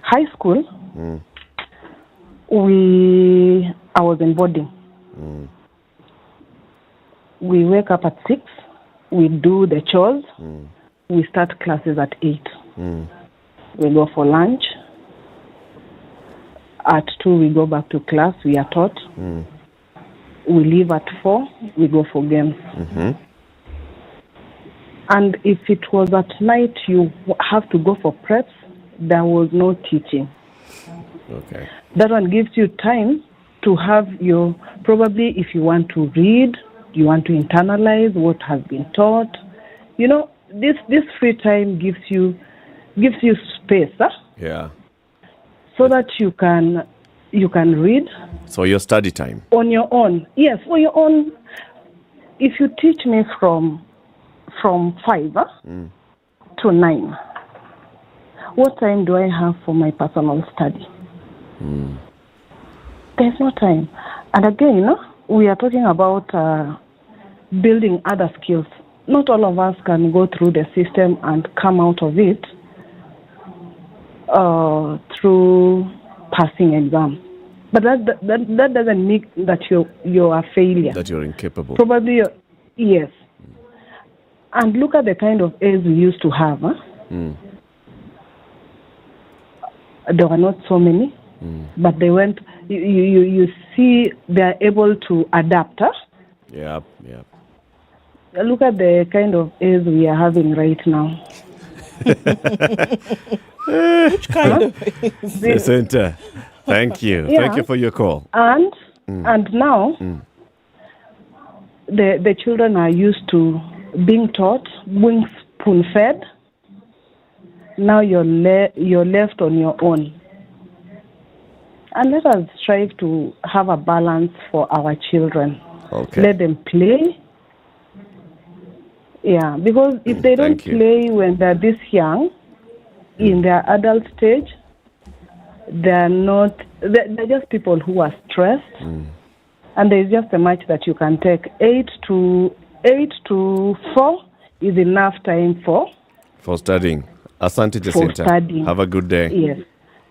High school, I was in boarding. We wake up at 6, we do the chores, we start classes at 8. We go for lunch. At 2, we go back to class, we are taught. We leave at 4, we go for games. And if it was at night, you have to go for preps, there was no teaching. Okay. That one gives you time to have your, probably if you want to read, you want to internalize what has been taught. You know, this free time gives you space, Yeah. so that you can read. So your study time. On your own. Yes, on your own. If you teach me from 5 to 9, what time do I have for my personal study? There's no time. And again, we are talking about building other skills. Not all of us can go through the system and come out of it through passing exams. But that doesn't mean that you're a failure. That you're incapable. Probably, yes. And look at the kind of A's we used to have. There were not so many, but they went. You see, they're able to adapt. Yeah. Look at the kind of A's we are having right now. Which kind of A's? Jacinta, thank you. Yeah. Thank you for your call. And now the children are used to being taught, being spoon-fed. Now you're left on your own. And let us strive to have a balance for our children. Okay. Let them play. Yeah, because if they don't play when they're this young, in their adult stage, they're just people who are stressed. And there's just a match that you can take. 8 to 4 is enough time for studying. Asante Jacinta. For studying. Have a good day. Yes.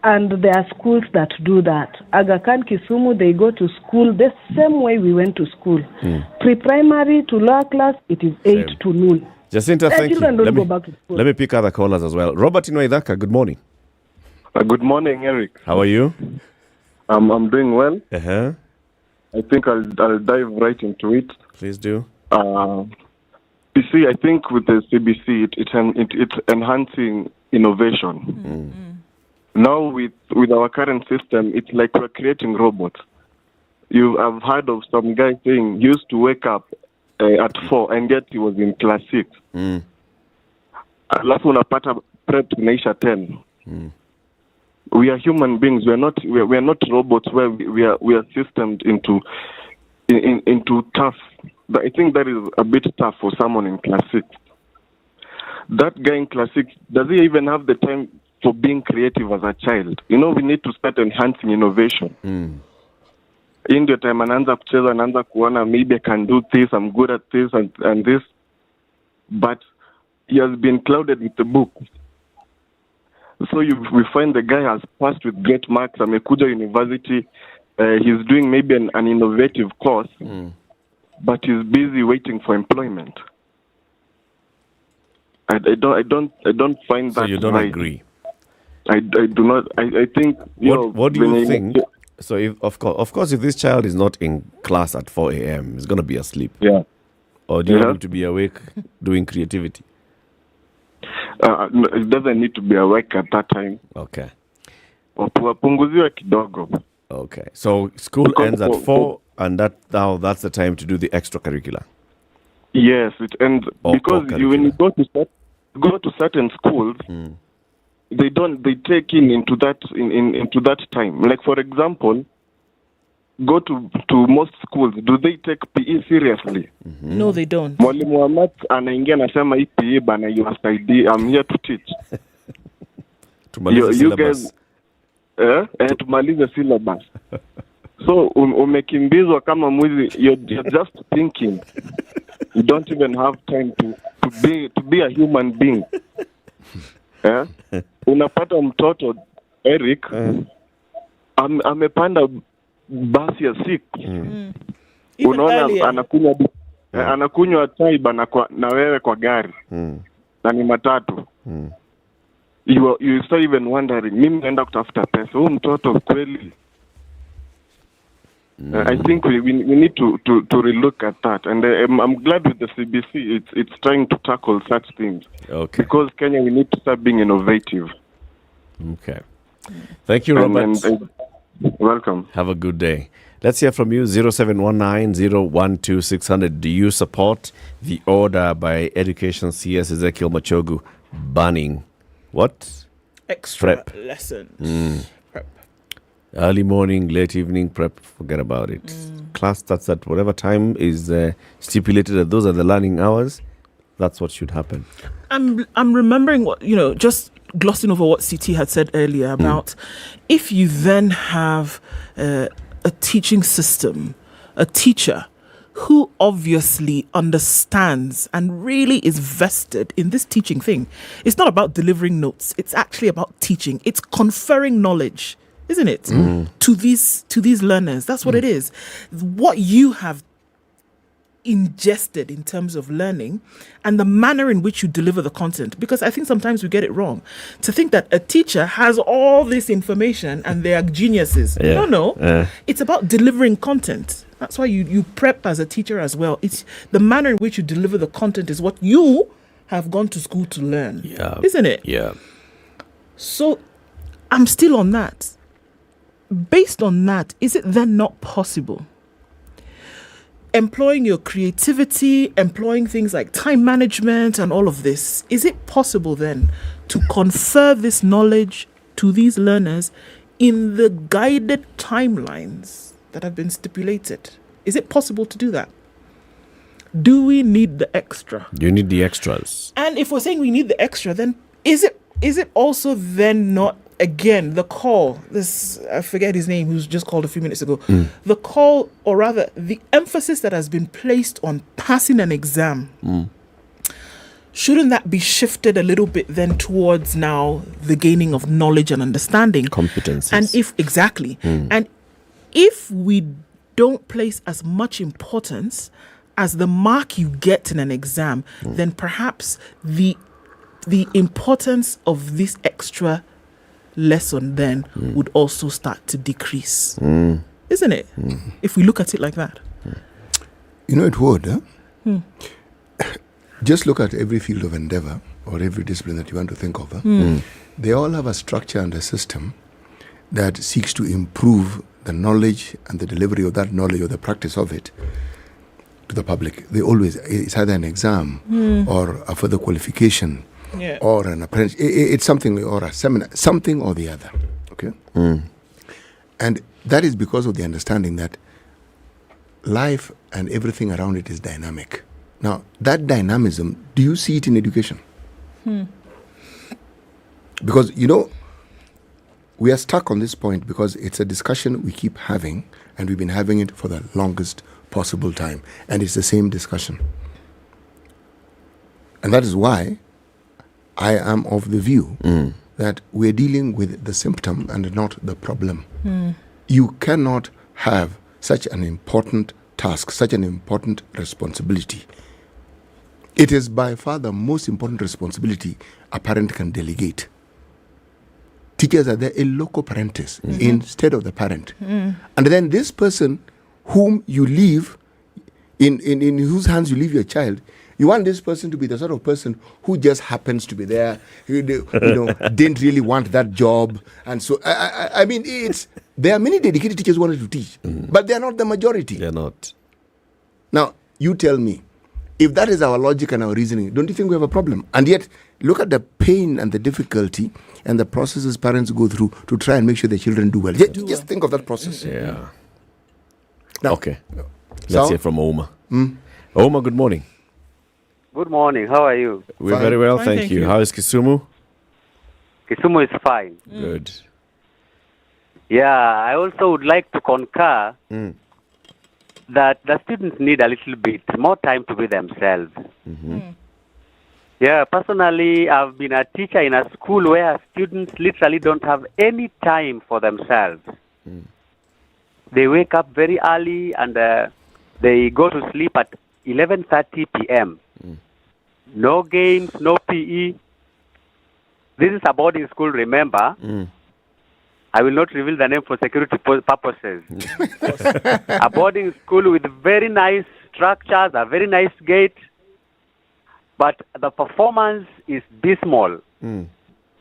And there are schools that do that. Aga Khan, Kisumu, they go to school the same way we went to school. Pre-primary to lower class, it is 8 to noon. Jacinta, thank you. Children don't go back to school. Let me pick other callers as well. Robert in Waithaka, good morning. Good morning, Eric. How are you? I'm doing well. I think I'll dive right into it. Please do. You see, I think with the CBC, it's enhancing innovation. Now with our current system, it's like we're creating robots. I've heard of some guy saying he used to wake up at 4 and yet he was in class 6. Alafu unapata prep tunaisha 10. We are human beings. We are not robots where we are systemed into tough. But I think that is a bit tough for someone in class 6. That guy in class 6, does he even have the time for being creative as a child? We need to start enhancing innovation. In the time anaanza kucheza, anaanza kuona maybe I can do this, I'm good at this and this, but he has been clouded with the book. So we find the guy has passed with great marks, amekuja university, he's doing maybe an innovative course, but he's busy waiting for employment. I don't find that. So you don't right. agree? I do not. I think. What do you think? So, of course, if this child is not in class at 4 a.m., he's going to be asleep. Yeah. Or do you want him to be awake doing creativity? No, it doesn't need to be awake at that time. Okay. Wapunguziwe kidogo. Okay. So school ends at 4, and that's the time to do the extracurricular. Yes, it ends because when you go to certain schools, they take into that time. Like for example, go to most schools. Do they take PE seriously? No, they don't. Mwalimu wa maths anaingia anasema hii PE bana, you must ID. I'm here to teach. You guys, tumalize syllabus. So umekimbizwa kama mwizi. You're just thinking. You don't even have time to be a human being. Unapata mtoto Eric amepanda basi ya 6. Unaona anakunywa chai bana na wewe kwa gari. Na ni matatu. You start even wondering, mimi naenda kutafuta pesa. Huyu mtoto kweli. I think we need to relook at that, and I'm glad with the CBC it's trying to tackle such things. Okay. Because Kenya, we need to start being innovative. Okay. Thank you, Robert. Welcome. Have a good day. Let's hear from you. 0719-012-600. Do you support the order by Education CS Ezekiel Machogu banning what? Extra prep lessons. Prep. Early morning, late evening prep, forget about it. Class starts at whatever time is stipulated that those are the learning hours. That's what should happen. I'm remembering what, just glossing over what CT had said earlier about if you then have a teaching system, a teacher who obviously understands and really is vested in this teaching thing. It's not about delivering notes. It's actually about teaching. It's conferring knowledge, isn't it? To these learners. That's what it is. What you have ingested in terms of learning and the manner in which you deliver the content, because I think sometimes we get it wrong to think that a teacher has all this information and they are geniuses. No. It's about delivering content. That's why you prep as a teacher as well. It's the manner in which you deliver the content is what you have gone to school to learn, isn't it? Yeah. So I'm still on that. Based on that, is it then not possible, employing your creativity, employing things like time management and all of this, is it possible then to confer this knowledge to these learners in the guided timelines that have been stipulated? Is it possible to do that? Do we need the extra? You need the extras. And if we're saying we need the extra, then is it also then not, again, the call, I forget his name, who's just called a few minutes ago, the call, or rather the emphasis that has been placed on passing an exam, shouldn't that be shifted a little bit then towards now the gaining of knowledge and understanding? Competencies. And and if we don't place as much importance as the mark you get in an exam, then perhaps the importance of this extra lesson then would also start to decrease. Isn't it? Mm. If we look at it like that. You know, it would, huh? Just look at every field of endeavor or every discipline that you want to think of. They all have a structure and a system that seeks to improve the knowledge and the delivery of that knowledge or the practice of it to the public. It's either an exam or a further qualification or an apprenticeship. It's something or a seminar, something or the other. Okay? And that is because of the understanding that life and everything around it is dynamic. Now, that dynamism, do you see it in education? Because, we are stuck on this point because it's a discussion we keep having, and we've been having it for the longest possible time. And it's the same discussion. And that is why I am of the view that we're dealing with the symptom and not the problem. You cannot have such an important task, such an important responsibility. It is by far the most important responsibility a parent can delegate. Teachers are there, a loco parentis, instead of the parent. And then this person whom you leave, in whose hands you leave your child, you want this person to be the sort of person who just happens to be there, who didn't really want that job. And so, I mean, there are many dedicated teachers who wanted to teach, but they are not the majority. They're not. Now, you tell me, if that is our logic and our reasoning, don't you think we have a problem? And yet, look at the pain and the difficulty and the processes parents go through to try and make sure their children do well. Just think of that process. Yeah. Now, okay. Let's hear from Homa. Homa, good morning. Good morning. How are you? We're very well, thank you. How is Kisumu? Kisumu is fine. Good. Yeah, I also would like to concur that the students need a little bit more time to be themselves. Yeah, personally, I've been a teacher in a school where students literally don't have any time for themselves. They wake up very early and they go to sleep at 11:30 p.m. No games, no PE. This is a boarding school, remember. I will not reveal the name for security purposes. A boarding school with very nice structures, a very nice gate, but the performance is dismal.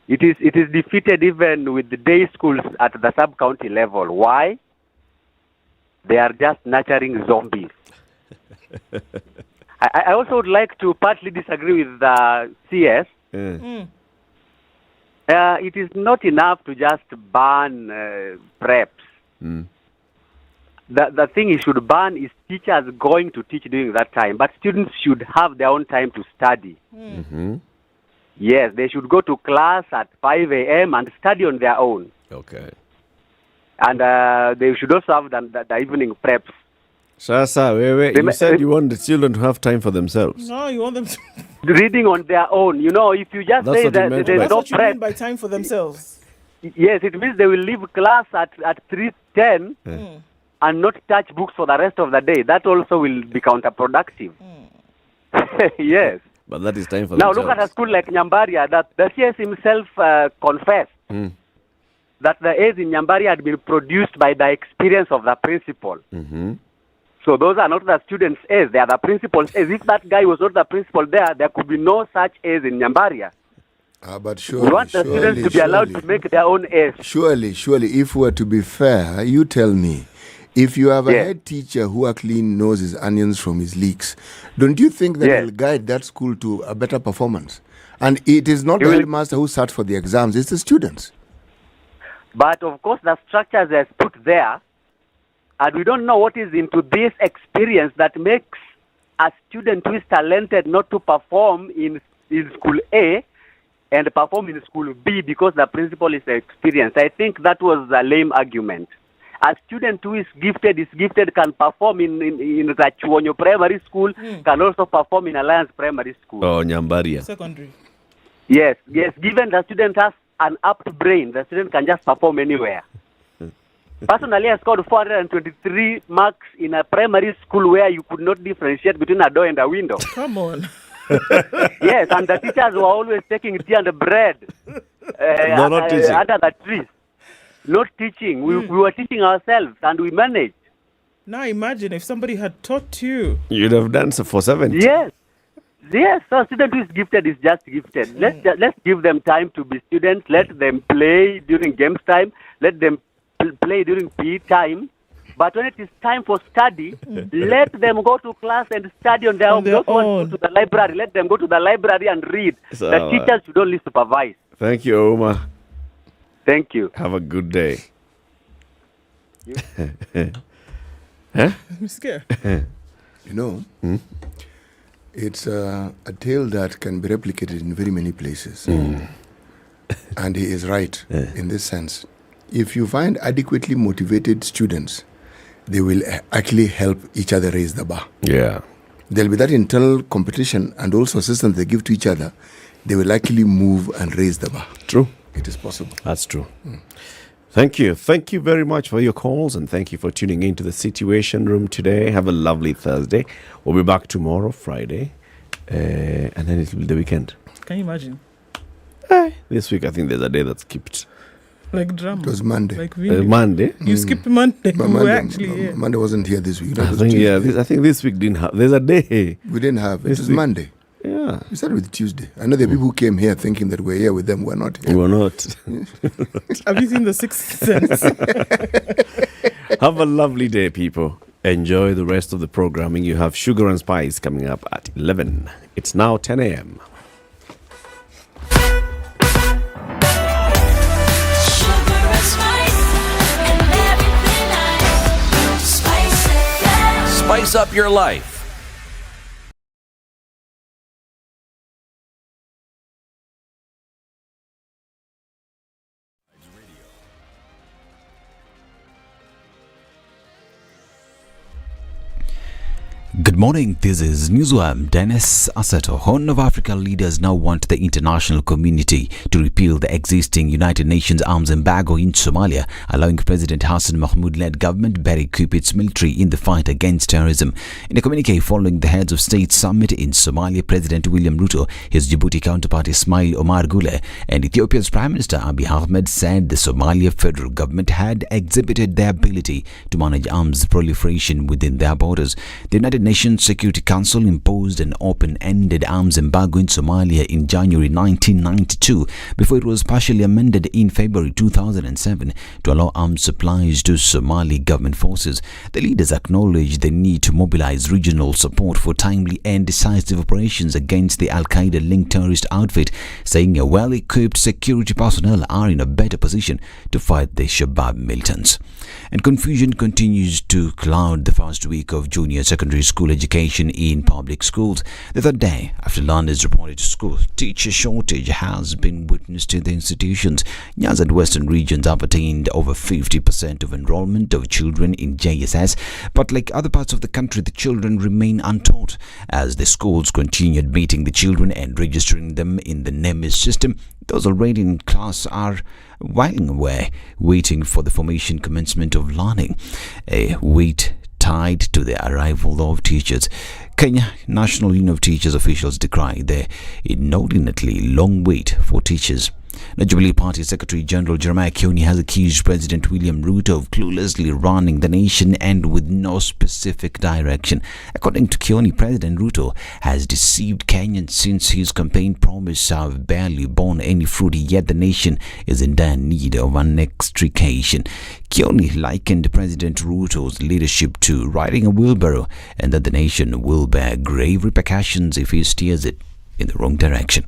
It is defeated even with the day schools at the sub-county level. Why? They are just nurturing zombies. I also would like to partly disagree with the CS. It is not enough to just ban preps. The thing you should ban is teachers going to teach during that time, but students should have their own time to study. Yes, they should go to class at 5 a.m. and study on their own. Okay. And they should also have the evening preps. Sasa, wait. You said you want the children to have time for themselves. No, you want them to... Reading on their own. If you just say that there's That's no what you prep. mean by time for themselves. Yes, it means they will leave class at 3:10 and not touch books for the rest of the day. That also will be counterproductive. Yes. But that is time for now themselves. Look at a school like Nyambaria that the CS himself confessed that the A's in Nyambaria had been produced by the experience of the principal. So those are not the students' A's, they are the principal's A's. If that guy was not the principal there could be no such A's in Nyambaria. But surely, we want the students to be allowed to make their own A's. Surely, if we're to be fair, you tell me, if you have a head teacher who actually knows his onions from his leeks, don't you think that will guide that school to a better performance? And it is not the headmaster who sat for the exams, it's the students. But of course, the structures are put there, and we don't know what is into this experience that makes a student who is talented not to perform in school A and perform in school B because the principal is experienced. I think that was a lame argument. A student who is gifted can perform in Rachuonyo Primary School, can also perform in Alliance Primary School. Oh, Nyambaria. Secondary. Yes. Given the student has an apt brain, the student can just perform anywhere. Personally, I scored 423 marks in a primary school where you could not differentiate between a door and a window. Come on. Yes, and the teachers were always taking tea and bread not teaching. under the trees. Not teaching. We were teaching ourselves, and we managed. Now imagine if somebody had taught you. You'd have done so for 70. Yes. Yes, so student who is gifted is just gifted. Let's give them time to be students. Let them play during games time. Let them play during PE time. But when it is time for study, let them go to class and study on their own. Don't want to go to the library. Let them go to the library and read. So, the teachers should only supervise. Thank you, Oma. Thank you. Have a good day. I'm scared. You know, it's a tale that can be replicated in very many places. And he is right in this sense. If you find adequately motivated students, they will actually help each other raise the bar. Yeah. There'll be that internal competition and also assistance they give to each other. They will actually move and raise the bar. True. It is possible. That's true. Thank you. Thank you very much for your calls and thank you for tuning into the Situation Room today. Have a lovely Thursday. We'll be back tomorrow, Friday, and then it will be the weekend. Can you imagine? This week, I think there's a day that's skipped. Like drama. It was Monday. Like Monday? You skipped Monday. But Monday wasn't here this week. I think this week didn't have. There's a day. We didn't have. It was Monday. Yeah. We started with Tuesday. I know the people who came here thinking that we're here with them. We're not here. We're not. Have you seen the Sixth Sense? Have a lovely day, people. Enjoy the rest of the programming. You have Sugar and Spice coming up at 11. It's now 10 a.m. Spice up your life. Good morning, this is Newsworm Dennis Aseto. Horn of Africa leaders now want the international community to repeal the existing United Nations arms embargo in Somalia, allowing President Hassan Mahmoud-led government better equip its military in the fight against terrorism. In a communique following the Heads of State Summit in Somalia, President William Ruto, his Djibouti counterpart Ismail Omar Gule, and Ethiopia's Prime Minister Abiy Ahmed said the Somalia federal government had exhibited their ability to manage arms proliferation within their borders. The United Nations Security Council imposed an open-ended arms embargo in Somalia in January 1992 before it was partially amended in February 2007 to allow arms supplies to Somali government forces. The leaders acknowledged the need to mobilize regional support for timely and decisive operations against the Al-Qaeda-linked terrorist outfit, saying a well-equipped security personnel are in a better position to fight the Shabab militants. And confusion continues to cloud the first week of junior secondary school education in public schools. The third day after learners reported to school, teacher shortage has been witnessed in the institutions. Nyanza and Western regions have attained over 50% of enrollment of children in JSS, but like other parts of the country, the children remain untaught as the schools continue admitting the children and registering them in the NEMIS system. Those already in class are whiling away, waiting for the formation commencement of learning, a wait tied to the arrival of teachers. Kenya National Union of Teachers officials decry the inordinately long wait for teachers. Now, Jubilee Party Secretary General Jeremiah Kioni has accused President William Ruto of cluelessly running the nation and with no specific direction. According to Kioni, President Ruto has deceived Kenyans since his campaign promise have barely borne any fruit, yet the nation is in dire need of an extrication. Kioni likened President Ruto's leadership to riding a wheelbarrow and that the nation will bear grave repercussions if he steers it in the wrong direction.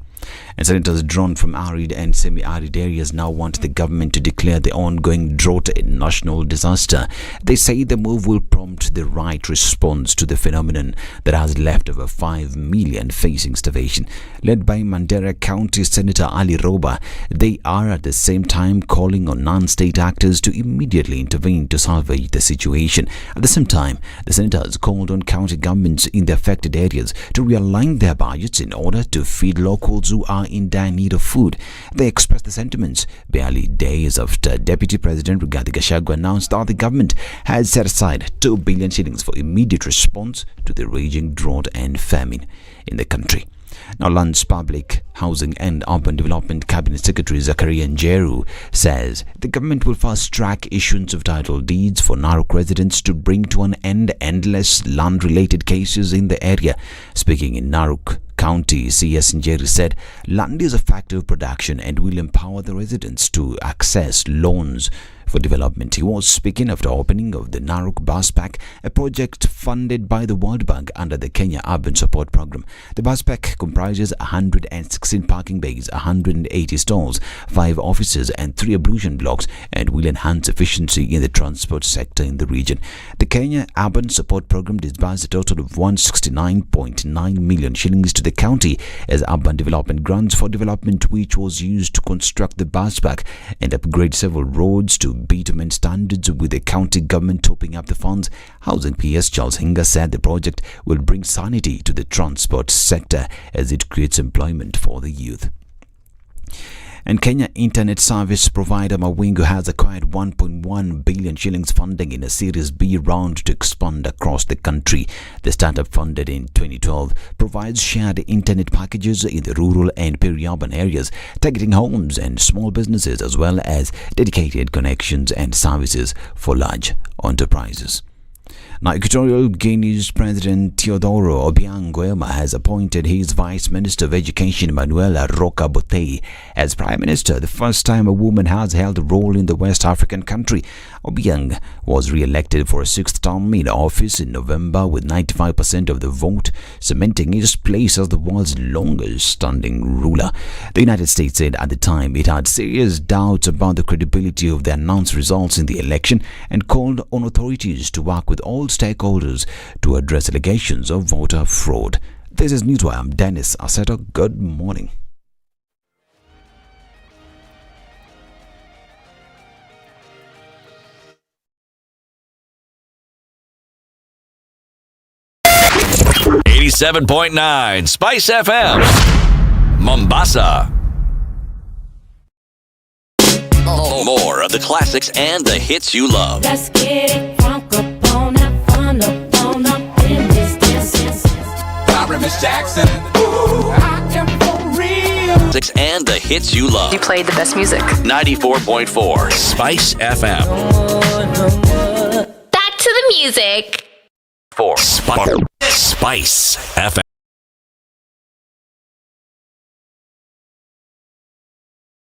And senators drawn from arid and semi-arid areas now want the government to declare the ongoing drought a national disaster. They say the move will prompt the right response to the phenomenon that has left over 5 million facing starvation. Led by Mandera County Senator Ali Roba, they are at the same time calling on non-state actors to immediately intervene to salvage the situation. At the same time, the senators called on county governments in the affected areas to realign their budgets in order to feed locals who are in dire need of food. They expressed the sentiments barely days after Deputy President Rigathi Gachagua announced that the government has set aside 2 billion shillings for immediate response to the raging drought and famine in the country. Now, Lands Public Housing and Urban Development Cabinet Secretary Zakaria Njeru says the government will fast-track issuance of title deeds for Narok residents to bring to an end endless land-related cases in the area. Speaking in Narok County CS Nyeri said land is a factor of production and will empower the residents to access loans for development. He was speaking after opening of the Narok Bus Pack, a project funded by the World Bank under the Kenya Urban Support Program. The bus pack comprises 116 parking bays, 180 stalls, 5 offices and 3 ablution blocks, and will enhance efficiency in the transport sector in the region. The Kenya Urban Support Program disbursed a total of 169.9 million shillings to the county as urban development grants for development, which was used to construct the bus pack and upgrade several roads to bitumen standards, with the county government topping up the funds. Housing PS Charles Hinga said the project will bring sanity to the transport sector as it creates employment for the youth. And Kenya internet service provider Mawingu has acquired 1.1 billion shillings funding in a Series B round to expand across the country. The startup, funded in 2012, provides shared internet packages in the rural and peri-urban areas, targeting homes and small businesses, as well as dedicated connections and services for large enterprises. Now, Equatorial Guinea's President Teodoro Obiang Nguema has appointed his Vice Minister of Education, Manuela Roca Botei, as Prime Minister, the first time a woman has held a role in the West African country. Obiang was re-elected for a 6th term in office in November with 95% of the vote, cementing his place as the world's longest-standing ruler. The United States said at the time it had serious doubts about the credibility of the announced results in the election and called on authorities to work with all stakeholders to address allegations of voter fraud. This is Newswire. I'm Dennis Aseto. Good morning. .9 Spice FM, Mombasa. More of the classics and the hits you love. Let's get it crunk up on that fun up in this dance. Barbara Miss Jackson. Ooh, I am for real. And the hits you love. You played the best music. 94.4 Spice FM. Back to the music. For Spice FM.